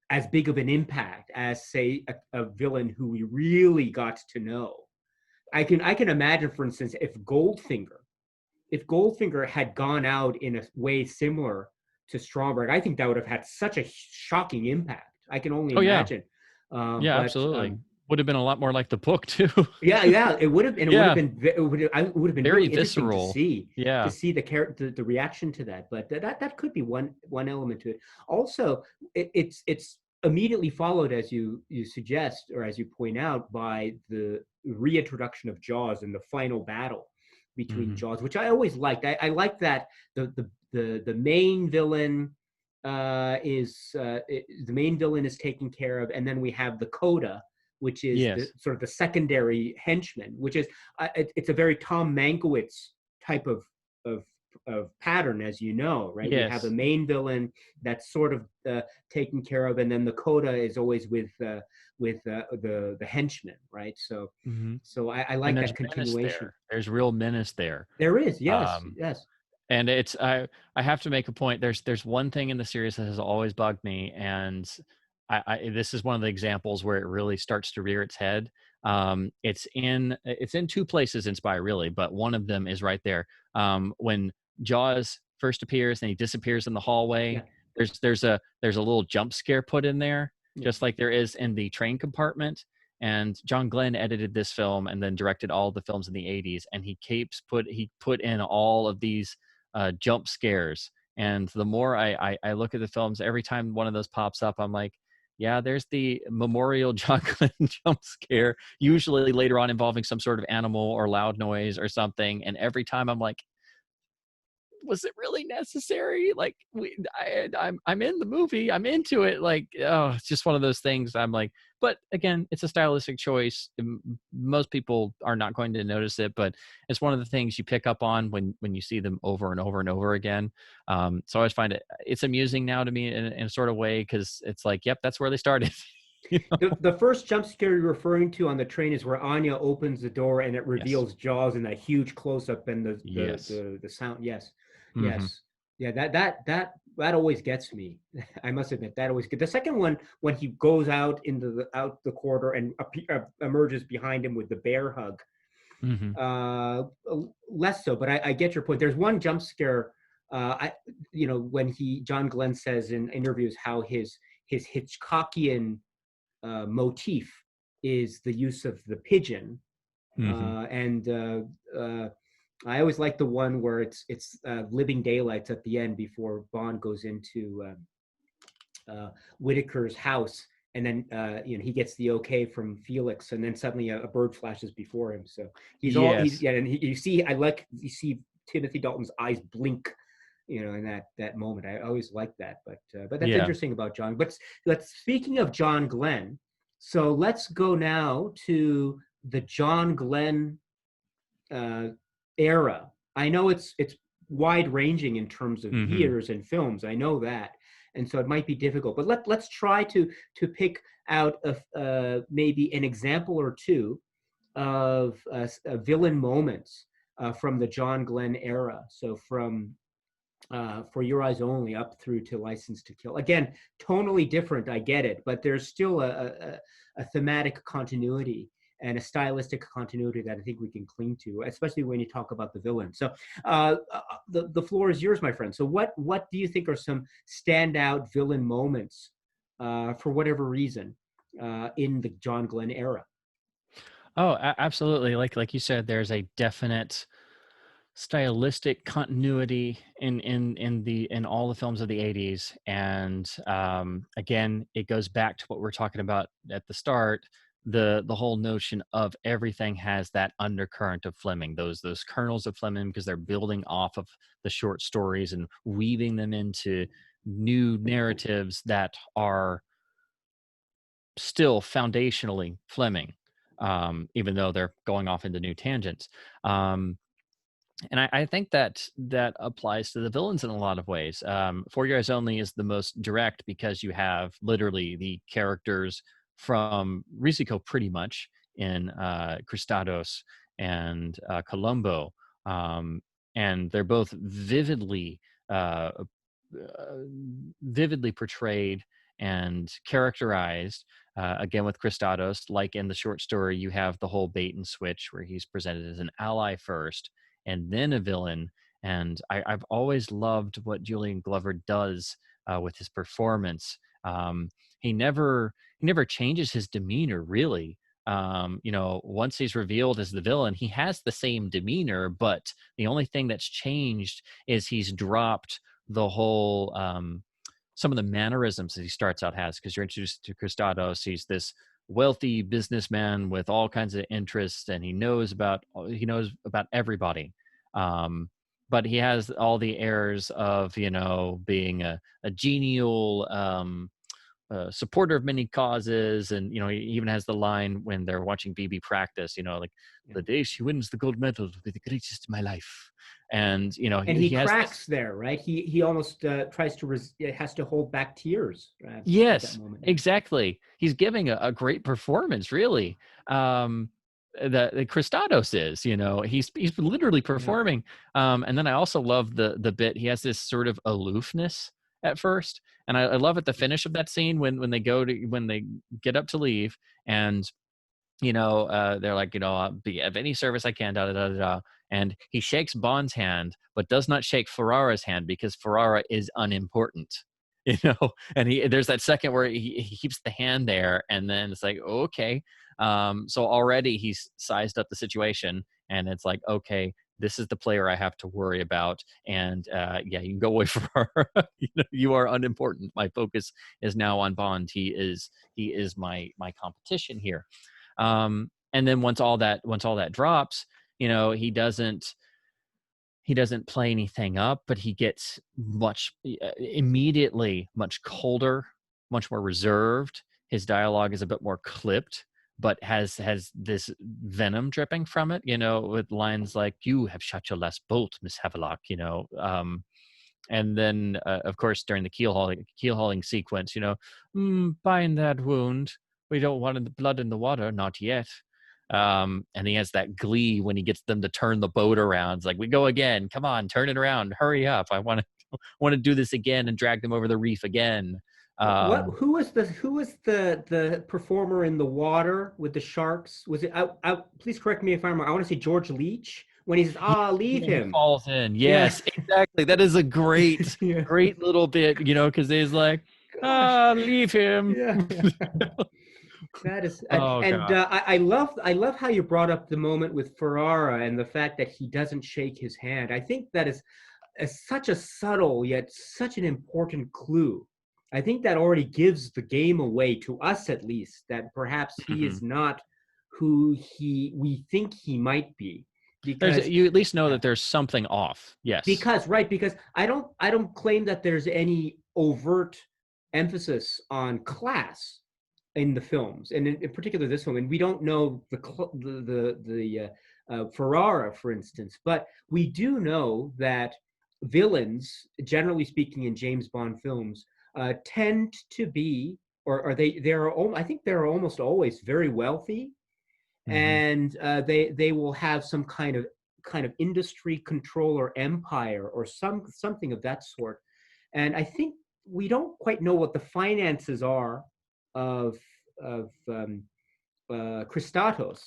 Speaker 1: as big of an impact as, say, a villain who we really got to know. I can imagine, for instance, if Goldfinger had gone out in a way similar to Stromberg, I think that would have had such a shocking impact. I can only
Speaker 2: Oh yeah.
Speaker 1: imagine.
Speaker 2: Yeah,
Speaker 1: But
Speaker 2: absolutely. Would have been a lot more like the book too.
Speaker 1: yeah, yeah, it would have, and
Speaker 2: Yeah,
Speaker 1: it would have been
Speaker 2: very
Speaker 1: really interesting to
Speaker 2: visceral.
Speaker 1: see
Speaker 2: Yeah.
Speaker 1: the reaction to that. But that could be one element to it. Also, it's immediately followed, as you suggest, or as you point out, by the reintroduction of Jaws and the final battle between
Speaker 2: Hmm.
Speaker 1: Jaws, which I always liked. I like that the main villain the main villain is taken care of, and then we have the coda, which is the
Speaker 2: Yes.
Speaker 1: sort of the secondary henchman, which is it's a very Tom Mankiewicz type of pattern, as you know, right? We have a
Speaker 2: Yes.
Speaker 1: main villain that's sort of taken care of, and then the coda is always with the henchman, right? So
Speaker 2: Hmm.
Speaker 1: so I
Speaker 2: And
Speaker 1: like
Speaker 2: there's
Speaker 1: that
Speaker 2: menace
Speaker 1: continuation.
Speaker 2: there. There's real menace there.
Speaker 1: There is, yes,
Speaker 2: Um,
Speaker 1: yes.
Speaker 2: And it's I have to make a point. There's one thing in the series that has always bugged me, and this is one of the examples where it really starts to rear its head. It's in two places in Spy, really, but one of them is right there. When Jaws first appears and he disappears in the hallway,
Speaker 1: Yeah,
Speaker 2: there's a little jump scare put in there,
Speaker 1: yeah.
Speaker 2: just like there is in the train compartment. And John Glen edited this film and then directed all the films in the 80s, and he put in all of these jump scares. And the more I look at the films, every time one of those pops up, I'm like, yeah, there's the memorial John Glen jump scare, usually later on involving some sort of animal or loud noise or something. And every time I'm like, was it really necessary? Like, I'm in the movie, I'm into it. Like, oh, it's just one of those things. I'm like, but again, it's a stylistic choice. Most people are not going to notice it, but it's one of the things you pick up on when you see them over and over and over again. So I always find it's amusing now to me in a sort of way, because it's like, yep, that's where they started. You know?
Speaker 1: The first jump scare you're referring to on the train is where Anya opens the door and it reveals
Speaker 2: Yes.
Speaker 1: Jaws in that huge close up and
Speaker 2: Yes.
Speaker 1: the sound. Yes,
Speaker 2: Hmm.
Speaker 1: yes, yeah. That always gets me. I must admit that always. The second one, when he goes out into out the corridor and emerges behind him with the bear hug,
Speaker 2: Hmm.
Speaker 1: less so. But I get your point. There's one jump scare. When John Glenn says in interviews how his Hitchcockian motif is the use of the pigeon,
Speaker 2: Hmm.
Speaker 1: and I always like the one where it's living daylights at the end before Bond goes into Whitaker's house, and then he gets the okay from Felix, and then suddenly a bird flashes before him. So he's
Speaker 2: Yes.
Speaker 1: yeah, and you see Timothy Dalton's eyes blink, in that moment. I always like that, but that's
Speaker 2: Yeah.
Speaker 1: interesting about John. But let's speaking of John Glenn, so let's go now to the John Glenn uh, era. I know it's wide ranging in terms of
Speaker 2: Hmm.
Speaker 1: years and films. I know that, and so it might be difficult. But let's try to pick out maybe an example or two of villain moments from the John Glenn era. So from For Your Eyes Only up through to License to Kill. Again, tonally different, I get it, but there's still a thematic continuity and a stylistic continuity that I think we can cling to, especially when you talk about the villain. So the floor is yours, my friend. So what do you think are some standout villain moments for whatever reason in the John Glenn era?
Speaker 2: Oh, absolutely. Like you said, there's a definite stylistic continuity in all the films of the 80s. And again, it goes back to what we're talking about at the start. The whole notion of everything has that undercurrent of Fleming, those kernels of Fleming, because they're building off of the short stories and weaving them into new narratives that are still foundationally Fleming, even though they're going off into new tangents. And I think that applies to the villains in a lot of ways. For Your Eyes Only is the most direct, because you have literally the characters from Risico pretty much in Cristados and Colombo, um, and they're both vividly portrayed and characterized. Again, with Cristados, like in the short story, you have the whole bait and switch where he's presented as an ally first and then a villain. And I've always loved what Julian Glover does with his performance. He never changes his demeanor, really. Once he's revealed as the villain, he has the same demeanor, but the only thing that's changed is he's dropped the whole some of the mannerisms that he starts out has, because you're introduced to Cristados. He's this wealthy businessman with all kinds of interests, and he knows about everybody. Um, but he has all the airs of being a genial supporter of many causes. And he even has the line when they're watching BB practice, like,
Speaker 1: Yeah.
Speaker 2: the day she wins the gold medal will be the greatest of my life. And
Speaker 1: And
Speaker 2: he
Speaker 1: he
Speaker 2: has this.
Speaker 1: cracks there, right? He almost tries to has to hold back tears at that
Speaker 2: Yes,
Speaker 1: moment. Yeah.
Speaker 2: exactly. He's giving a great performance, really. Um, the Christados is, he's literally
Speaker 1: Yeah.
Speaker 2: performing. And then I also love the bit. He has this sort of aloofness at first, and I love at the finish of that scene when they get up to leave, and they're like, I'll be of any service I can, da da da da da. And he shakes Bond's hand, but does not shake Ferrara's hand because Ferrara is unimportant. And there's that second where he keeps the hand there, and then it's like, okay. So already he's sized up the situation, and it's like, okay, this is the player I have to worry about. And yeah, you can go away Ferrara. You are unimportant. My focus is now on Bond. He is my competition here. And then once all that drops, he doesn't play anything up, but he gets immediately much colder, much more reserved. His dialogue is a bit more clipped, but has this venom dripping from it, with lines like, "You have shot your last bolt, Miss Havelock," and then, of course, during the keel hauling sequence, bind that wound. We don't want the blood in the water, not yet. And he has that glee when he gets them to turn the boat around. It's like, we go again. Come on, turn it around. Hurry up. I want to do this again and drag them over the reef again.
Speaker 1: Who was the performer in the water with the sharks? Was it? Please correct me if I'm wrong. I want to say George Leach when he says, leave him.
Speaker 2: He falls in. Yes, yeah. Exactly. That is a great,
Speaker 1: yeah.
Speaker 2: great little bit, because he's like, leave him.
Speaker 1: Yeah. That is, I love how you brought up the moment with Ferrara and the fact that he doesn't shake his hand. I think that is such a subtle yet such an important clue. I think that already gives the game away, to us at least, that perhaps he is not who we think he might be. Because
Speaker 2: you at least know that there's something off. Yes.
Speaker 1: Because I don't claim that there's any overt emphasis on class in the films, and in particular this film. And we don't know the Ferrara, for instance, but we do know that villains, generally speaking, in James Bond films, tend to be, I think they're almost always very wealthy, and they will have some kind of industry control or empire or something of that sort. And I think we don't quite know what the finances are of Christados,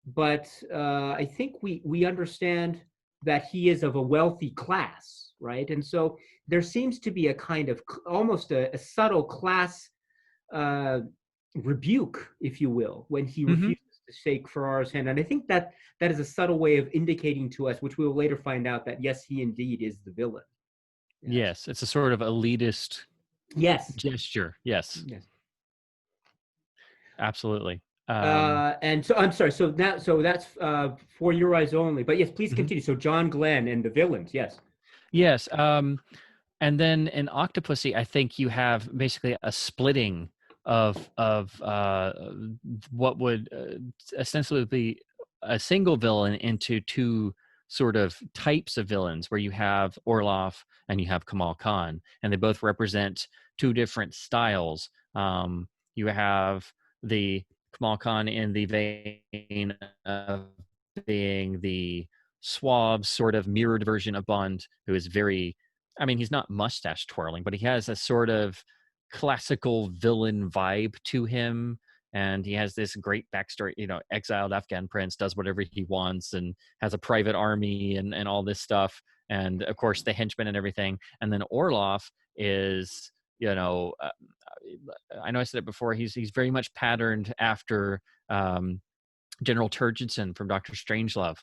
Speaker 1: but I think we understand that he is of a wealthy class, right? And so there seems to be a kind of almost a subtle class rebuke, if you will, when he refuses to shake Ferrara's hand. And I think that is a subtle way of indicating to us, which we will later find out, that yes, he indeed is the villain.
Speaker 2: Yes, it's a sort of elitist gesture. Yes.
Speaker 1: Absolutely. And so I'm sorry. So that's For Your Eyes Only. But yes, please continue. So John Glen and the villains. Yes.
Speaker 2: Yes. And then in Octopussy, I think you have basically a splitting of what would ostensibly be a single villain into two sort of types of villains, where you have Orlov and you have Kamal Khan, and they both represent two different styles. You have the Kamal Khan in the vein of being the suave, sort of mirrored version of Bond, who is very, he's not mustache twirling, but he has a sort of classical villain vibe to him. And he has this great backstory, exiled Afghan prince, does whatever he wants and has a private army and all this stuff. And of course, the henchmen and everything. And then Orlov is, I know I said it before, he's very much patterned after General Turgidson from Dr. Strangelove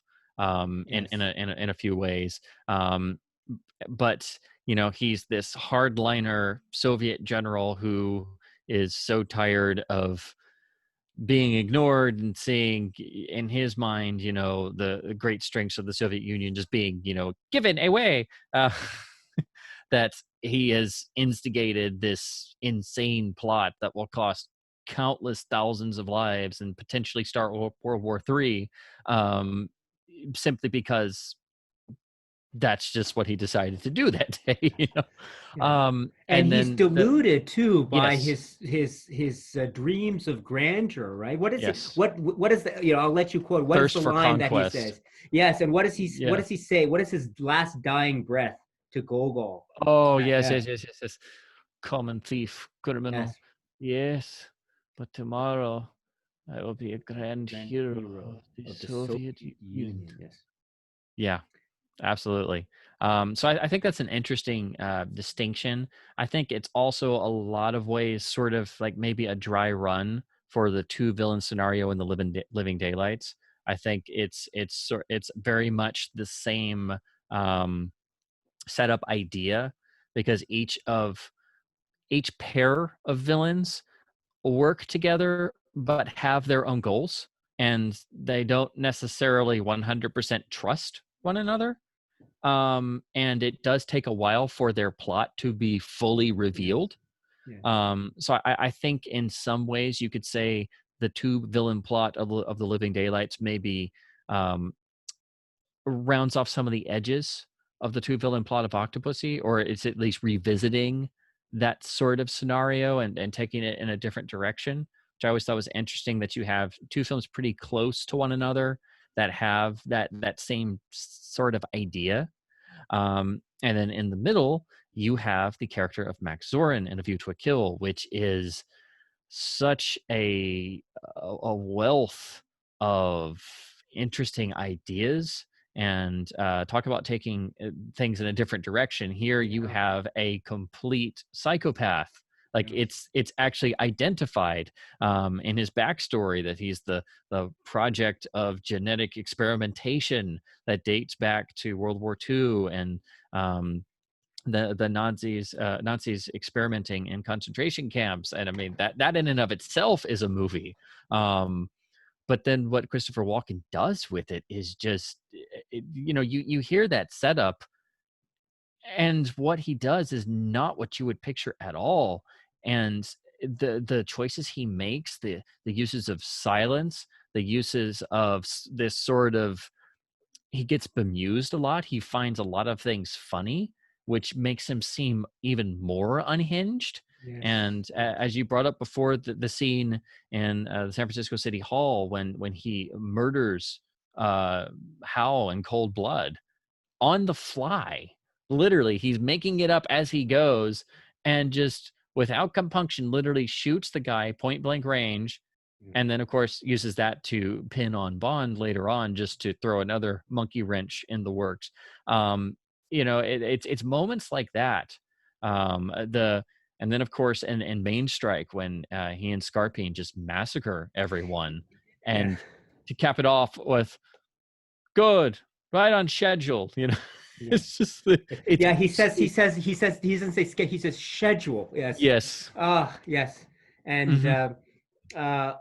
Speaker 2: in a few ways. But he's this hardliner Soviet general who is so tired of being ignored and seeing in his mind, the great strengths of the Soviet Union just being, given away, that he has instigated this insane plot that will cost countless thousands of lives and potentially start World War III, simply because that's just what he decided to do that day, you know.
Speaker 1: Yeah. And
Speaker 2: And
Speaker 1: he's
Speaker 2: then
Speaker 1: deluded too by
Speaker 2: yes,
Speaker 1: his dreams of grandeur, right? What is it?
Speaker 2: yes,
Speaker 1: What is the, you know, I'll let you quote. What is
Speaker 2: thirst
Speaker 1: the
Speaker 2: for
Speaker 1: line that he
Speaker 2: conquest.
Speaker 1: says? Yes, and what
Speaker 2: Yeah.
Speaker 1: does he say? What is his last dying breath to Gogol?
Speaker 2: Oh,
Speaker 1: Yeah,
Speaker 2: yes,
Speaker 1: yeah,
Speaker 2: yes, yes, yes, yes. Common thief, criminal.
Speaker 1: yes.
Speaker 2: Yes, but tomorrow I will be a grand
Speaker 1: Grand
Speaker 2: hero
Speaker 1: hero
Speaker 2: of the
Speaker 1: of the
Speaker 2: Soviet
Speaker 1: Soviet
Speaker 2: Union.
Speaker 1: Union. Yes.
Speaker 2: Yeah, absolutely. So I think that's an interesting distinction. I think it's also a lot of ways sort of like maybe a dry run for the two villain scenario in the Living Daylights. I think it's very much the same um, setup idea because each pair of villains work together but have their own goals, and they don't necessarily 100% trust one another. And it does take a while for their plot to be fully
Speaker 1: Yes.
Speaker 2: revealed.
Speaker 1: Yes.
Speaker 2: So I think in some ways you could say the two villain plot of the Living Daylights maybe um, rounds off some of the edges of the two villain plot of Octopussy, or it's at least revisiting that sort of scenario and taking it in a different direction, which I always thought was interesting that you have two films pretty close to one another that have that same sort of idea. And then in the middle, you have the character of Max Zorin in A View to a Kill, which is such a wealth of interesting ideas and talk about taking things in a different direction. Here you
Speaker 1: Yeah.
Speaker 2: have a complete psychopath. Like
Speaker 1: Yes.
Speaker 2: it's actually identified in his backstory that he's the project of genetic experimentation that dates back to World War II, and um, the Nazis experimenting in concentration camps. And I mean that in and of itself is a movie. But then what Christopher Walken does with it is just you hear that setup, and what he does is not what you would picture at all. And the choices he makes, the uses of silence, the uses of this sort of, he gets bemused a lot. He finds a lot of things funny, which makes him seem even more unhinged.
Speaker 1: Yes.
Speaker 2: And
Speaker 1: Yes.
Speaker 2: as you brought up before, the scene in the San Francisco City Hall when he murders Hal in cold blood on the fly, literally, he's making it up as he goes, and just without compunction, literally shoots the guy point blank range,
Speaker 1: Yeah.
Speaker 2: and then of course uses that to pin on Bond later on, just to throw another monkey wrench in the works. um it's moments like that. The And then of course in Main Strike, when he and Scarpine just massacre everyone,
Speaker 1: Yeah.
Speaker 2: and to cap it off with good, right on schedule,
Speaker 1: Yeah.
Speaker 2: it's just it's
Speaker 1: Yeah, he doesn't say he says schedule. Yes.
Speaker 2: yes.
Speaker 1: Ah, yes. And
Speaker 2: Hmm.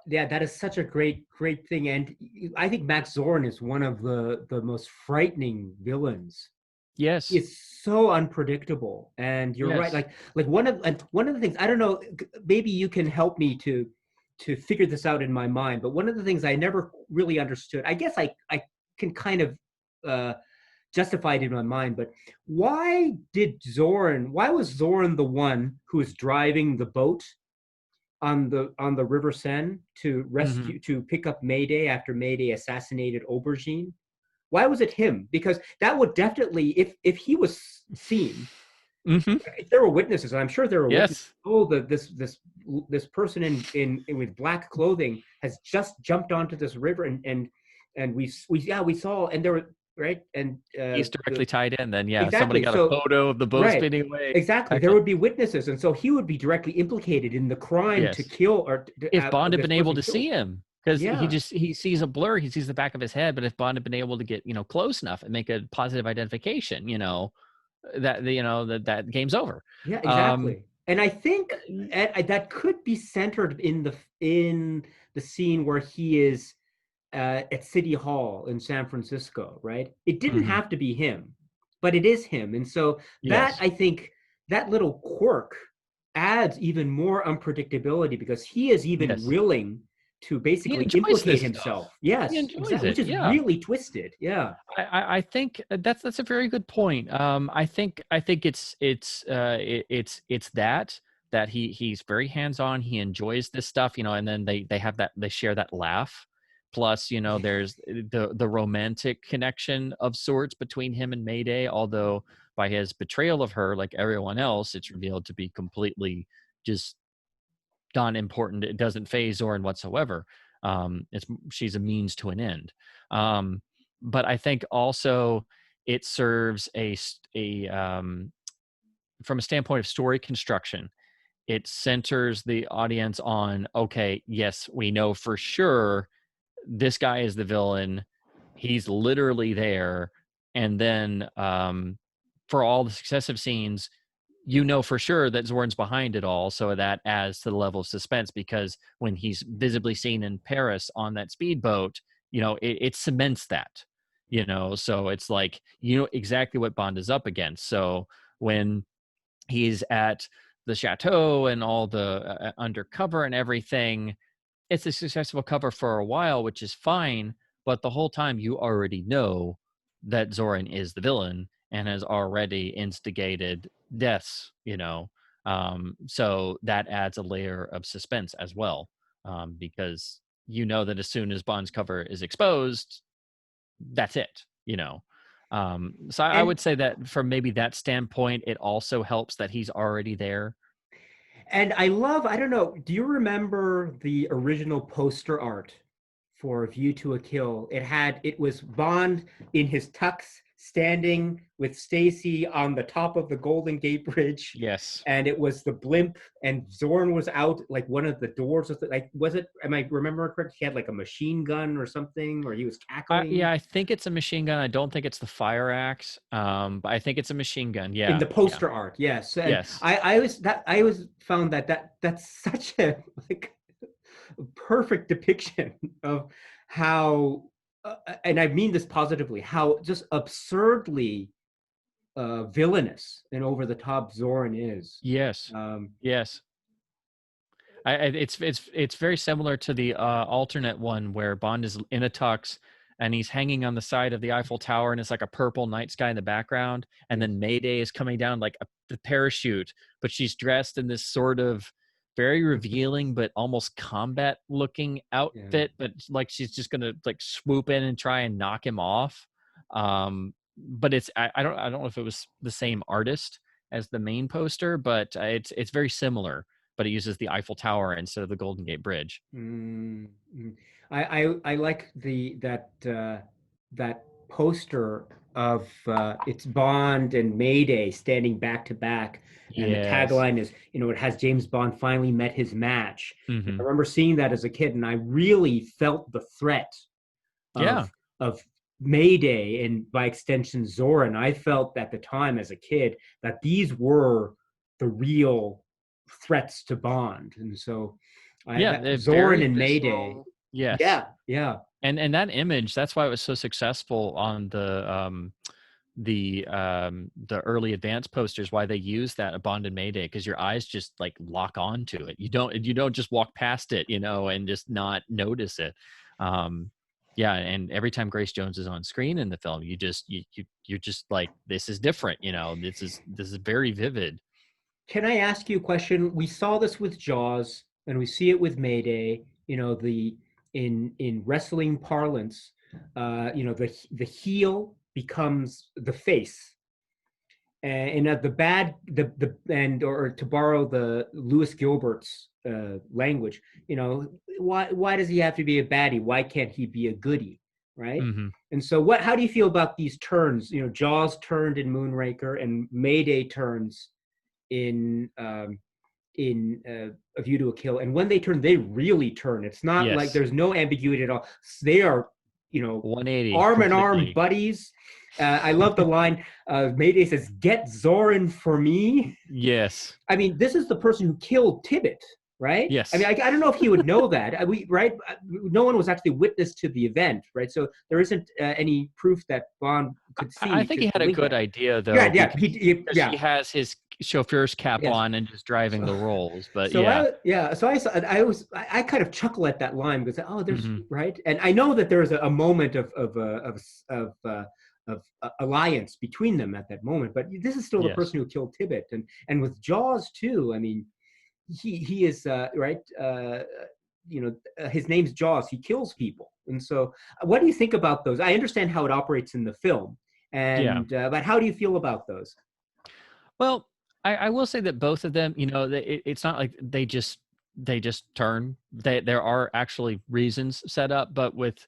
Speaker 1: yeah, that is such a great thing. And I think Max Zorn is one of the most frightening villains.
Speaker 2: Yes.
Speaker 1: It's so unpredictable. And you're right.
Speaker 2: Yes.
Speaker 1: Like one of the things, I don't know, maybe you can help me to figure this out in my mind, but one of the things I never really understood, I guess I can kind of uh justified in my mind, but why was Zorn the one who was driving the boat on the River Seine to
Speaker 2: Hmm.
Speaker 1: rescue, to pick up Mayday after Mayday assassinated Aubergine? Why was it him? Because that would definitely, if he was seen,
Speaker 2: Hmm.
Speaker 1: if there were witnesses, and I'm sure there were witnesses.
Speaker 2: Yes.
Speaker 1: Oh, this person in with black clothing has just jumped onto this river, and we saw, and there were, right, and
Speaker 2: He's directly
Speaker 1: the
Speaker 2: tied in. Then yeah, somebody
Speaker 1: exactly.
Speaker 2: got a
Speaker 1: So
Speaker 2: photo of the boat
Speaker 1: right,
Speaker 2: speeding away.
Speaker 1: exactly. There
Speaker 2: Excellent.
Speaker 1: would be witnesses, and so he would be directly implicated in the crime to
Speaker 2: Yes.
Speaker 1: kill, or
Speaker 2: If Bond had
Speaker 1: this
Speaker 2: been able
Speaker 1: person
Speaker 2: to
Speaker 1: killed.
Speaker 2: see him, because
Speaker 1: Yeah,
Speaker 2: he sees a blur, he sees the back of his head. But if Bond had been able to get close enough and make a positive identification, that game's over.
Speaker 1: yeah,
Speaker 2: Um,
Speaker 1: exactly. And I think that could be centered in the scene where he is at City Hall in San Francisco, right? It didn't
Speaker 2: mhm.
Speaker 1: have to be him, but it is him. And so that,
Speaker 2: Yes.
Speaker 1: I think, that little quirk adds even more unpredictability, because he is even
Speaker 2: Yes.
Speaker 1: willing to
Speaker 2: He
Speaker 1: basically
Speaker 2: enjoys
Speaker 1: implicate
Speaker 2: this stuff.
Speaker 1: himself.
Speaker 2: He
Speaker 1: Yes,
Speaker 2: enjoys
Speaker 1: exactly, which
Speaker 2: it.
Speaker 1: is
Speaker 2: Yeah.
Speaker 1: really twisted. Yeah.
Speaker 2: I think that's a very good point. I think it's that he's very hands on. He enjoys this stuff, and then they have that, they share that laugh. Plus, there's the romantic connection of sorts between him and Mayday. Although by his betrayal of her, like everyone else, it's revealed to be completely just non-important. It doesn't phase Zoran whatsoever. She's a means to an end. Um, but I think also it serves from a standpoint of story construction, it centers the audience on, okay, yes, we know for sure this guy is the villain. He's literally there. And then for all the successive scenes, for sure that Zoran's behind it all. So that adds to the level of suspense, because when he's visibly seen in Paris on that speedboat, it cements that, so it's like, exactly what Bond is up against. So when he's at the chateau and all the undercover and everything, it's a successful cover for a while, which is fine. But the whole time you already know that Zoran is the villain and has already instigated deaths, so that adds a layer of suspense as well, because that as soon as Bond's cover is exposed, that's it, so I
Speaker 1: And
Speaker 2: would say that from maybe that standpoint, it also helps that he's already there.
Speaker 1: and I don't know, do you remember the original poster art for View to a Kill? It was Bond in his tux standing with Stacy on the top of the Golden Gate Bridge,
Speaker 2: Yes.
Speaker 1: and it was the blimp, and Zorn was out like one of the doors. Like, was it? Am I remembering correct? He had like a machine gun or something, or he was cackling.
Speaker 2: Yeah, I think it's a machine gun. I don't think it's the fire axe, but I think it's a machine gun.
Speaker 1: In
Speaker 2: Yeah,
Speaker 1: the
Speaker 2: yeah,
Speaker 1: poster art, yes. And
Speaker 2: yes,
Speaker 1: I always found that's such a like perfect depiction of how and I mean this positively, how just absurdly villainous and over the top Zoran is.
Speaker 2: yes,
Speaker 1: um
Speaker 2: yes. It's very similar to the alternate one where Bond is in a tux and he's hanging on the side of the Eiffel Tower, and it's like a purple night sky in the background, and then Mayday is coming down like the parachute, but she's dressed in this sort of very revealing but almost combat looking
Speaker 1: yeah.
Speaker 2: outfit, but like she's just gonna like swoop in and try and knock him off. But I don't know if it was the same artist as the main poster, but it's very similar, but it uses the Eiffel Tower instead of the Golden Gate Bridge.
Speaker 1: mm mm. I like that poster of it's Bond and Mayday standing back to back, and the
Speaker 2: Yes.
Speaker 1: tagline is, it has James Bond finally met his match. And I
Speaker 2: Hmm.
Speaker 1: remember seeing that as a kid, and I really felt the threat
Speaker 2: Yeah.
Speaker 1: of Mayday and by extension Zoran. I felt at the time as a kid that these were the real threats to Bond, and so
Speaker 2: Yeah.
Speaker 1: that
Speaker 2: They're
Speaker 1: Zoran
Speaker 2: very
Speaker 1: and Mayday.
Speaker 2: visceral. Yes.
Speaker 1: Yeah, yeah,
Speaker 2: And that image, that's why it was so successful on the early advanced posters, why they use that Bond and Mayday, because your eyes just like lock onto it. You don't just walk past it, and just not notice it. Um yeah, and every time Grace Jones is on screen in the film, you're just like, this is different, this is very vivid.
Speaker 1: Can I ask you a question? We saw this with Jaws, and we see it with Mayday. The in wrestling parlance, the heel becomes the face, and the bad the and or to borrow the Lewis Gilbert's language, why does he have to be a baddie? Why can't he be a goodie, right?
Speaker 2: Hmm.
Speaker 1: And so how do you feel about these turns? Jaws turned in Moonraker, and Mayday turns in A View to a Kill. And when they turn, they really turn. It's not like
Speaker 2: Yes.
Speaker 1: there's no ambiguity at all. They are,
Speaker 2: 180
Speaker 1: arm in arm
Speaker 2: completely.
Speaker 1: buddies. I love the line. Mayday says, "Get Zoran for me."
Speaker 2: Yes.
Speaker 1: I mean, this is the person who killed Tibbet, right? I mean,
Speaker 2: Yes.
Speaker 1: I don't know if he would know that. Right? No one was actually witness to the event, right? So there isn't any proof that Bond could
Speaker 2: I
Speaker 1: see
Speaker 2: think
Speaker 1: to
Speaker 2: he had a
Speaker 1: link
Speaker 2: good
Speaker 1: that.
Speaker 2: idea
Speaker 1: Yeah,
Speaker 2: though,
Speaker 1: yeah,
Speaker 2: because
Speaker 1: yeah.
Speaker 2: chauffeur's cap
Speaker 1: Yes.
Speaker 2: on and just driving
Speaker 1: So,
Speaker 2: the rolls. But
Speaker 1: so
Speaker 2: yeah.
Speaker 1: I kind of chuckle at that line because, oh, there's
Speaker 2: Hmm.
Speaker 1: right, and I know that there's a moment of alliance between them at that moment, but this is still the
Speaker 2: Yes.
Speaker 1: person who killed Tibbet, and with Jaws too. I mean, he is right. His name's Jaws. He kills people, and so what do you think about those? I understand how it operates in the film,
Speaker 2: Yeah.
Speaker 1: and but how do you feel about those?
Speaker 2: Well, I will say that both of them, it's not like they just turn. There are actually reasons set up, but with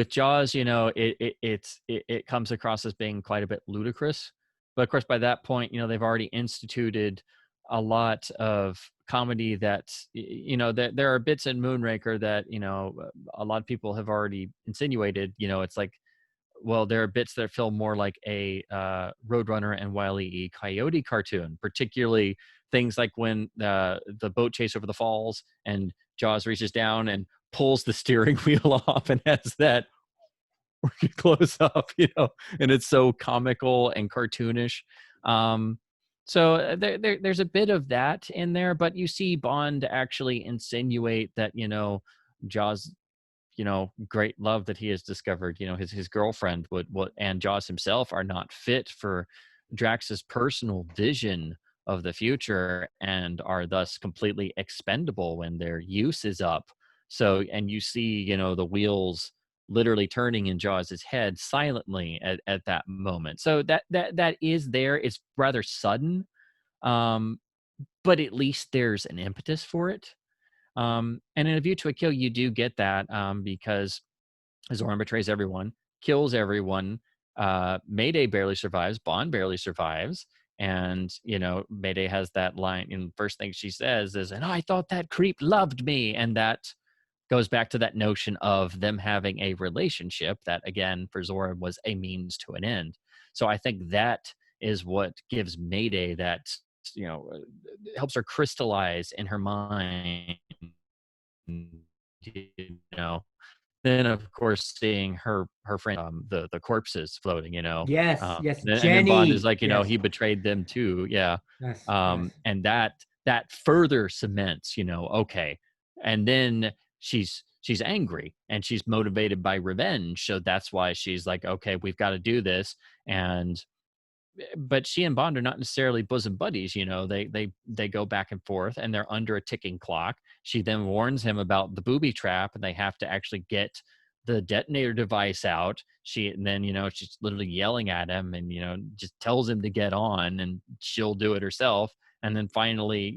Speaker 2: Jaws, it comes across as being quite a bit ludicrous. But of course, by that point, they've already instituted a lot of comedy that there are bits in Moonraker that a lot of people have already insinuated. It's like, well, there are bits that feel more like a Roadrunner and Wile E. Coyote cartoon, particularly things like when the boat chase over the falls and Jaws reaches down and pulls the steering wheel off and has that close up, and it's so comical and cartoonish. So there's a bit of that in there, but you see Bond actually insinuate that, Jaws, great love that he has discovered, his girlfriend would and Jaws himself are not fit for Drax's personal vision of the future and are thus completely expendable when their use is up. So, and you see, the wheels literally turning in Jaws's head silently at that moment. So that is there. It's rather sudden, um, but at least there's an impetus for it. And in A View to a Kill, you do get that because Zoran betrays everyone, kills everyone. Mayday barely survives. Bond barely survives. And, Mayday has that line. And first thing she says is, and I thought that creep loved me. And that goes back to that notion of them having a relationship that, again, for Zoran was a means to an end. So I think that is what gives Mayday that, helps her crystallize in her mind, you know then of course seeing her friend, the corpses floating,
Speaker 1: Yes, yes,
Speaker 2: and then Bond is
Speaker 1: Jenny.
Speaker 2: like,
Speaker 1: Yes,
Speaker 2: he betrayed them too. Yeah.
Speaker 1: yes, yes.
Speaker 2: And that further cements, okay. And then she's angry and she's motivated by revenge, so that's why she's like, okay, we've got to do this. And but she and Bond are not necessarily bosom buddies. They go back and forth, and they're under a ticking clock. She then warns him about the booby trap, and they have to actually get the detonator device out. And then she's literally yelling at him, and just tells him to get on, and she'll do it herself. And then finally,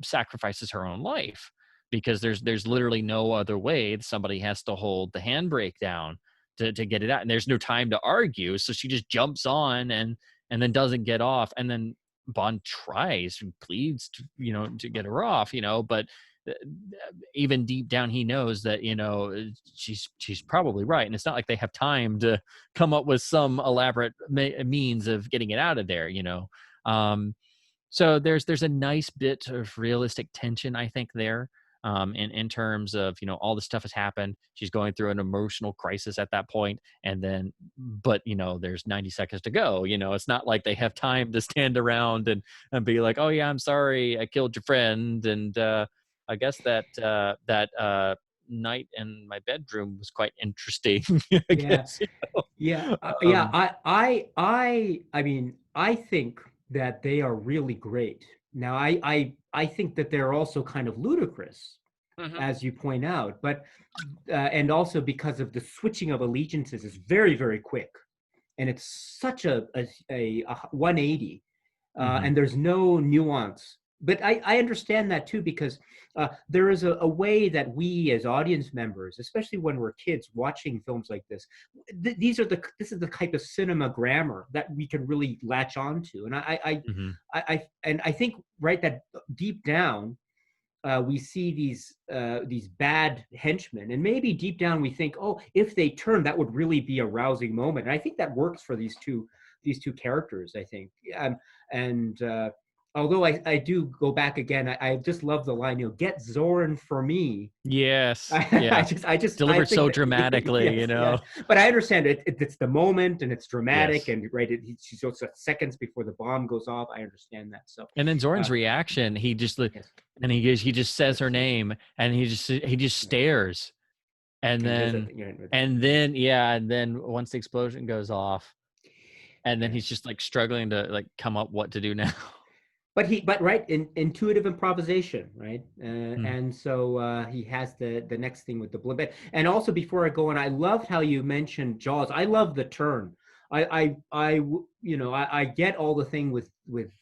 Speaker 2: sacrifices her own life because there's literally no other way. Somebody has to hold the handbrake down to get it out, and there's no time to argue, so she just jumps on and then doesn't get off. And then Bond tries and pleads to get her off, but uh, even deep down he knows that she's probably right, and it's not like they have time to come up with some elaborate means of getting it out of there. um so there's a nice bit of realistic tension, I think, there. In terms of, all the stuff has happened. She's going through an emotional crisis at that point, and then, but there's 90 seconds to go. It's not like they have time to stand around and be like, oh yeah, I'm sorry, I killed your friend, and I guess that night in my bedroom was quite interesting. I
Speaker 1: Yeah,
Speaker 2: guess.
Speaker 1: yeah, yeah.
Speaker 2: Um,
Speaker 1: I mean, I think that they are really great. Now, I think that they're also kind of ludicrous,
Speaker 2: mhm.
Speaker 1: as you point out, but and also because of the switching of allegiances is very, very quick, and it's such a 180,
Speaker 2: Mhm.
Speaker 1: and there's no nuance. But I understand that too, because there is a way that we as audience members, especially when we're kids watching films like this, this is the type of cinema grammar that we can really latch onto. And
Speaker 2: Mhm.
Speaker 1: I think, right, that deep down we see these bad henchmen, and maybe deep down we think, oh, if they turn, that would really be a rousing moment. And I think that works for these two characters, I think. And although I do go back again, I just love the line, get Zoran for me.
Speaker 2: Yes.
Speaker 1: I
Speaker 2: Yeah.
Speaker 1: just, I
Speaker 2: Delivered
Speaker 1: think
Speaker 2: so
Speaker 1: that,
Speaker 2: dramatically,
Speaker 1: yes, yes. But I understand it's the moment and it's dramatic
Speaker 2: Yes.
Speaker 1: and right. She's also seconds before the bomb goes off. I understand that. So,
Speaker 2: And then Zoran's
Speaker 1: uh,
Speaker 2: reaction, he just
Speaker 1: yes,
Speaker 2: and he just says her name, and he just
Speaker 1: right.
Speaker 2: stares, and
Speaker 1: And he does it.
Speaker 2: then yeah, and then once the explosion goes off, and then
Speaker 1: Yeah.
Speaker 2: he's just like struggling to like come up what to do now.
Speaker 1: But right, intuitive improvisation, right?
Speaker 2: Mm.
Speaker 1: And so he has the next thing with the blue bed. And also, before I go on, I loved how you mentioned Jaws. I love the turn. I get all the thing with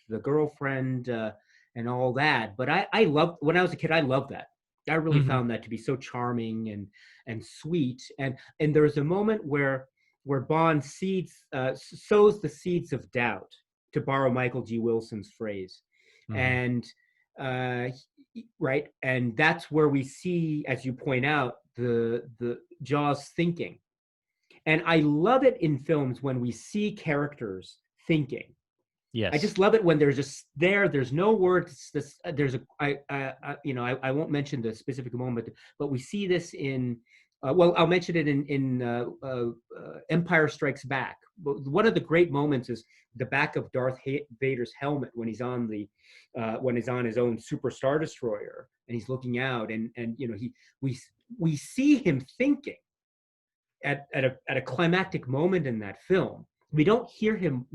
Speaker 1: the girlfriend and all that, but I loved when I was a kid. I loved that. I really
Speaker 2: Hmm.
Speaker 1: found that to be so charming and sweet. And there's a moment where Bond sows the seeds of doubt, to borrow Michael G. Wilson's phrase.
Speaker 2: Hmm.
Speaker 1: And right, and that's where we see, as you point out, the Jaws thinking. And I love it in films when we see characters thinking. I
Speaker 2: Yes.
Speaker 1: just love it when they're just there. There's no words. There's a I won't mention the specific moment, but we see this in. Well, I'll mention it in Empire Strikes Back. One of the great moments is the back of Darth Vader's helmet when he's on his own Super Star Destroyer and he's looking out, and we we see him thinking at a climactic moment in that film. We don't hear him,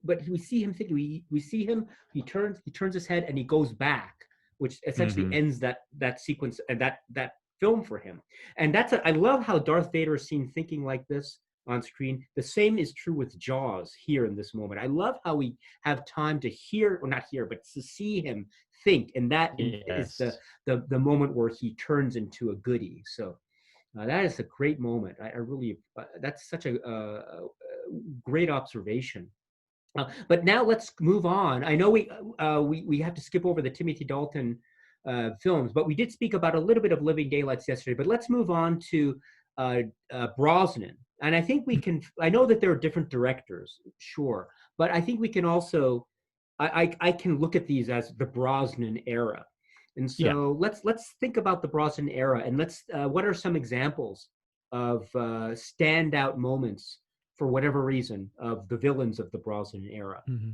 Speaker 1: but we see him thinking. We see him. He turns his head and he goes back, which essentially
Speaker 2: Hmm.
Speaker 1: ends that sequence and that film for him. And I love how Darth Vader is seen thinking like this on screen. The same is true with Jaws here in this moment. I love how we have time to hear, or not hear, but to see him think, and that is the
Speaker 2: Yes.
Speaker 1: the moment where he turns into a goodie. So that is a great moment. I really, that's such a great observation. But now let's move on. I know we have to skip over the Timothy Dalton films, but we did speak about a little bit of Living Daylights yesterday. But let's move on to Brosnan. And I think we can. I know that there are different directors, sure, but I think we can also. I can look at these as the Brosnan era. And
Speaker 2: Yeah.
Speaker 1: so let's think about the Brosnan era, and what are some examples of standout moments for whatever reason of the villains of the Brosnan era?
Speaker 2: Hmm.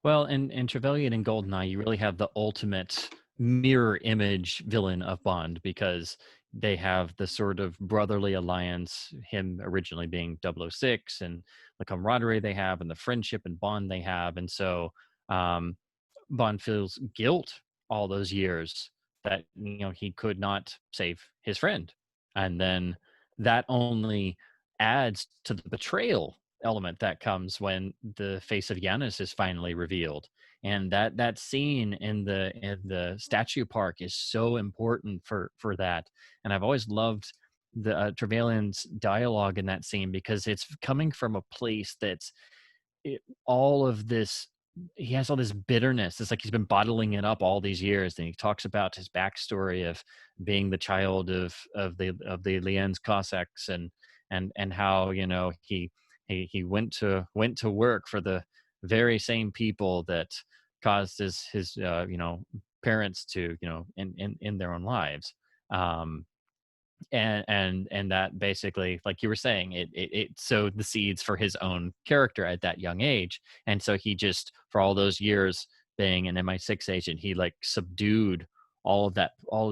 Speaker 2: Well, in Trevelyan and Goldeneye, you really have the ultimate mirror image villain of Bond because they have the sort of brotherly alliance, him originally being 006, and the camaraderie they have, and the friendship and bond they have. And so um, Bond feels guilt all those years that he could not save his friend, and then that only adds to the betrayal element that comes when the face of Yanis is finally revealed. And that scene in the statue park is so important for that. And I've always loved the Trevelyan's dialogue in that scene because it's coming from a place that's all of this, he has all this bitterness. It's like he's been bottling it up all these years, and he talks about his backstory of being the child of the Lienz Cossacks, and how he went to work for the very same people that caused his parents to in their own lives. um and that basically, like you were saying, it sowed the seeds for his own character at that young age. And so he just, for all those years being an MI6 agent, he like subdued all of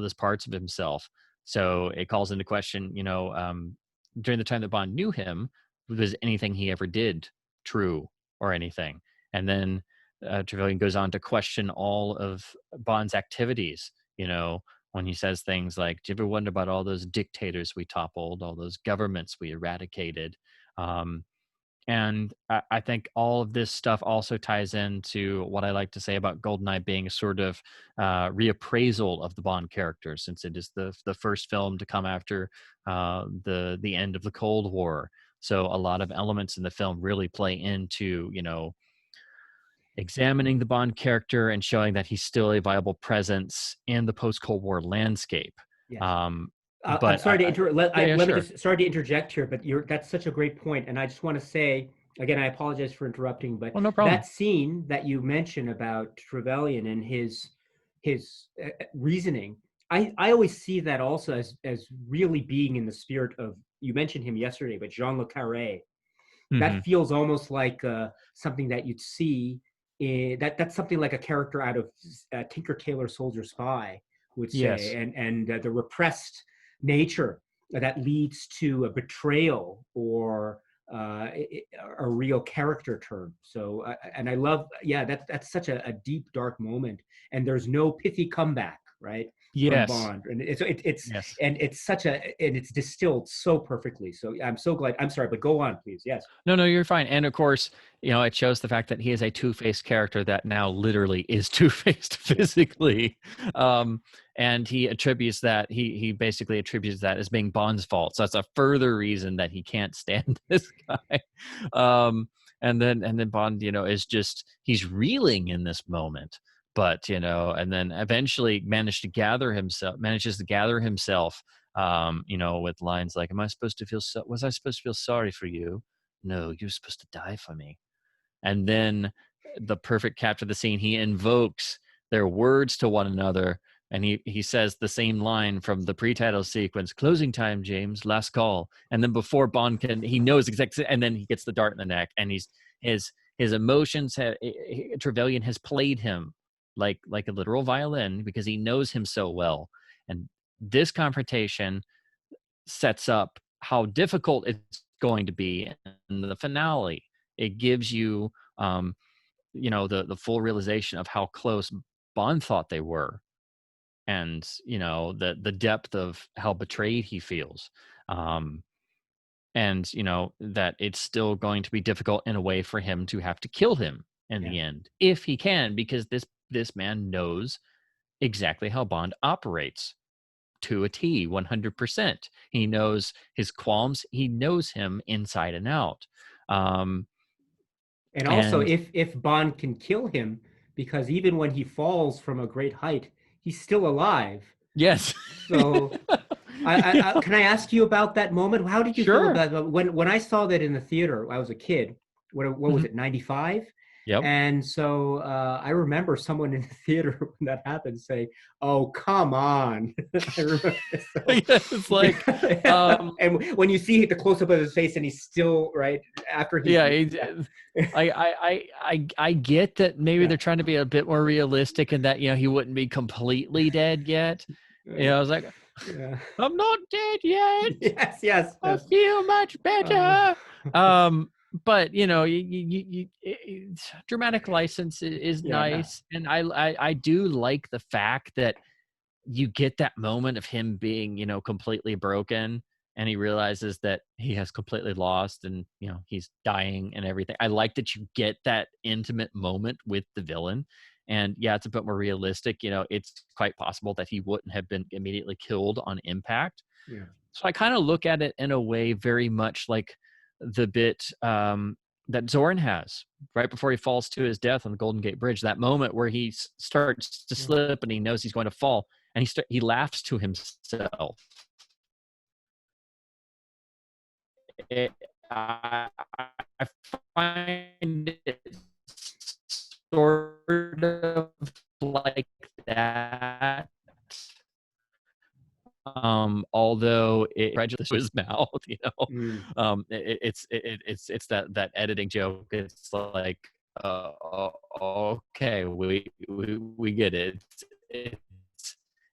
Speaker 2: those parts of himself. So it calls into question, during the time that Bond knew him, was anything he ever did true or anything? And then Trevelyan goes on to question all of Bond's activities, when he says things like, "Do you ever wonder about all those dictators we toppled, all those governments we eradicated?" Um, and I think all of this stuff also ties into what I like to say about Goldeneye being a sort of reappraisal of the Bond character, since it is the first film to come after the end of the Cold War. So a lot of elements in the film really play into examining the Bond character and showing that he's still a viable presence in the post-Cold War landscape.
Speaker 1: Yes.
Speaker 2: Um,
Speaker 1: I'm
Speaker 2: but
Speaker 1: sorry to
Speaker 2: yeah,
Speaker 1: let
Speaker 2: yeah,
Speaker 1: me
Speaker 2: sure.
Speaker 1: just sorry to interject here, but that's such a great point, and I just want to say again, I apologize for interrupting, but
Speaker 2: Well, no problem.
Speaker 1: that scene that you mentioned about Trevelyan and his reasoning, I always see that also as really being in the spirit of, you mentioned him yesterday, but Jean Le Carré.
Speaker 2: Hmm.
Speaker 1: That feels almost like something that you'd see that's something like a character out of Tinker Tailor Soldier Spy would say,
Speaker 2: Yes.
Speaker 1: and the repressed nature that leads to a betrayal or a real character turn. So, and I love, yeah, that's such a deep, dark moment, and there's no pithy comeback, right, from
Speaker 2: Yes.
Speaker 1: Bond, and it's
Speaker 2: Yes.
Speaker 1: and it's such a and it's distilled so perfectly. So I'm so glad. I'm sorry, but go on, please. Yes.
Speaker 2: No, no, you're fine. And of course, it shows the fact that he is a two-faced character that now literally is two-faced physically. Um, and he attributes that he basically attributes that as being Bond's fault. So that's a further reason that he can't stand this guy. Um, and then Bond, is just he's reeling in this moment. But and then eventually manages to gather himself. With lines like, "Am I supposed to feel so? Was I supposed to feel sorry for you? No, you're supposed to die for me." And then the perfect capture of the scene, he invokes their words to one another, and he says the same line from the pre-title sequence: "Closing time, James, last call." And then before Bond he knows exactly, and then he gets the dart in the neck, and his emotions Trevelyan has played him like a literal violin because he knows him so well. And this confrontation sets up how difficult it's going to be in the finale. It gives you, the full realization of how close Bond thought they were, and the depth of how betrayed he feels, um, and that it's still going to be difficult in a way for him to have to kill him in
Speaker 1: Yeah.
Speaker 2: the end if he can, because this man knows exactly how Bond operates to a T, 100%. He knows his qualms. He knows him inside and out. Um,
Speaker 1: And also,
Speaker 2: and
Speaker 1: if Bond can kill him, because even when he falls from a great height, he's still alive.
Speaker 2: yes,
Speaker 1: So,
Speaker 2: yeah,
Speaker 1: can I ask you about that moment? How did you feel
Speaker 2: sure.
Speaker 1: about when I saw that in the theater? I was a kid. What was
Speaker 2: Mhm.
Speaker 1: it? 95.
Speaker 2: Yep.
Speaker 1: And so I remember someone in the theater when that happened say, "Oh, come on!" I remember. So,
Speaker 2: Yeah, it's like,
Speaker 1: yeah. And when you see the close up of his face, and he's still right after he's,
Speaker 2: yeah,
Speaker 1: yeah.
Speaker 2: I get that maybe
Speaker 1: Yeah.
Speaker 2: they're trying to be a bit more realistic and that he wouldn't be completely dead yet.
Speaker 1: Uh,
Speaker 2: I was like,
Speaker 1: yeah.
Speaker 2: I'm not dead yet.
Speaker 1: Yes, yes,
Speaker 2: I
Speaker 1: yes.
Speaker 2: feel much
Speaker 1: Uh,
Speaker 2: better. But dramatic license is
Speaker 1: yeah, no.
Speaker 2: nice, and I do like the fact that you get that moment of him being completely broken, and he realizes that he has completely lost, and he's dying and everything. I like that you get that intimate moment with the villain. And yeah, it's a bit more realistic. It's quite possible that he wouldn't have been immediately killed on impact.
Speaker 1: Yeah.
Speaker 2: So I kind of look at it in a way very much like the bit that Zorn has right before he falls to his death on the Golden Gate Bridge. That moment where he starts to
Speaker 1: Yeah.
Speaker 2: slip and he knows he's going to fall, and he laughs to himself. It, I, I find it sort of like that, although it prejudice to his mouth.
Speaker 1: Mm.
Speaker 2: It's that editing joke. It's like, okay, we get it.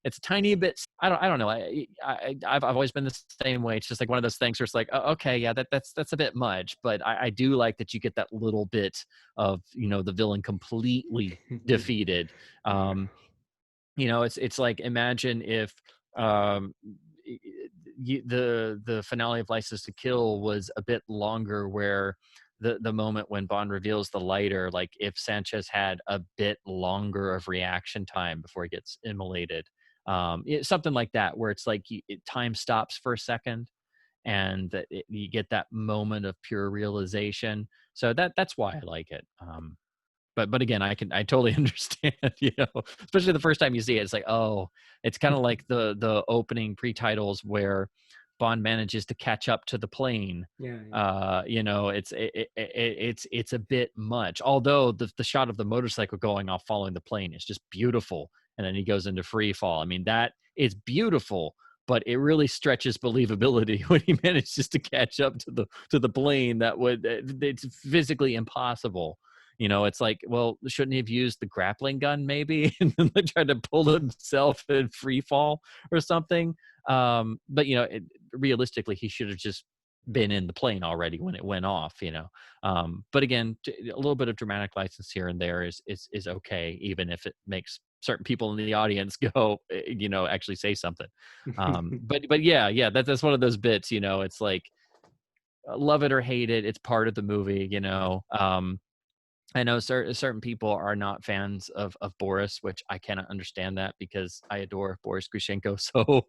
Speaker 2: It's a tiny bit. I don't know. I've always been the same way. It's just like one of those things where it's like, okay, yeah, that's a bit much, but I do like that you get that little bit of the villain completely defeated.
Speaker 1: Yeah.
Speaker 2: um it's like, imagine if um the finale of License to Kill was a bit longer, where the moment when Bond reveals the lighter, like if Sanchez had a bit longer of reaction time before he gets immolated, something like that, where it's like time stops for a second, and that you get that moment of pure realization. So that's why I like it. But again, I totally understand, especially the first time you see it. It's like, oh, it's kind of like the opening pre-titles where Bond manages to catch up to the plane.
Speaker 1: Yeah, yeah.
Speaker 2: You know, it's a bit much. Although the shot of the motorcycle going off following the plane is just beautiful, and then he goes into free fall. I mean, that is beautiful, but it really stretches believability when he manages to catch up to the plane. That would it's physically impossible. You know, it's like, well, shouldn't he have used the grappling gun maybe, and then tried to pull himself in free fall or something? But you know, realistically, he should have just been in the plane already when it went off. You know, but again, a little bit of dramatic license here and there is okay, even if it makes certain people in the audience go, you know, actually say something. But yeah, that's one of those bits. You know, it's like love it or hate it, it's part of the movie. You know. I know certain people are not fans of Boris, which I cannot understand that because I adore Boris Grushenko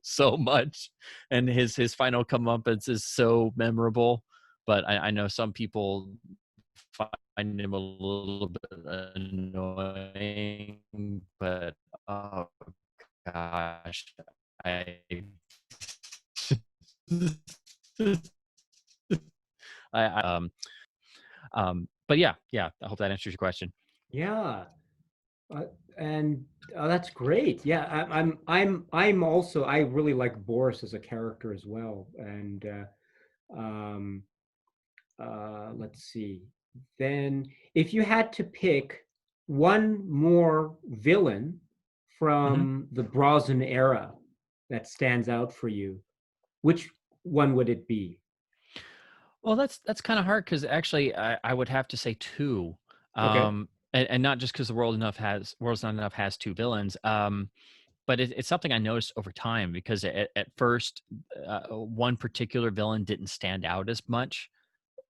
Speaker 2: so much, and his final comeuppance is so memorable. But I know some people find him a little bit annoying. But oh gosh, I I but yeah, I hope that answers your question.
Speaker 1: Yeah. Uh, and that's great. Yeah, I'm also, I really like Boris as a character as well. And um, let's see. Then, if you had to pick one more villain
Speaker 2: Hmm.
Speaker 1: from the Brosnan era that stands out for you, which one would it be?
Speaker 2: Well, that's kind of hard because actually I would have to say two,
Speaker 1: Okay.
Speaker 2: and not just because the World's Not Enough has two villains, but it's something I noticed over time because at first one particular villain didn't stand out as much,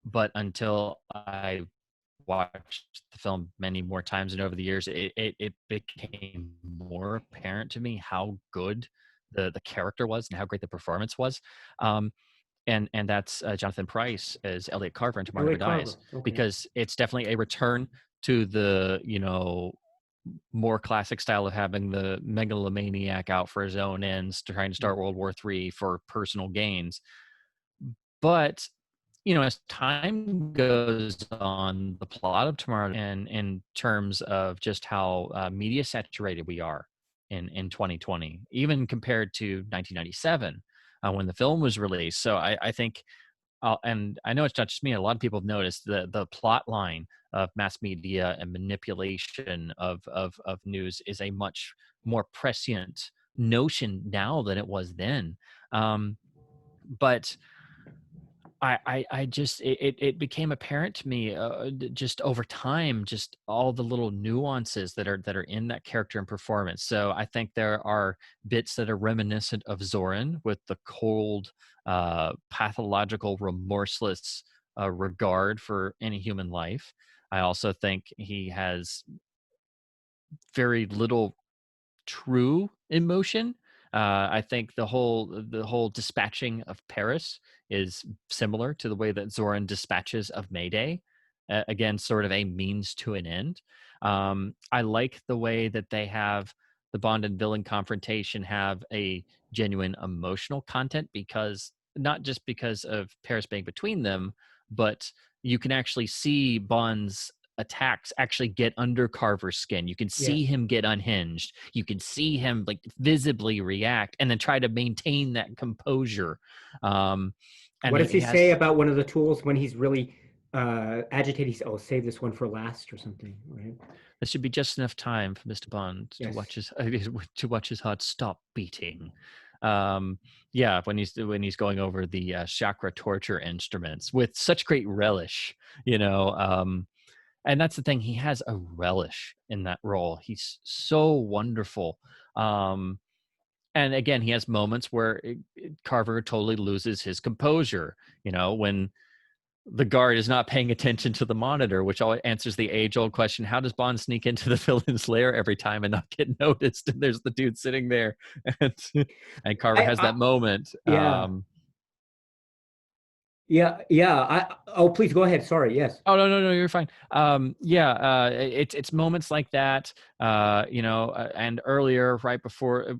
Speaker 2: but until I watched the film many more times and over the years, it became more apparent to me how good the character was and how great the performance was. Um, and that's Jonathan Pryce as Elliot Carver in Tomorrow
Speaker 1: L.A.
Speaker 2: Never Dies,
Speaker 1: Carver. Okay.
Speaker 2: because it's definitely a return to the, you know, more classic style of having the megalomaniac out for his own ends, to trying to start World War III for personal gains. But you know, as time goes on, the plot of Tomorrow, and in terms of just how media saturated we are in 2020, even compared to 1997 when the film was released. So I think, and I know it's not just me, a lot of people have noticed the plot line of mass media and manipulation of news is a much more prescient notion now than it was then. But I just it became apparent to me just over time, just all the little nuances that are in that character and performance. So I think there are bits that are reminiscent of Zoran, with the cold, pathological, remorseless regard for any human life. I also think he has very little true emotion. I think the whole dispatching of Paris is similar to the way that Zoran dispatches of Mayday. Again, sort of a means to an end. I like the way that they have the Bond and villain confrontation have a genuine emotional content, because not just because of Paris being between them, but you can actually see Bond's attacks actually get under Carver's skin. You can see
Speaker 1: Yes.
Speaker 2: him get unhinged. You can see him like visibly react and then try to maintain that composure. And
Speaker 1: What does he
Speaker 2: he
Speaker 1: say
Speaker 2: has
Speaker 1: about one of the tools when he's really agitated? He says, "Oh, save this one for last" or something, right?
Speaker 2: there should be just enough time for Mr. Bond to
Speaker 1: Yes.
Speaker 2: watch his heart stop beating. Um, yeah, when he's going over the chakra torture instruments with such great relish, you know. And that's the thing, he has a relish in that role. He's so wonderful. Um, and again, he has moments where Carver totally loses his composure, you know, when the guard is not paying attention to the monitor, which all answers the age-old question: how does Bond sneak into the villain's lair every time and not get noticed? And there's the dude sitting there, and, and Carver has
Speaker 1: I
Speaker 2: that moment.
Speaker 1: yeah. Yeah, yeah. Oh, please go ahead. Sorry. Yes.
Speaker 2: Oh, no, no, no, you're fine. Yeah, it's moments like that, and earlier, right before,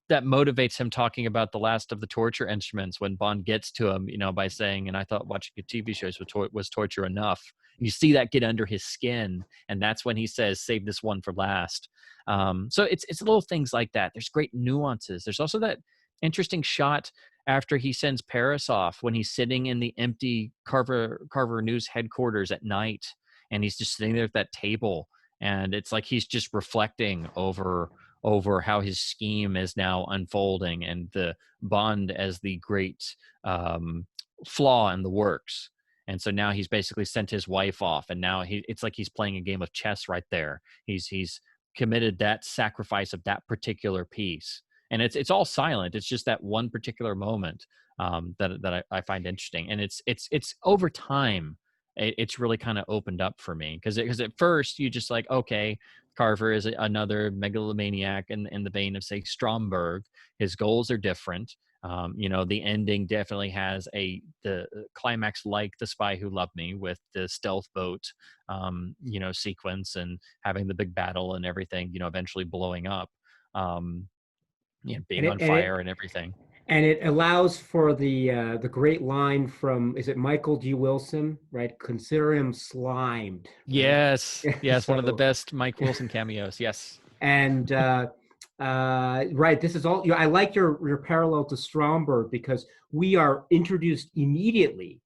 Speaker 2: that motivates him talking about the last of the torture instruments when Bond gets to him, by saying, "And I thought watching a TV show was torture enough." You see that get under his skin, and that's when he says, "Save this one for last." So it's little things like that. There's great nuances. There's also that interesting shot after he sends Paris off when he's sitting in the empty Carver News headquarters at night, and he's just sitting there at that table, and it's like he's just reflecting over how his scheme is now unfolding, and the Bond as the great flaw in the works. And so now he's basically sent his wife off, and now it's like he's playing a game of chess right there. He's committed that sacrifice of that particular piece, and it's all silent. It's just that one particular moment that I find interesting, and it's over time. It's really kind of opened up for me because at first you just like, okay, Carver is another megalomaniac in the vein of, say, Stromberg. His goals are different. The ending definitely has the climax like The Spy Who Loved Me, with the stealth boat sequence and having the big battle and everything, eventually blowing up. Um,
Speaker 1: And
Speaker 2: being
Speaker 1: it
Speaker 2: on
Speaker 1: and
Speaker 2: fire
Speaker 1: it
Speaker 2: and everything.
Speaker 1: and it allows for the great line from, is it Michael G. Wilson, right? Consider him slimed, right?
Speaker 2: Yes, yes, one of the
Speaker 1: So,
Speaker 2: best Mike Wilson cameos. Yes.
Speaker 1: and right, this is all. I like your parallel to Stromberg, because we are introduced immediately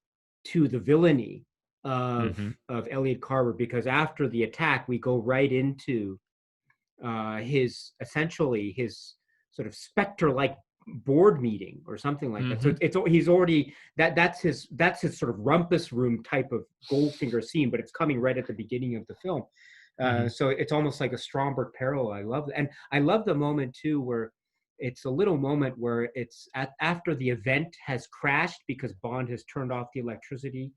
Speaker 1: to the villainy of
Speaker 2: Hmm.
Speaker 1: Elliot Carver, because after the attack we go right into his, essentially his sort of specter-like board meeting or something like that. So
Speaker 2: Hmm.
Speaker 1: he's already, that's his sort of rumpus room type of Goldfinger scene, but it's coming right at the beginning of the film.
Speaker 2: Hmm.
Speaker 1: So it's almost like a Stromberg parallel. I love it. And I love the moment too where it's a little moment where it's after the event has crashed because Bond has turned off the electricity,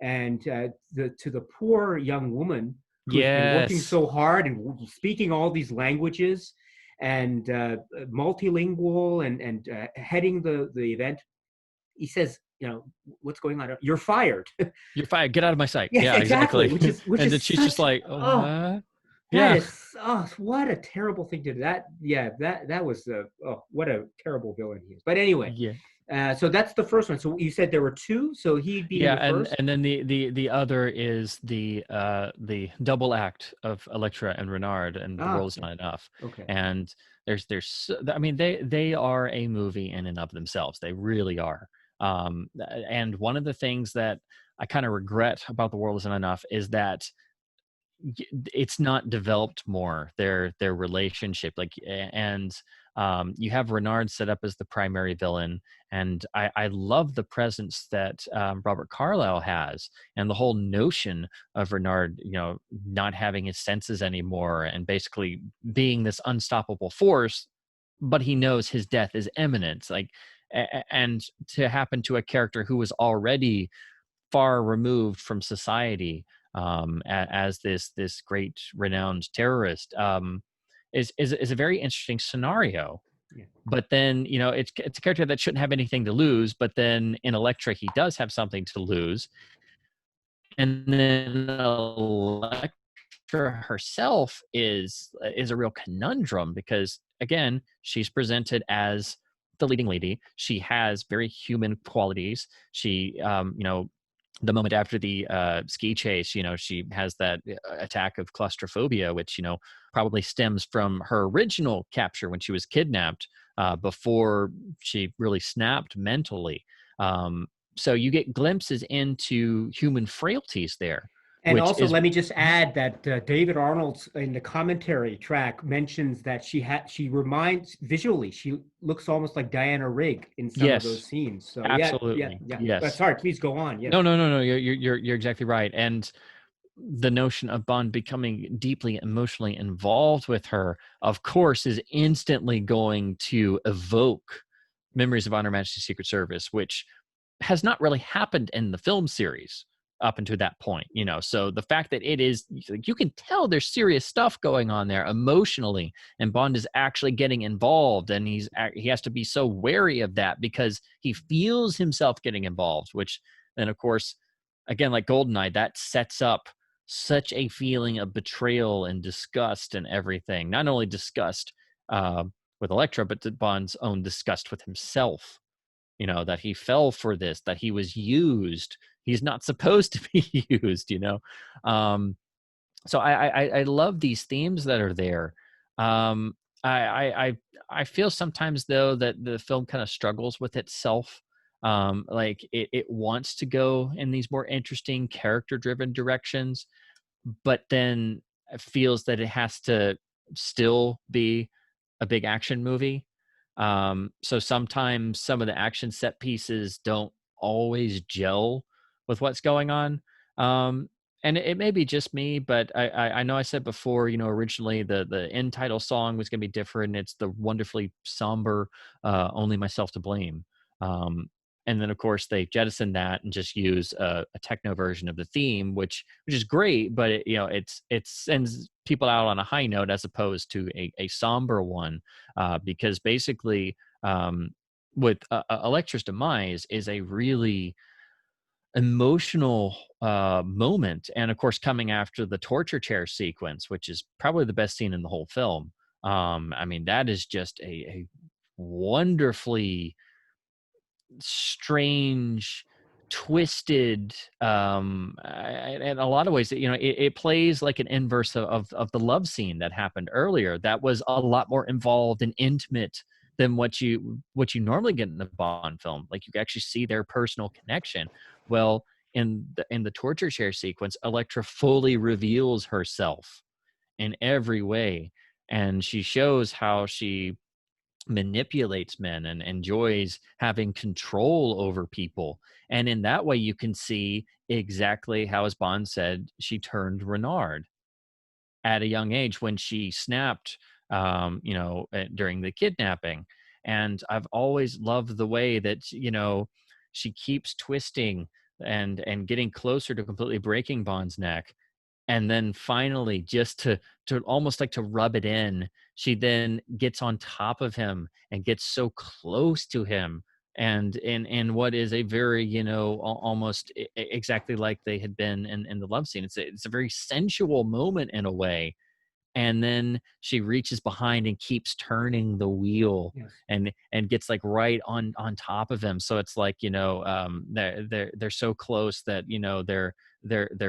Speaker 1: and to the poor young woman who's been working
Speaker 2: Yes.
Speaker 1: so hard and speaking all these languages, and multilingual, and heading the event. He says, what's going on? You're fired.
Speaker 2: You're fired. Get out of my sight.
Speaker 1: Yes,
Speaker 2: Yeah,
Speaker 1: exactly.
Speaker 2: exactly.
Speaker 1: Which
Speaker 2: And
Speaker 1: is
Speaker 2: then she's just
Speaker 1: such,
Speaker 2: like, oh,
Speaker 1: oh,
Speaker 2: what?
Speaker 1: that
Speaker 2: Yeah.
Speaker 1: is, oh, what a terrible thing to do. That, yeah, that was oh, what a terrible villain he is. But anyway,
Speaker 2: Yeah.
Speaker 1: so that's the first one. So you said there were two. So he being
Speaker 2: Yeah,
Speaker 1: the first.
Speaker 2: and then the other is the double act of Electra and Renard and The
Speaker 1: Ah,
Speaker 2: World Is Not Enough.
Speaker 1: okay.
Speaker 2: And I mean, they are a movie in and of themselves. They really are. And one of the things that I kind of regret about The World Isn't Enough is that it's not developed more, their relationship, and you have Renard set up as the primary villain, and I love the presence that Robert Carlyle has, and the whole notion of Renard, not having his senses anymore and basically being this unstoppable force, but he knows his death is imminent, and to happen to a character who was already far removed from society, as this great renowned terrorist, is a very interesting scenario.
Speaker 1: Yeah.
Speaker 2: But then, it's a character that shouldn't have anything to lose, but then in Elektra he does have something to lose, and then Elektra herself is a real conundrum, because again, she's presented as the leading lady. She has very human qualities. She, the moment after the ski chase, she has that attack of claustrophobia, which, probably stems from her original capture when she was kidnapped, before she really snapped mentally. So you get glimpses into human frailties there,
Speaker 1: And
Speaker 2: which
Speaker 1: also,
Speaker 2: is
Speaker 1: let me just add that David Arnold's in the commentary track mentions that she reminds, visually, she looks almost like Diana Rigg in some of those
Speaker 2: yes,
Speaker 1: scenes. So yeah, yeah,
Speaker 2: absolutely,
Speaker 1: yeah.
Speaker 2: yes.
Speaker 1: Sorry, please go on.
Speaker 2: No,
Speaker 1: Yes.
Speaker 2: no, no, no. You're exactly right. And the notion of Bond becoming deeply emotionally involved with her, of course, is instantly going to evoke memories of On Her Majesty's Secret Service, which has not really happened in the film series up until that point. So the fact that it is, you can tell there's serious stuff going on there emotionally, and Bond is actually getting involved, and he has to be so wary of that because he feels himself getting involved, which And of course, again, like Goldeneye, that sets up such a feeling of betrayal and disgust and everything. Not only disgust with Elektra, but Bond's own disgust with himself. You know, that he fell for this, that he was used. He's not supposed to be used. You know, so I love these themes that are there. Um, I feel sometimes though that the film kind of struggles with itself. Like it wants to go in these more interesting character driven directions, but then feels that it has to still be a big action movie. So sometimes some of the action set pieces don't always gel with what's going on. Um, and it may be just me, but I know I said before, you know, originally the end title song was going to be different. It's the wonderfully somber "Only Myself to Blame." And then of course they jettison that and just use a techno version of the theme, which is great, but it, you know, it sends people out on a high note as opposed to a somber one, because basically with Elektra's demise is a really emotional moment, and of course coming after the torture chair sequence, which is probably the best scene in the whole film. I mean, that is just a wonderfully strange, twisted, in a lot of ways, you know, it plays like an inverse of the love scene that happened earlier. That was a lot more involved and intimate than what you normally get in a Bond film. Like you actually see their personal connection. Well, in the torture chair sequence, Elektra fully reveals herself in every way, and she shows how she manipulates men and enjoys having control over people. And in that way, you can see exactly how, as Bond said, she turned Renard at a young age when she snapped, you know, during the kidnapping. And I've always loved the way that, you know, she keeps twisting and getting closer to completely breaking Bond's neck, and then finally, just to almost like to rub it in, she then gets on top of him and gets so close to him, and in what is a very, you know, almost exactly like they had been in the love scene. It's a very sensual moment in a way, and then she reaches behind and keeps turning the wheel,
Speaker 1: Yes.
Speaker 2: and gets like right on top of him. So it's like, you know, they're so close that, you know, their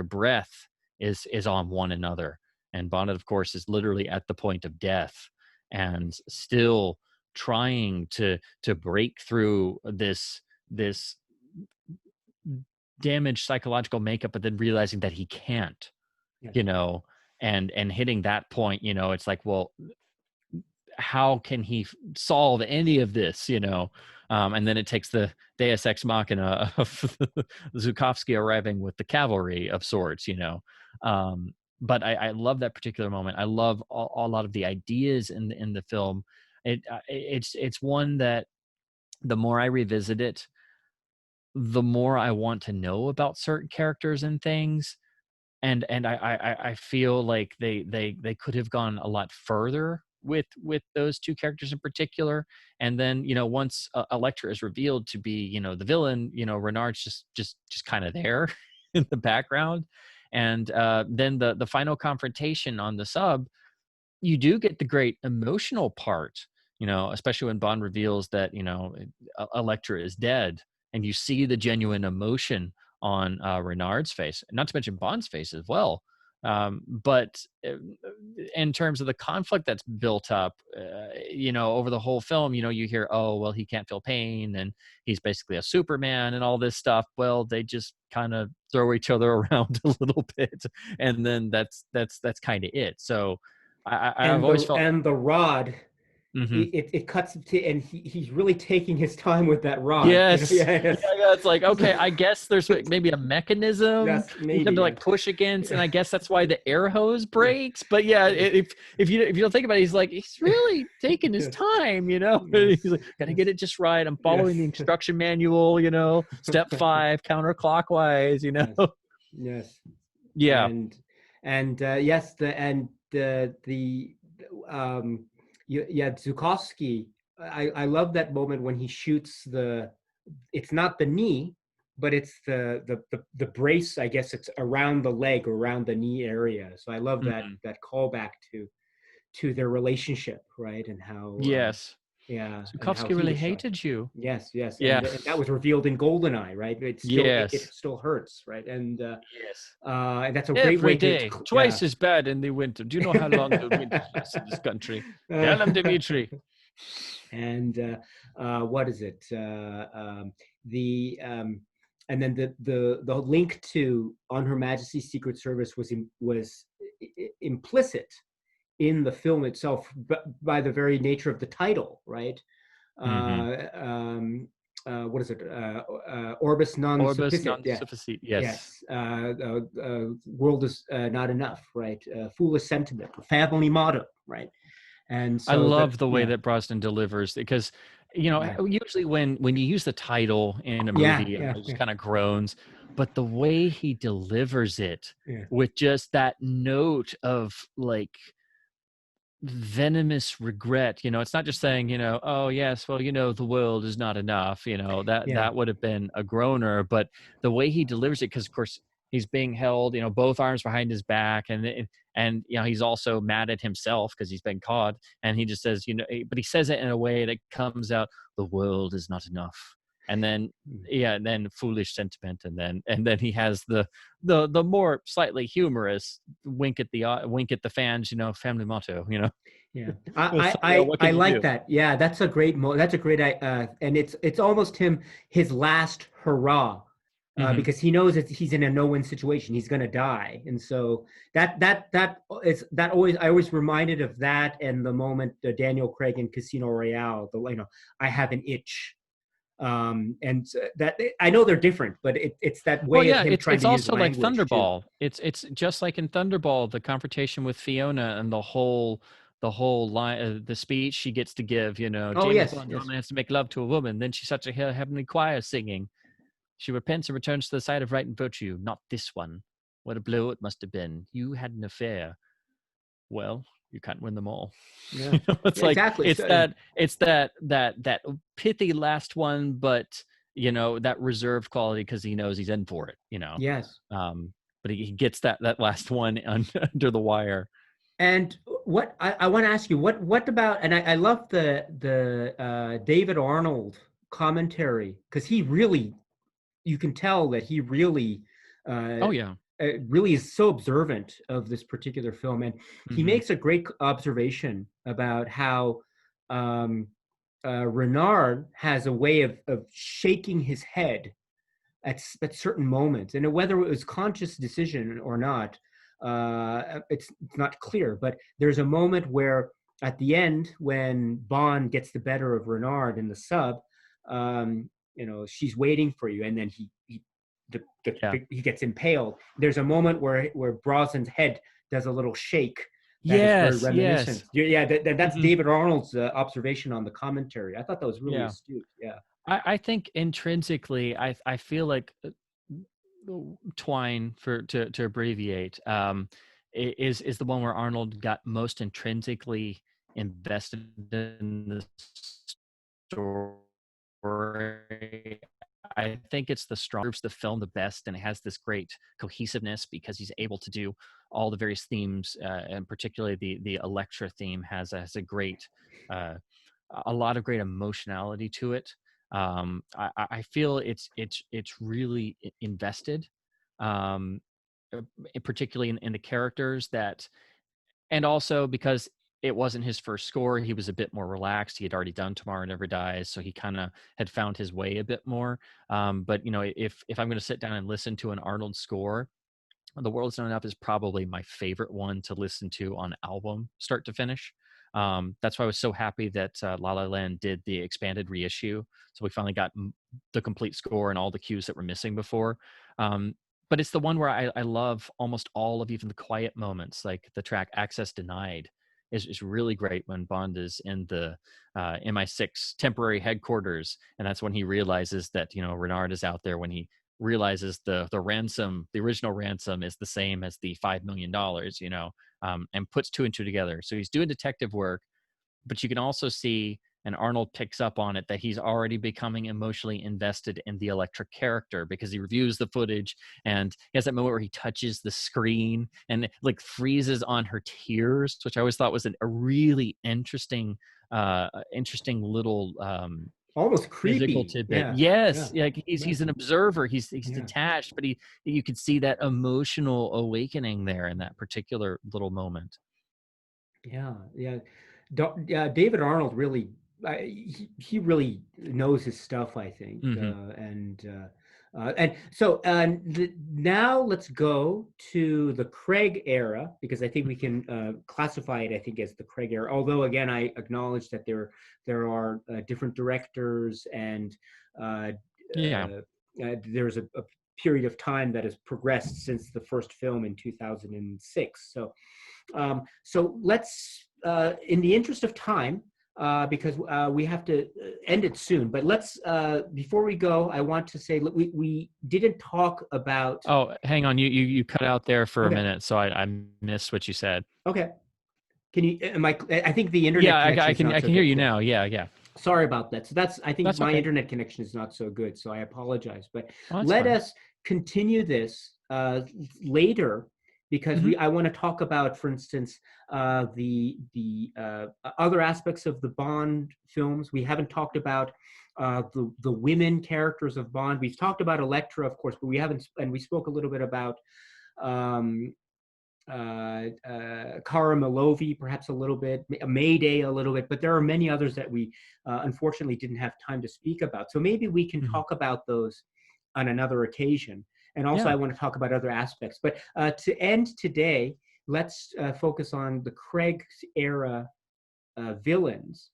Speaker 2: breath is on one another. And Bonnet, of course, is literally at the point of death and still trying to break through this damaged psychological makeup, but then realizing that he can't,
Speaker 1: Yes.
Speaker 2: you know, and hitting that point, you know, it's like, well, how can he solve any of this, you know? And then it takes the Deus Ex Machina of Zukovsky arriving with the cavalry of sorts, you know. But I love that particular moment. I love a lot of the ideas in the film. It's one that the more I revisit it, the more I want to know about certain characters and things, and I feel like they could have gone a lot further with those two characters in particular. And then, you know, once Elektra is revealed to be, you know, the villain, you know, Renard's just kind of there in the background. And then the final confrontation on the sub, you do get the great emotional part, you know, especially when Bond reveals that, you know, Elektra is dead, and you see the genuine emotion on Renard's face, not to mention Bond's face as well. But in terms of the conflict that's built up, you know, over the whole film, you know, you hear, oh, well, he can't feel pain and he's basically a Superman and all this stuff. Well, they just kind of throw each other around a little bit, and then that's kind of it. So I've always felt.
Speaker 1: And the rod,
Speaker 2: Mhm.
Speaker 1: it cuts to, and he's really taking his time with that rod, you know.
Speaker 2: Yes.
Speaker 1: Yeah,
Speaker 2: Yeah,
Speaker 1: yes.
Speaker 2: yeah, it's like, okay, I guess there's maybe a mechanism
Speaker 1: Yes,
Speaker 2: you have
Speaker 1: maybe,
Speaker 2: to like
Speaker 1: yes.
Speaker 2: push against, and I guess that's why the air hose
Speaker 1: Yes,
Speaker 2: breaks. But yeah, if you don't think about it, he's like, he's really taking his
Speaker 1: yes,
Speaker 2: time, you know.
Speaker 1: yes,
Speaker 2: He's like, gotta
Speaker 1: yes,
Speaker 2: get it just right. I'm following the
Speaker 1: yes.
Speaker 2: instruction manual, you know, step 5, counterclockwise, you know.
Speaker 1: Yes, yes.
Speaker 2: Yeah.
Speaker 1: And yes, the yeah, Zukovsky. I love that moment when he shoots the. It's not the knee, but it's the brace, I guess it's around the leg or around the knee area. So I love that
Speaker 2: Mhm.
Speaker 1: that callback to their relationship, right? And how
Speaker 2: Yes.
Speaker 1: yeah, and how
Speaker 2: Zukovsky
Speaker 1: he
Speaker 2: really
Speaker 1: was shot.
Speaker 2: hated you.
Speaker 1: Yes, yes,
Speaker 2: Yeah.
Speaker 1: and that was revealed in Goldeneye, right? It
Speaker 2: Yes.
Speaker 1: still hurts, right?
Speaker 2: Yes.
Speaker 1: And that's a great way
Speaker 2: Every
Speaker 1: to
Speaker 2: day,
Speaker 1: yeah.
Speaker 2: twice as bad in the winter. Do you know how long the winters last in this country? Tell him, Dimitri.
Speaker 1: And what is it? The and then the link to On Her Majesty's Secret Service was implicit in the film itself, but by the very nature of the title, right?
Speaker 2: Hmm.
Speaker 1: Uh, what is it? Orbis non
Speaker 2: Orbis
Speaker 1: sufficit.
Speaker 2: non
Speaker 1: Yeah.
Speaker 2: sufficit. Yes.
Speaker 1: Yes. World is not enough, right? Foolish sentiment, family motto, right? And
Speaker 2: I
Speaker 1: so that,
Speaker 2: love the way
Speaker 1: yeah,
Speaker 2: that Brosnan delivers because,
Speaker 1: yeah,
Speaker 2: usually when you use the title in a
Speaker 1: yeah,
Speaker 2: movie,
Speaker 1: yeah,
Speaker 2: it just
Speaker 1: yeah,
Speaker 2: kind of groans, but the way he delivers it
Speaker 1: yeah,
Speaker 2: with just that note of like venomous regret, it's not just saying, oh yes, well, the world is not enough,
Speaker 1: yeah.
Speaker 2: that would have been a groaner, but the way he delivers it, because of course he's being held, both arms behind his back, and he's also mad at himself because he's been caught, and he just says, but he says it in a way that comes out, the world is not enough, and then
Speaker 1: Mm.
Speaker 2: yeah, and then foolish sentiment, and then he has the more slightly humorous wink at the fans, family motto,
Speaker 1: Yeah,
Speaker 2: so, what
Speaker 1: I
Speaker 2: can you
Speaker 1: like
Speaker 2: do?
Speaker 1: that. Yeah, that's a great that's a great and it's almost his last hurrah,
Speaker 2: Hmm.
Speaker 1: because he knows that he's in a no-win situation. He's going to die, and so that always I always reminded of that and the moment Daniel Craig in Casino Royale. I have an itch, and that I know they're different, but it's that
Speaker 2: Well,
Speaker 1: way of
Speaker 2: yeah,
Speaker 1: him trying
Speaker 2: it's
Speaker 1: to use
Speaker 2: also like
Speaker 1: language too.
Speaker 2: Thunderball. It's just like in Thunderball, the confrontation with Fiona and the whole line, the speech she gets to give.
Speaker 1: Oh
Speaker 2: James
Speaker 1: yes,
Speaker 2: Bond
Speaker 1: yes.
Speaker 2: only has to make love to a woman, then she's such a heavenly choir singing. She repents and returns to the side of right and virtue. Not this one. What a blow it must have been. You had an affair. Well, you can't win them all.
Speaker 1: Yeah,
Speaker 2: It's
Speaker 1: yeah,
Speaker 2: like
Speaker 1: exactly.
Speaker 2: it's
Speaker 1: So,
Speaker 2: that pithy last one, but that reserved quality because he knows he's in for it.
Speaker 1: yes.
Speaker 2: Um, but he gets that last one under the wire.
Speaker 1: And what I want to ask you, what about, and I love the David Arnold commentary, because he really, you can tell that he uh,
Speaker 2: Oh yeah.
Speaker 1: really is so observant of this particular film, and he
Speaker 2: Hmm.
Speaker 1: makes a great observation about how um, Renard has a way of shaking his head at certain moments, and whether it was conscious decision or not, it's not clear. But there's a moment where, at the end, when Bond gets the better of Renard in the sub, she's waiting for you, and then
Speaker 2: Yeah.
Speaker 1: he gets impaled. There's a moment where Brosnan's head does a little shake. That is very
Speaker 2: Yes.
Speaker 1: reminiscent.
Speaker 2: Yes.
Speaker 1: Yeah, that's
Speaker 2: Hmm.
Speaker 1: David Arnold's observation on the commentary. I thought that was really
Speaker 2: Yeah.
Speaker 1: astute. Yeah.
Speaker 2: I think intrinsically, I feel like Twine, to abbreviate, is the one where Arnold got most intrinsically invested in the story. I think it's the strong groups the film the best, and it has this great cohesiveness because he's able to do all the various themes, and particularly the Electra theme has uh, a lot of great emotionality to it. I feel it's really invested, um, particularly in the characters that, and also because it wasn't his first score, he was a bit more relaxed. He had already done Tomorrow Never Dies, so he kind of had found his way a bit more. But if I'm going to sit down and listen to an Arnold score, The World's Not Enough is probably my favorite one to listen to on album, start to finish. That's why I was so happy that La La Land did the expanded reissue. So we finally got the complete score and all the cues that were missing before. But it's the one where I love almost all of even the quiet moments, like the track Access Denied is really great when Bond is in the MI6 temporary headquarters. And that's when he realizes that, Renard is out there, when he realizes the ransom, the original ransom, is the same as the $5 million, and puts two and two together. So he's doing detective work, but you can also see and Arnold picks up on it that he's already becoming emotionally invested in the Electra character because he reviews the footage, and he has that moment where he touches the screen and like freezes on her tears, which I always thought was a really interesting little
Speaker 1: Almost
Speaker 2: physical
Speaker 1: creepy.
Speaker 2: tidbit.
Speaker 1: Yeah,
Speaker 2: Yes,
Speaker 1: yeah,
Speaker 2: yeah,
Speaker 1: yeah,
Speaker 2: he's an observer. He's
Speaker 1: yeah,
Speaker 2: detached, but you could see that emotional awakening there in that particular little moment.
Speaker 1: yeah, yeah. Yeah, David Arnold really, he really knows his stuff, I think.
Speaker 2: Hmm.
Speaker 1: And so now let's go to the Craig era, because I think we can classify it, I think, as the Craig era. Although, again, I acknowledge that there are different directors, and uh,
Speaker 2: Yeah.
Speaker 1: there's a period of time that has progressed since the first film in 2006. So let's, in the interest of time, because we have to end it soon, but let's, before we go, I want to say we didn't talk about.
Speaker 2: Oh, hang on. You cut out there for a
Speaker 1: Okay,
Speaker 2: minute, so I missed what you said.
Speaker 1: okay. Can you? I think the
Speaker 2: Yeah,
Speaker 1: internet connection is not
Speaker 2: I
Speaker 1: so
Speaker 2: can hear
Speaker 1: good.
Speaker 2: you
Speaker 1: Yeah.
Speaker 2: now. Yeah, yeah.
Speaker 1: Sorry about that. So that's, I think
Speaker 2: That's
Speaker 1: my
Speaker 2: okay.
Speaker 1: internet connection is not so good, so I apologize. But
Speaker 2: Well, that's
Speaker 1: let
Speaker 2: fine.
Speaker 1: us continue this later, because
Speaker 2: Hmm.
Speaker 1: I want to talk about, for instance, the other aspects of the Bond films. We haven't talked about the women characters of Bond. We've talked about Elektra, of course, but we haven't, and we spoke a little bit about um, Kara Malovi, perhaps a little bit, Mayday a little bit, but there are many others that we unfortunately didn't have time to speak about. So maybe we can
Speaker 2: Hmm.
Speaker 1: talk about those on another occasion. And also,
Speaker 2: Yeah.
Speaker 1: I want to talk about other aspects. But to end today, let's focus on the Craig era villains.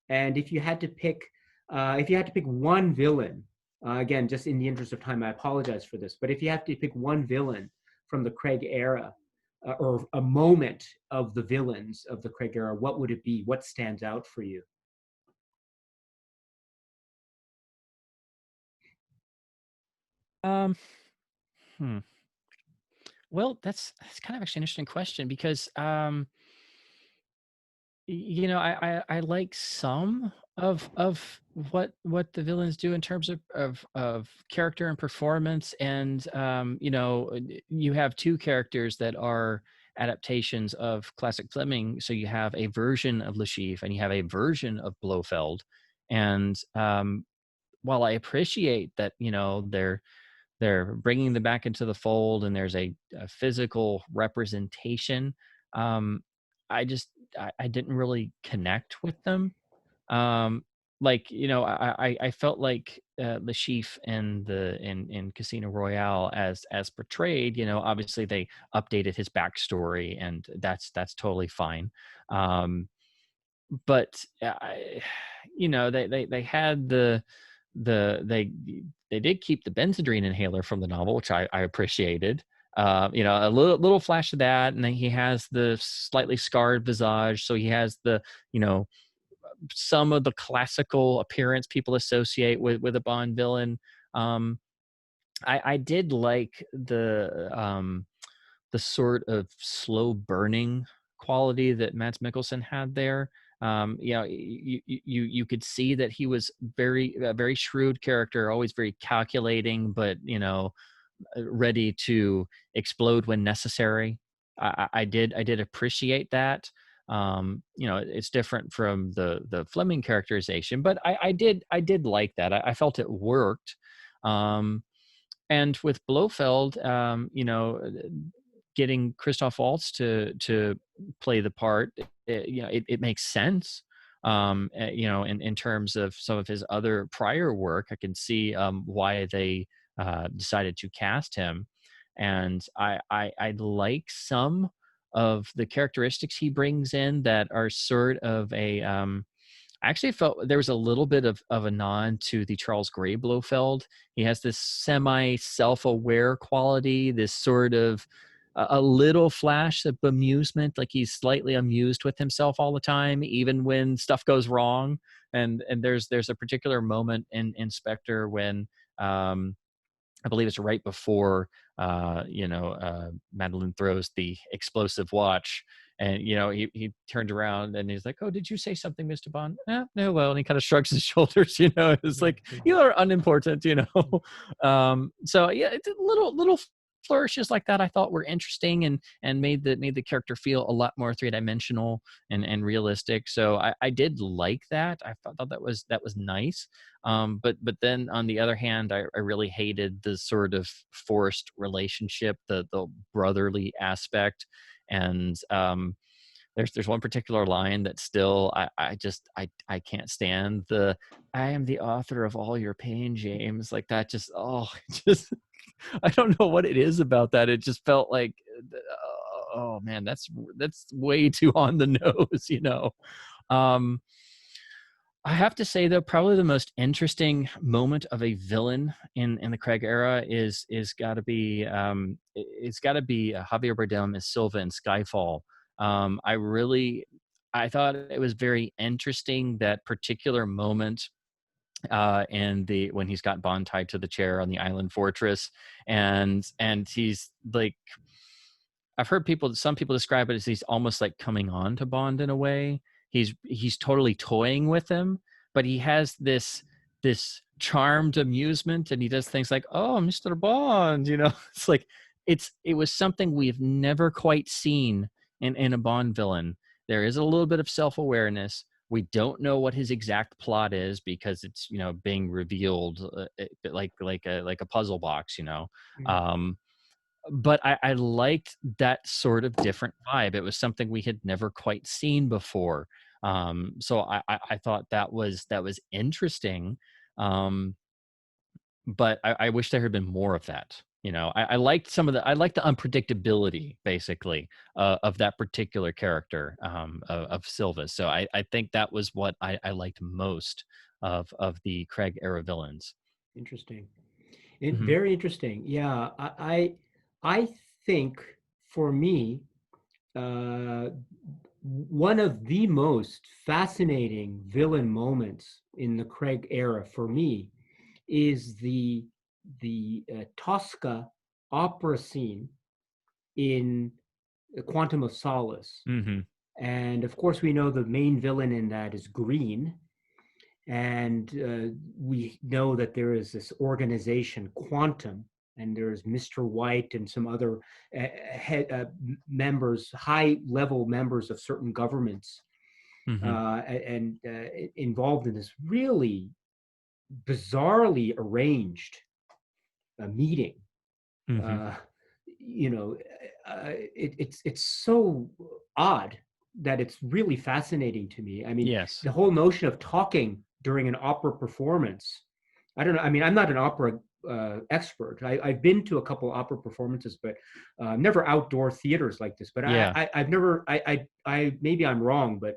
Speaker 1: And if you had to pick one villain, again, just in the interest of time, I apologize for this, but if you have to pick one villain from the Craig era, or a moment of the villains of the Craig era, what would it be? What stands out for you?
Speaker 2: Um. Hmm. Well, that's kind of actually an interesting question because I like some of what the villains do in terms of character and performance, and you have two characters that are adaptations of classic Fleming. So you have a version of Le Chiffre and you have a version of Blofeld, and while I appreciate that, they're bringing them back into the fold and there's a physical representation, um I didn't really connect with them. um like, I felt like Le Chiffre in Casino Royale, as portrayed, obviously they updated his backstory, and that's totally fine. But they had the they did keep the Benzedrine inhaler from the novel, which I appreciated. A little flash of that, and then he has the slightly scarred visage, so he has the you know some of the classical appearance people associate with a Bond villain. Um, I did like the sort of slow burning quality that Mads Mikkelsen had there. You could see that he was a very shrewd character, always very calculating, but ready to explode when necessary. I did appreciate that. It's different from the Fleming characterization, but I did like that. I felt it worked. Um, and with Blofeld, getting Christoph Waltz to play the part, it makes sense. In terms of some of his other prior work, I can see why they decided to cast him, and I like some of the characteristics he brings in that are sort of I actually felt there was a little bit of a nod to the Charles Gray Blofeld. He has this semi self-aware quality, this sort of a little flash of bemusement, like he's slightly amused with himself all the time, even when stuff goes wrong. And there's a particular moment in Spectre when I believe it's right before Madeline throws the explosive watch, And he turned around and he's like, "Oh, did you say something, Mr. Bond?" No, well, and he kind of shrugs his shoulders. It's like, you are unimportant. So yeah, it's a little flourishes like that I thought were interesting, and made the character feel a lot more three-dimensional and realistic. So I did like that. I thought that was nice. But then on the other hand, I really hated the sort of forced relationship, the brotherly aspect. And there's one particular line that still I can't stand. "I am the author of all your pain, James." Like that just just I don't know what it is about that. It just felt like, oh man, that's way too on the nose. Um, I have to say though, probably the most interesting moment of a villain in the Craig era is got to be it's got to be Javier Bardem as Silva in Skyfall. I thought it was very interesting, that particular moment, and when he's got Bond tied to the chair on the island fortress, and he's like, I've heard some people describe it as he's almost like coming on to Bond in a way. He's totally toying with him, but he has this charmed amusement, and he does things like, "Oh, Mr. Bond," It's like it was something we've never quite seen in a Bond villain. There is a little bit of self-awareness. We don't know what his exact plot is, because it's being revealed like a puzzle box. Um, but I liked that sort of different vibe. It was something we had never quite seen before. So I thought that was interesting. Um, but I wish there had been more of that. I liked I liked the unpredictability, basically, of that particular character, of Silva. So I think that was what I liked most of the Craig era villains.
Speaker 1: Interesting.
Speaker 2: Hmm.
Speaker 1: Very interesting. Yeah, I think for me, uh, one of the most fascinating villain moments in the Craig era for me is the Tosca opera scene in Quantum of Solace.
Speaker 2: Hmm.
Speaker 1: And of course, we know the main villain in that is Green. And we know that there is this organization, Quantum, and there's Mr. White and some other members, high-level members of certain governments,
Speaker 2: Hmm.
Speaker 1: and involved in this really bizarrely arranged meeting.
Speaker 2: Hmm.
Speaker 1: Uh, it's so odd that it's really fascinating to me. I mean,
Speaker 2: Yes.
Speaker 1: the whole notion of talking during an opera performance. I don't know. I mean, I'm not an opera expert. I've been to a couple opera performances, but never outdoor theaters like this. But
Speaker 2: Yeah.
Speaker 1: I've never. Maybe I'm wrong, but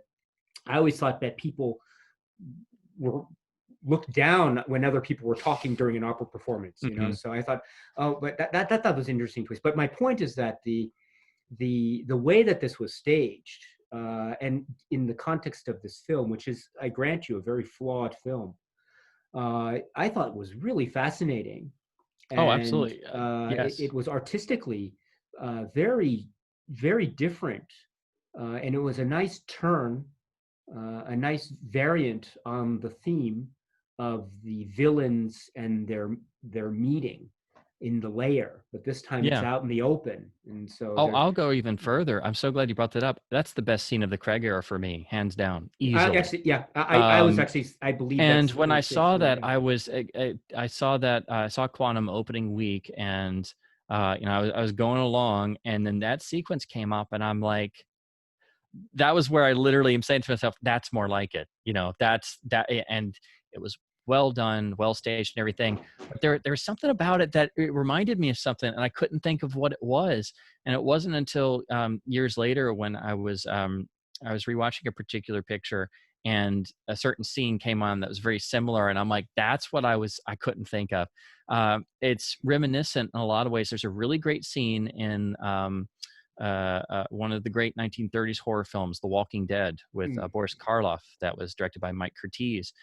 Speaker 1: I always thought that people were looked down when other people were talking during an opera performance.
Speaker 2: Hmm.
Speaker 1: So I thought, oh, but that was an interesting twist. But my point is that the way that this was staged, and in the context of this film, which is, I grant you, a very flawed film, I thought was really fascinating,
Speaker 2: Oh,
Speaker 1: and
Speaker 2: absolutely. Yes.
Speaker 1: it was artistically very, very different, and it was a nice turn, a nice variant on the theme of the villains and their meeting in the lair, but this time it's
Speaker 2: Yeah.
Speaker 1: out in the open, and so
Speaker 2: Oh,
Speaker 1: there.
Speaker 2: I'll go even further. I'm so glad you brought that up. That's the best scene of the Craig era for me, hands down, easily.
Speaker 1: Actually, yeah, I was
Speaker 2: Um,
Speaker 1: actually, I believe
Speaker 2: and
Speaker 1: that's
Speaker 2: when I
Speaker 1: it
Speaker 2: saw
Speaker 1: for me.
Speaker 2: that,
Speaker 1: Yeah.
Speaker 2: I saw that I saw Quantum opening week, and I was going along, and then that sequence came up, and I'm like, that was where I literally am saying to myself, that's more like it. That's that, and it was well done, well staged, and everything. But there's something about it that it reminded me of something, and I couldn't think of what it was. And it wasn't until years later, when I was rewatching a particular picture, and a certain scene came on that was very similar, and I'm like, that's what I couldn't think of. It's reminiscent in a lot of ways. There's a really great scene in one of the great 1930s horror films, The Walking Dead, with
Speaker 1: Mm.
Speaker 2: Boris Karloff, that was directed by Mike Curtiz.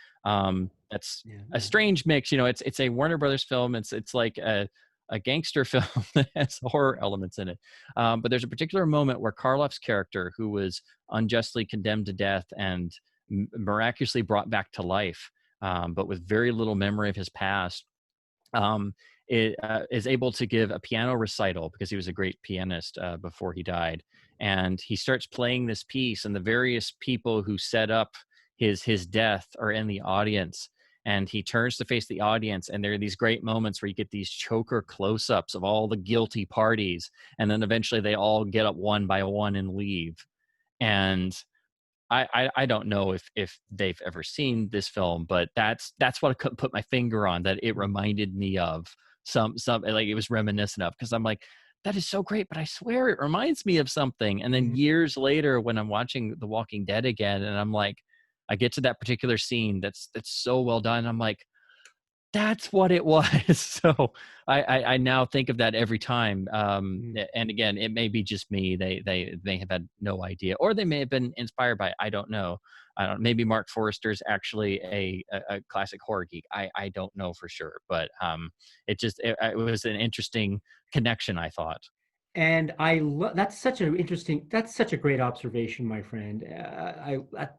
Speaker 2: That's
Speaker 1: Yeah,
Speaker 2: a
Speaker 1: yeah.
Speaker 2: strange mix. It's a Warner Brothers film. It's like a a gangster film that has horror elements in it. But there's a particular moment where Karloff's character, who was unjustly condemned to death and miraculously brought back to life, but with very little memory of his past, um, is able to give a piano recital because he was a great pianist before he died. And he starts playing this piece, and the various people who set up his death are in the audience. And he turns to face the audience, and there are these great moments where you get these choker close-ups of all the guilty parties, and then eventually they all get up one by one and leave. And I don't know if they've ever seen this film, but that's what I couldn't put my finger on, that it reminded me of some like it was reminiscent of, because I'm like, that is so great, but I swear it reminds me of something. And then years later, when I'm watching The Walking Dead again, and I'm like, I get to that particular scene that's so well done, I'm like, that's what it was. So I now think of that every time. And again, it may be just me. They may have had no idea, or they may have been inspired by it. I don't know. Maybe Mark Forrester's actually a classic horror geek. I don't know for sure, but it was an interesting connection, I thought.
Speaker 1: And that's such a great observation, my friend.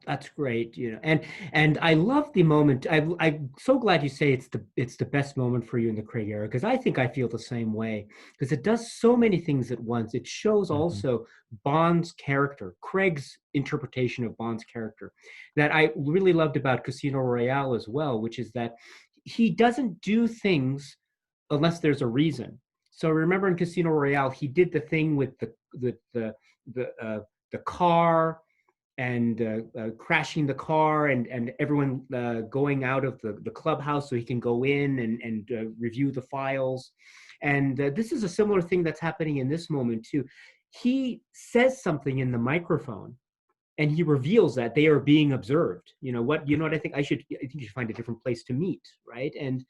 Speaker 1: That's great, you know. And I love the moment. I'm so glad you say it's the best moment for you in the Craig era, because I think I feel the same way, because it does so many things at once. It shows also Bond's character, Craig's interpretation of Bond's character, that I really loved about Casino Royale as well, which is that he doesn't do things unless there's a reason. So remember in Casino Royale, he did the thing with the car, and crashing the car, and everyone going out of the clubhouse so he can go in and review the files. And this is a similar thing that's happening in this moment too. He says something in the microphone, and he reveals that they are being observed. You know what I think? I think you should find a different place to meet, right? And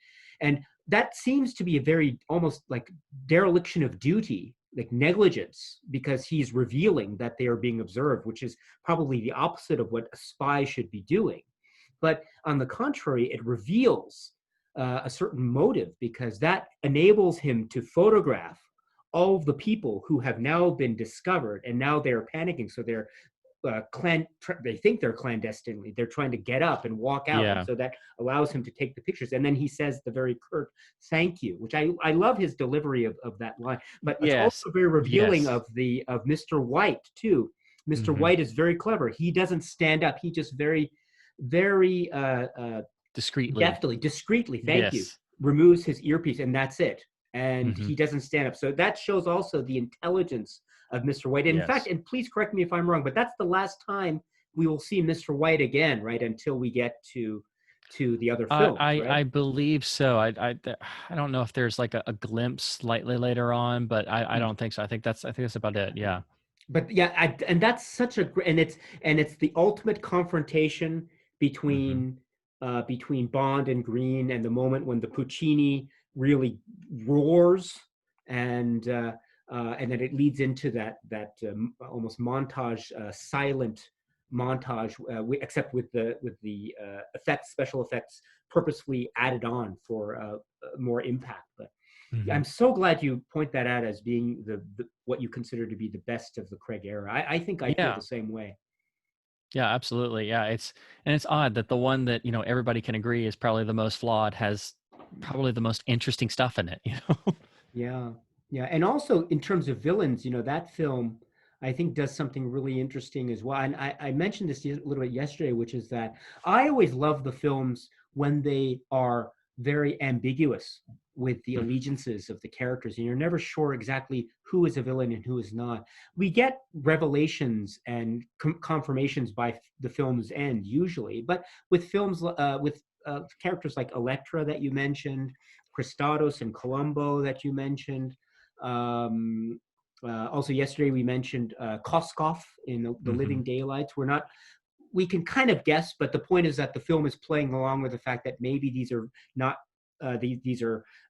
Speaker 1: that seems to be a very almost like dereliction of duty, like negligence, because he's revealing that they are being observed, which is probably the opposite of what a spy should be doing. But on the contrary, it reveals a certain motive, because that enables him to photograph all of the people who have now been discovered, and now they're panicking. So they're they think they're clandestinely. They're trying to get up and walk out.
Speaker 2: Yeah.
Speaker 1: And so that allows him to take the pictures. And then he says the very curt "thank you," which I love his delivery of that line. But it's also very revealing of Mr. White too. Mr. White is very clever. He doesn't stand up. He just very discreetly, thank you, removes his earpiece, and that's it. And he doesn't stand up. So that shows also the intelligence of Mr. White. And in fact, and please correct me if I'm wrong, but that's the last time we will see Mr. White again, right? Until we get to the other films, right?
Speaker 2: I believe so. I don't know if there's like a glimpse slightly later on, but I don't think so. I think that's about it. Yeah.
Speaker 1: But yeah, and that's such a great, and it's the ultimate confrontation between Bond and Green, and the moment when the Puccini really roars, and then it leads into that almost montage, silent montage, except with the special effects purposefully added on for more impact. But I'm so glad you point that out as being the what you consider to be the best of the Craig era. I think I feel the same way.
Speaker 2: Yeah, absolutely. Yeah, it's odd that the one that, you know, everybody can agree is probably the most flawed has probably the most interesting stuff in it, you know.
Speaker 1: Yeah, and also in terms of villains, you know, that film I think does something really interesting as well. And I mentioned this a little bit yesterday, which is that I always love the films when they are very ambiguous with the allegiances of the characters, and you're never sure exactly who is a villain and who is not. We get revelations and confirmations by the film's end usually, but with films with characters like Elektra that you mentioned, Christados and Columbo that you mentioned. Also yesterday we mentioned Koskov in the Living Daylights. We can kind of guess, but the point is that the film is playing along with the fact that maybe these are not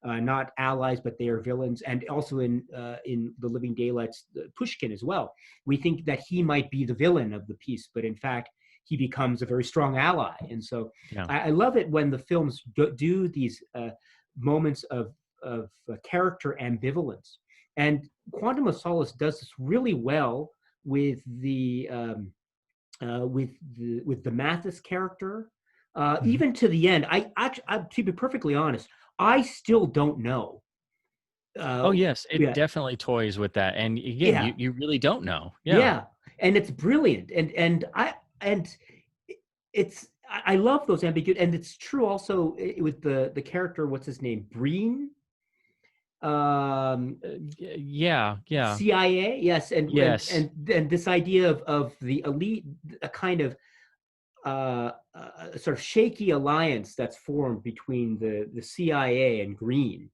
Speaker 1: not allies, but they are villains. And also in the Living Daylights, Pushkin as well. We think that he might be the villain of the piece, but in fact he becomes a very strong ally. And so I love it when the films do these moments of character ambivalence. And Quantum of Solace does this really well with the Mathis character, even to the end. To be perfectly honest, I still don't know.
Speaker 2: Oh yes, it
Speaker 1: Yeah,
Speaker 2: definitely toys with that. And again,
Speaker 1: yeah,
Speaker 2: you really don't know. Yeah.
Speaker 1: yeah, and it's brilliant, and it's I love those ambiguity, and it's true also with the character. What's his name? Breen.
Speaker 2: Yeah, yeah.
Speaker 1: CIA, yes,
Speaker 2: Yes.
Speaker 1: and this idea of the elite, a kind of sort of shaky alliance that's formed between the CIA and Green,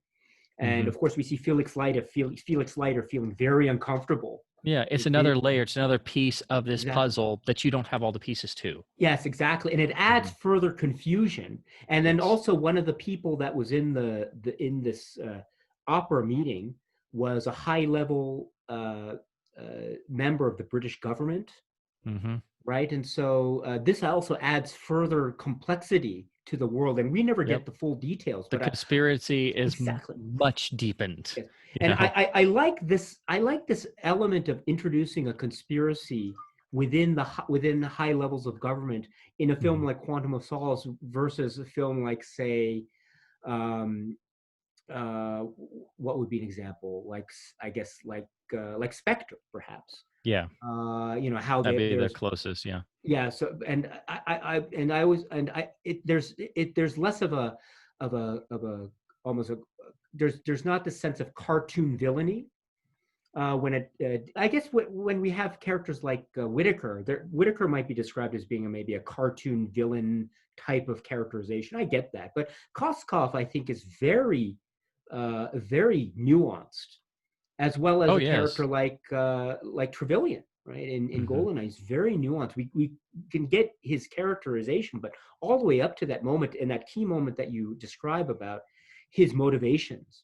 Speaker 1: and
Speaker 2: Hmm.
Speaker 1: of course we see Felix Leiter feeling very uncomfortable.
Speaker 2: Yeah, it's another layer. It's another piece of this
Speaker 1: Exactly.
Speaker 2: puzzle that you don't have all the pieces to.
Speaker 1: Yes, exactly, and it adds
Speaker 2: Hmm.
Speaker 1: further confusion. And then
Speaker 2: Yes.
Speaker 1: also one of the people that was in in this opera meeting was a high level member of the British government,
Speaker 2: Hmm.
Speaker 1: right? And so this also adds further complexity to the world, and we never
Speaker 2: Yep.
Speaker 1: get the full details.
Speaker 2: The
Speaker 1: But
Speaker 2: conspiracy is
Speaker 1: exactly,
Speaker 2: much deepened.
Speaker 1: yes.
Speaker 2: You
Speaker 1: And
Speaker 2: know.
Speaker 1: I like this. I like this element of introducing a conspiracy within the high levels of government in a film
Speaker 2: Hmm.
Speaker 1: like Quantum of Solace versus a film like, say, um, uh, what would be an example? Like, I guess like Spectre, perhaps.
Speaker 2: Yeah,
Speaker 1: How
Speaker 2: that'd be the
Speaker 1: there's
Speaker 2: closest. Yeah.
Speaker 1: yeah. So and I was and I it there's less of a almost a there's not this sense of cartoon villainy when I guess when we have characters like Whitaker. Whitaker might be described as being maybe a cartoon villain type of characterization. I get that, but Koskov I think is very nuanced, as well as
Speaker 2: Oh
Speaker 1: a character
Speaker 2: yes.
Speaker 1: like Trevelyan, right? In
Speaker 2: Hmm.
Speaker 1: Goldeneye, he's very nuanced. We can get his characterization, but all the way up to that moment, and that key moment that you describe about his motivations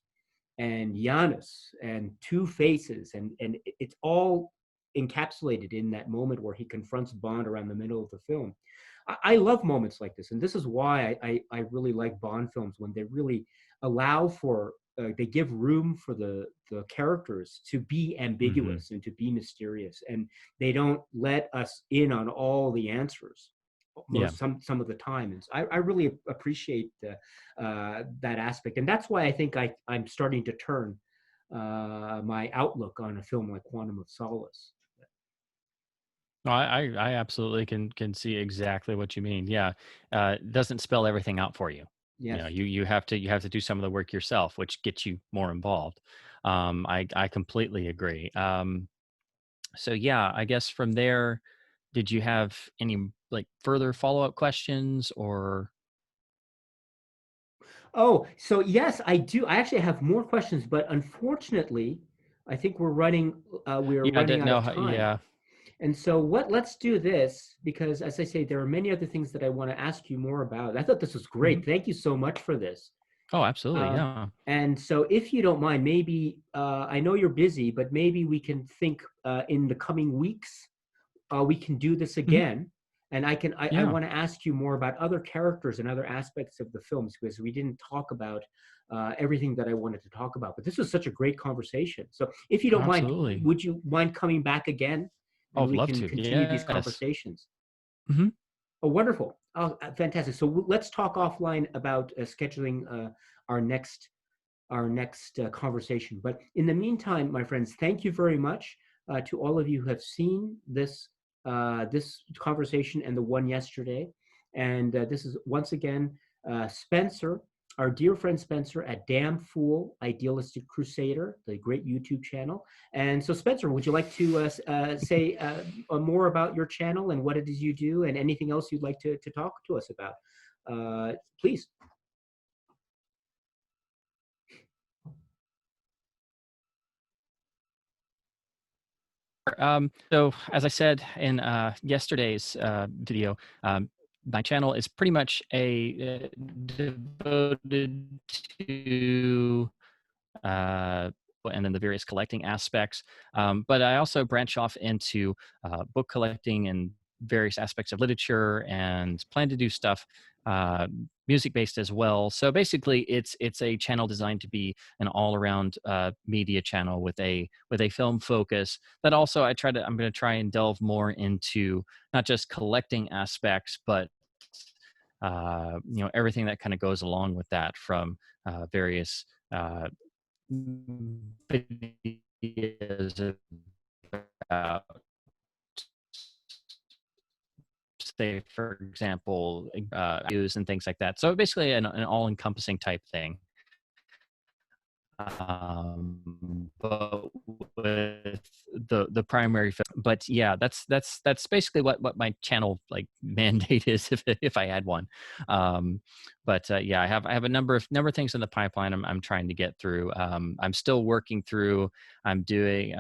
Speaker 1: and Giannis and Two Faces, and it's all encapsulated in that moment where he confronts Bond around the middle of the film. I love moments like this, and this is why I really like Bond films, when they really allow for they give room for the characters to be
Speaker 2: Hmm.
Speaker 1: ambiguous and to be mysterious, and they don't let us in on all the answers
Speaker 2: Yeah.
Speaker 1: some of the time. And so I really appreciate that aspect, and that's why I think I'm starting to turn my outlook on a film like Quantum of Solace.
Speaker 2: No, I absolutely can see exactly what you mean. Yeah, it doesn't spell everything out for you. You know,
Speaker 1: Yes.
Speaker 2: you have to do some of the work yourself, which gets you more involved. I completely agree. So yeah, I guess from there, did you have any like further follow up questions or?
Speaker 1: Oh, so yes, I do. I actually have more questions, but unfortunately, I think we're
Speaker 2: Yeah, I
Speaker 1: running
Speaker 2: didn't
Speaker 1: out
Speaker 2: know.
Speaker 1: of time.
Speaker 2: Yeah.
Speaker 1: And so let's do this, because as I say, there are many other things that I want to ask you more about. I thought this was
Speaker 2: Hmm.
Speaker 1: great. Thank you so much for this.
Speaker 2: Oh, absolutely.
Speaker 1: Um,
Speaker 2: Yeah.
Speaker 1: and so if you don't mind, maybe I know you're busy, but maybe we can think in the coming weeks we can do this
Speaker 2: Hmm.
Speaker 1: again. And I
Speaker 2: Yeah.
Speaker 1: want to ask you more about other characters and other aspects of the films, because we didn't talk about everything that I wanted to talk about. But this was such a great conversation. So if you don't mind,
Speaker 2: Absolutely.
Speaker 1: would you mind coming back again,
Speaker 2: Oh,
Speaker 1: and
Speaker 2: I'd
Speaker 1: we
Speaker 2: love
Speaker 1: can
Speaker 2: to.
Speaker 1: continue these
Speaker 2: Yes.
Speaker 1: conversations?
Speaker 2: Hmm.
Speaker 1: Oh, wonderful. Oh, fantastic. So let's talk offline about scheduling our next conversation. But in the meantime, my friends, thank you very much to all of you who have seen this conversation and the one yesterday. And this is once again Spencer, our dear friend Spencer at Damn Fool Idealistic Crusader, the great YouTube channel. And so, Spencer, would you like to say more about your channel and what it is you do, and anything else you'd like to talk to us about? Please.
Speaker 2: So as I said in yesterday's video, my channel is pretty much devoted to uh, and then the various collecting aspects. But I also branch off into book collecting and various aspects of literature, and plan to do stuff music based as well. So basically, it's a channel designed to be an all around media channel with a film focus. That also I'm going to try and delve more into not just collecting aspects, but everything that kind of goes along with that, from various videos about, say, for example, news and things like that. So basically an all-encompassing type thing. But with the primary but yeah, that's basically what my channel like mandate is, if I had one. Yeah, I have a number of things in the pipeline I'm trying to get through. I'm still working through. I'm doing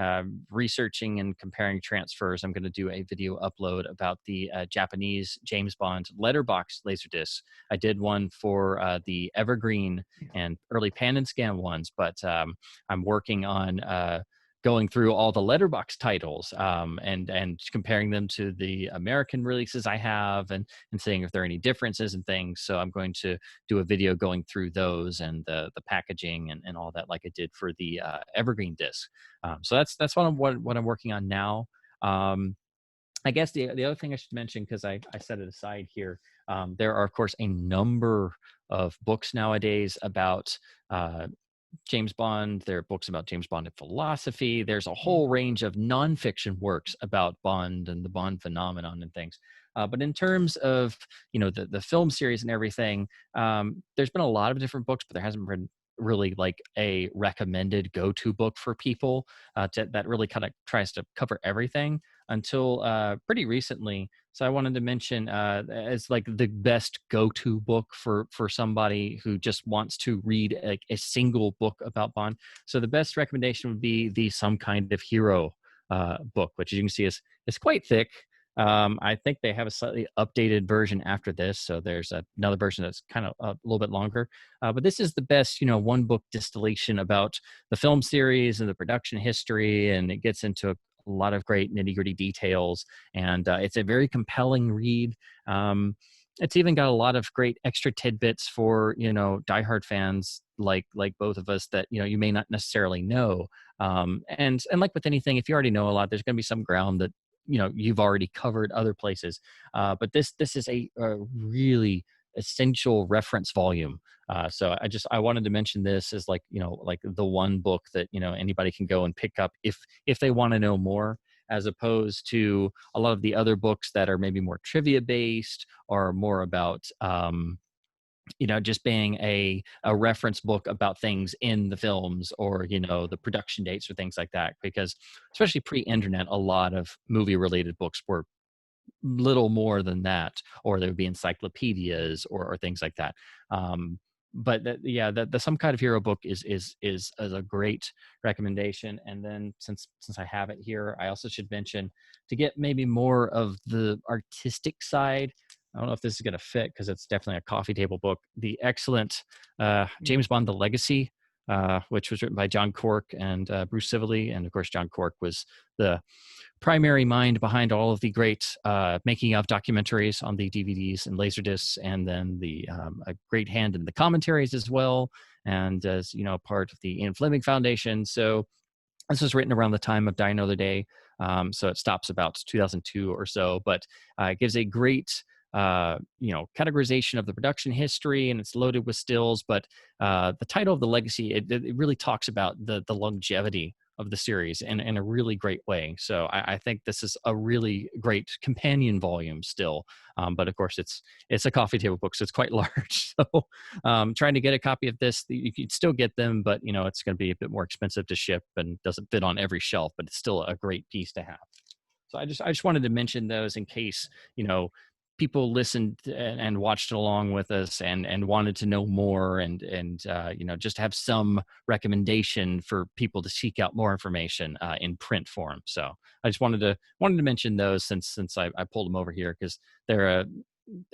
Speaker 2: researching and comparing transfers. I'm going to do a video upload about the Japanese James Bond letterbox laserdisc. I did one for the Evergreen and early pan and scan ones, but I'm working on going through all the letterbox titles, and comparing them to the American releases I have, and seeing if there are any differences and things. So I'm going to do a video going through those and the packaging and all that, like I did for the Evergreen disc. So that's what I'm working on now. I guess the other thing I should mention, because I set it aside here, there are, of course, a number of books nowadays about James Bond. There are books about James Bond and philosophy. There's a whole range of nonfiction works about Bond and the Bond phenomenon and things. But in terms of the film series and everything, there's been a lot of different books, but there hasn't been really like a recommended go-to book for people that really kind of tries to cover everything until pretty recently. So I wanted to mention as like the best go-to book for somebody who just wants to read a single book about Bond. So the best recommendation would be the Some Kind of Hero book, which you can see is quite thick. I think they have a slightly updated version after this, so there's another version that's kind of a little bit longer. But this is the best, one book distillation about the film series and the production history, and it gets into a lot of great nitty-gritty details, and it's a very compelling read. It's even got a lot of great extra tidbits for diehard fans like both of us that you may not necessarily know. And like with anything, if you already know a lot, there's going to be some ground that you've already covered other places. But this is a really essential reference volume. So I wanted to mention this as like the one book that anybody can go and pick up if they want to know more, as opposed to a lot of the other books that are maybe more trivia based or more about just being a reference book about things in the films, or the production dates or things like that. Because especially pre-internet, a lot of movie related books were little more than that, or there would be encyclopedias or things like that. But the Some Kind of Hero book is a great recommendation. And then since I have it here, I also should mention, to get maybe more of the artistic side, I don't know if this is going to fit because it's definitely a coffee table book, the excellent James Bond: The Legacy, which was written by John Cork and Bruce Sibley. And of course, John Cork was the primary mind behind all of the great making of documentaries on the DVDs and Laserdiscs, and then a great hand in the commentaries as well, and as part of the Ian Fleming Foundation. So this was written around the time of Die Another Day, so it stops about 2002 or so, but it gives a great categorization of the production history, and it's loaded with stills. But the title of The Legacy, it really talks about the longevity of the series in a really great way. So I think this is a really great companion volume still. But of course, it's a coffee table book, so it's quite large. So trying to get a copy of this, you can still get them, but it's going to be a bit more expensive to ship and doesn't fit on every shelf. But it's still a great piece to have. So I just wanted to mention those in case people listened and watched along with us and wanted to know more, and just have some recommendation for people to seek out more information in print form. So I just wanted to mention those since I pulled them over here, because they're a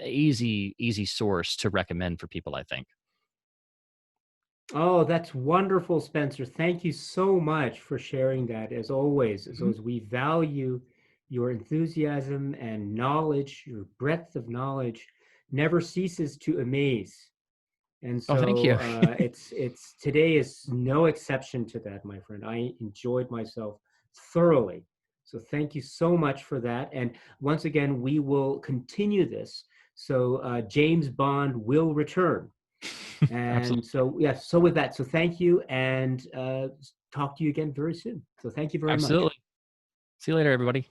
Speaker 2: easy source to recommend for people, I think.
Speaker 1: Oh, that's wonderful, Spencer. Thank you so much for sharing that. As always, we value your enthusiasm and knowledge, your breadth of knowledge. never ceases to amaze. And
Speaker 2: Oh, thank
Speaker 1: so
Speaker 2: you.
Speaker 1: it's today is no exception to that, my friend. I enjoyed myself thoroughly. So thank you so much for that. And once again, we will continue this. So James Bond will return. And
Speaker 2: Absolutely.
Speaker 1: so, yes, so with that, so thank you, and talk to you again very soon. So thank you very much.
Speaker 2: Absolutely. See you later, everybody.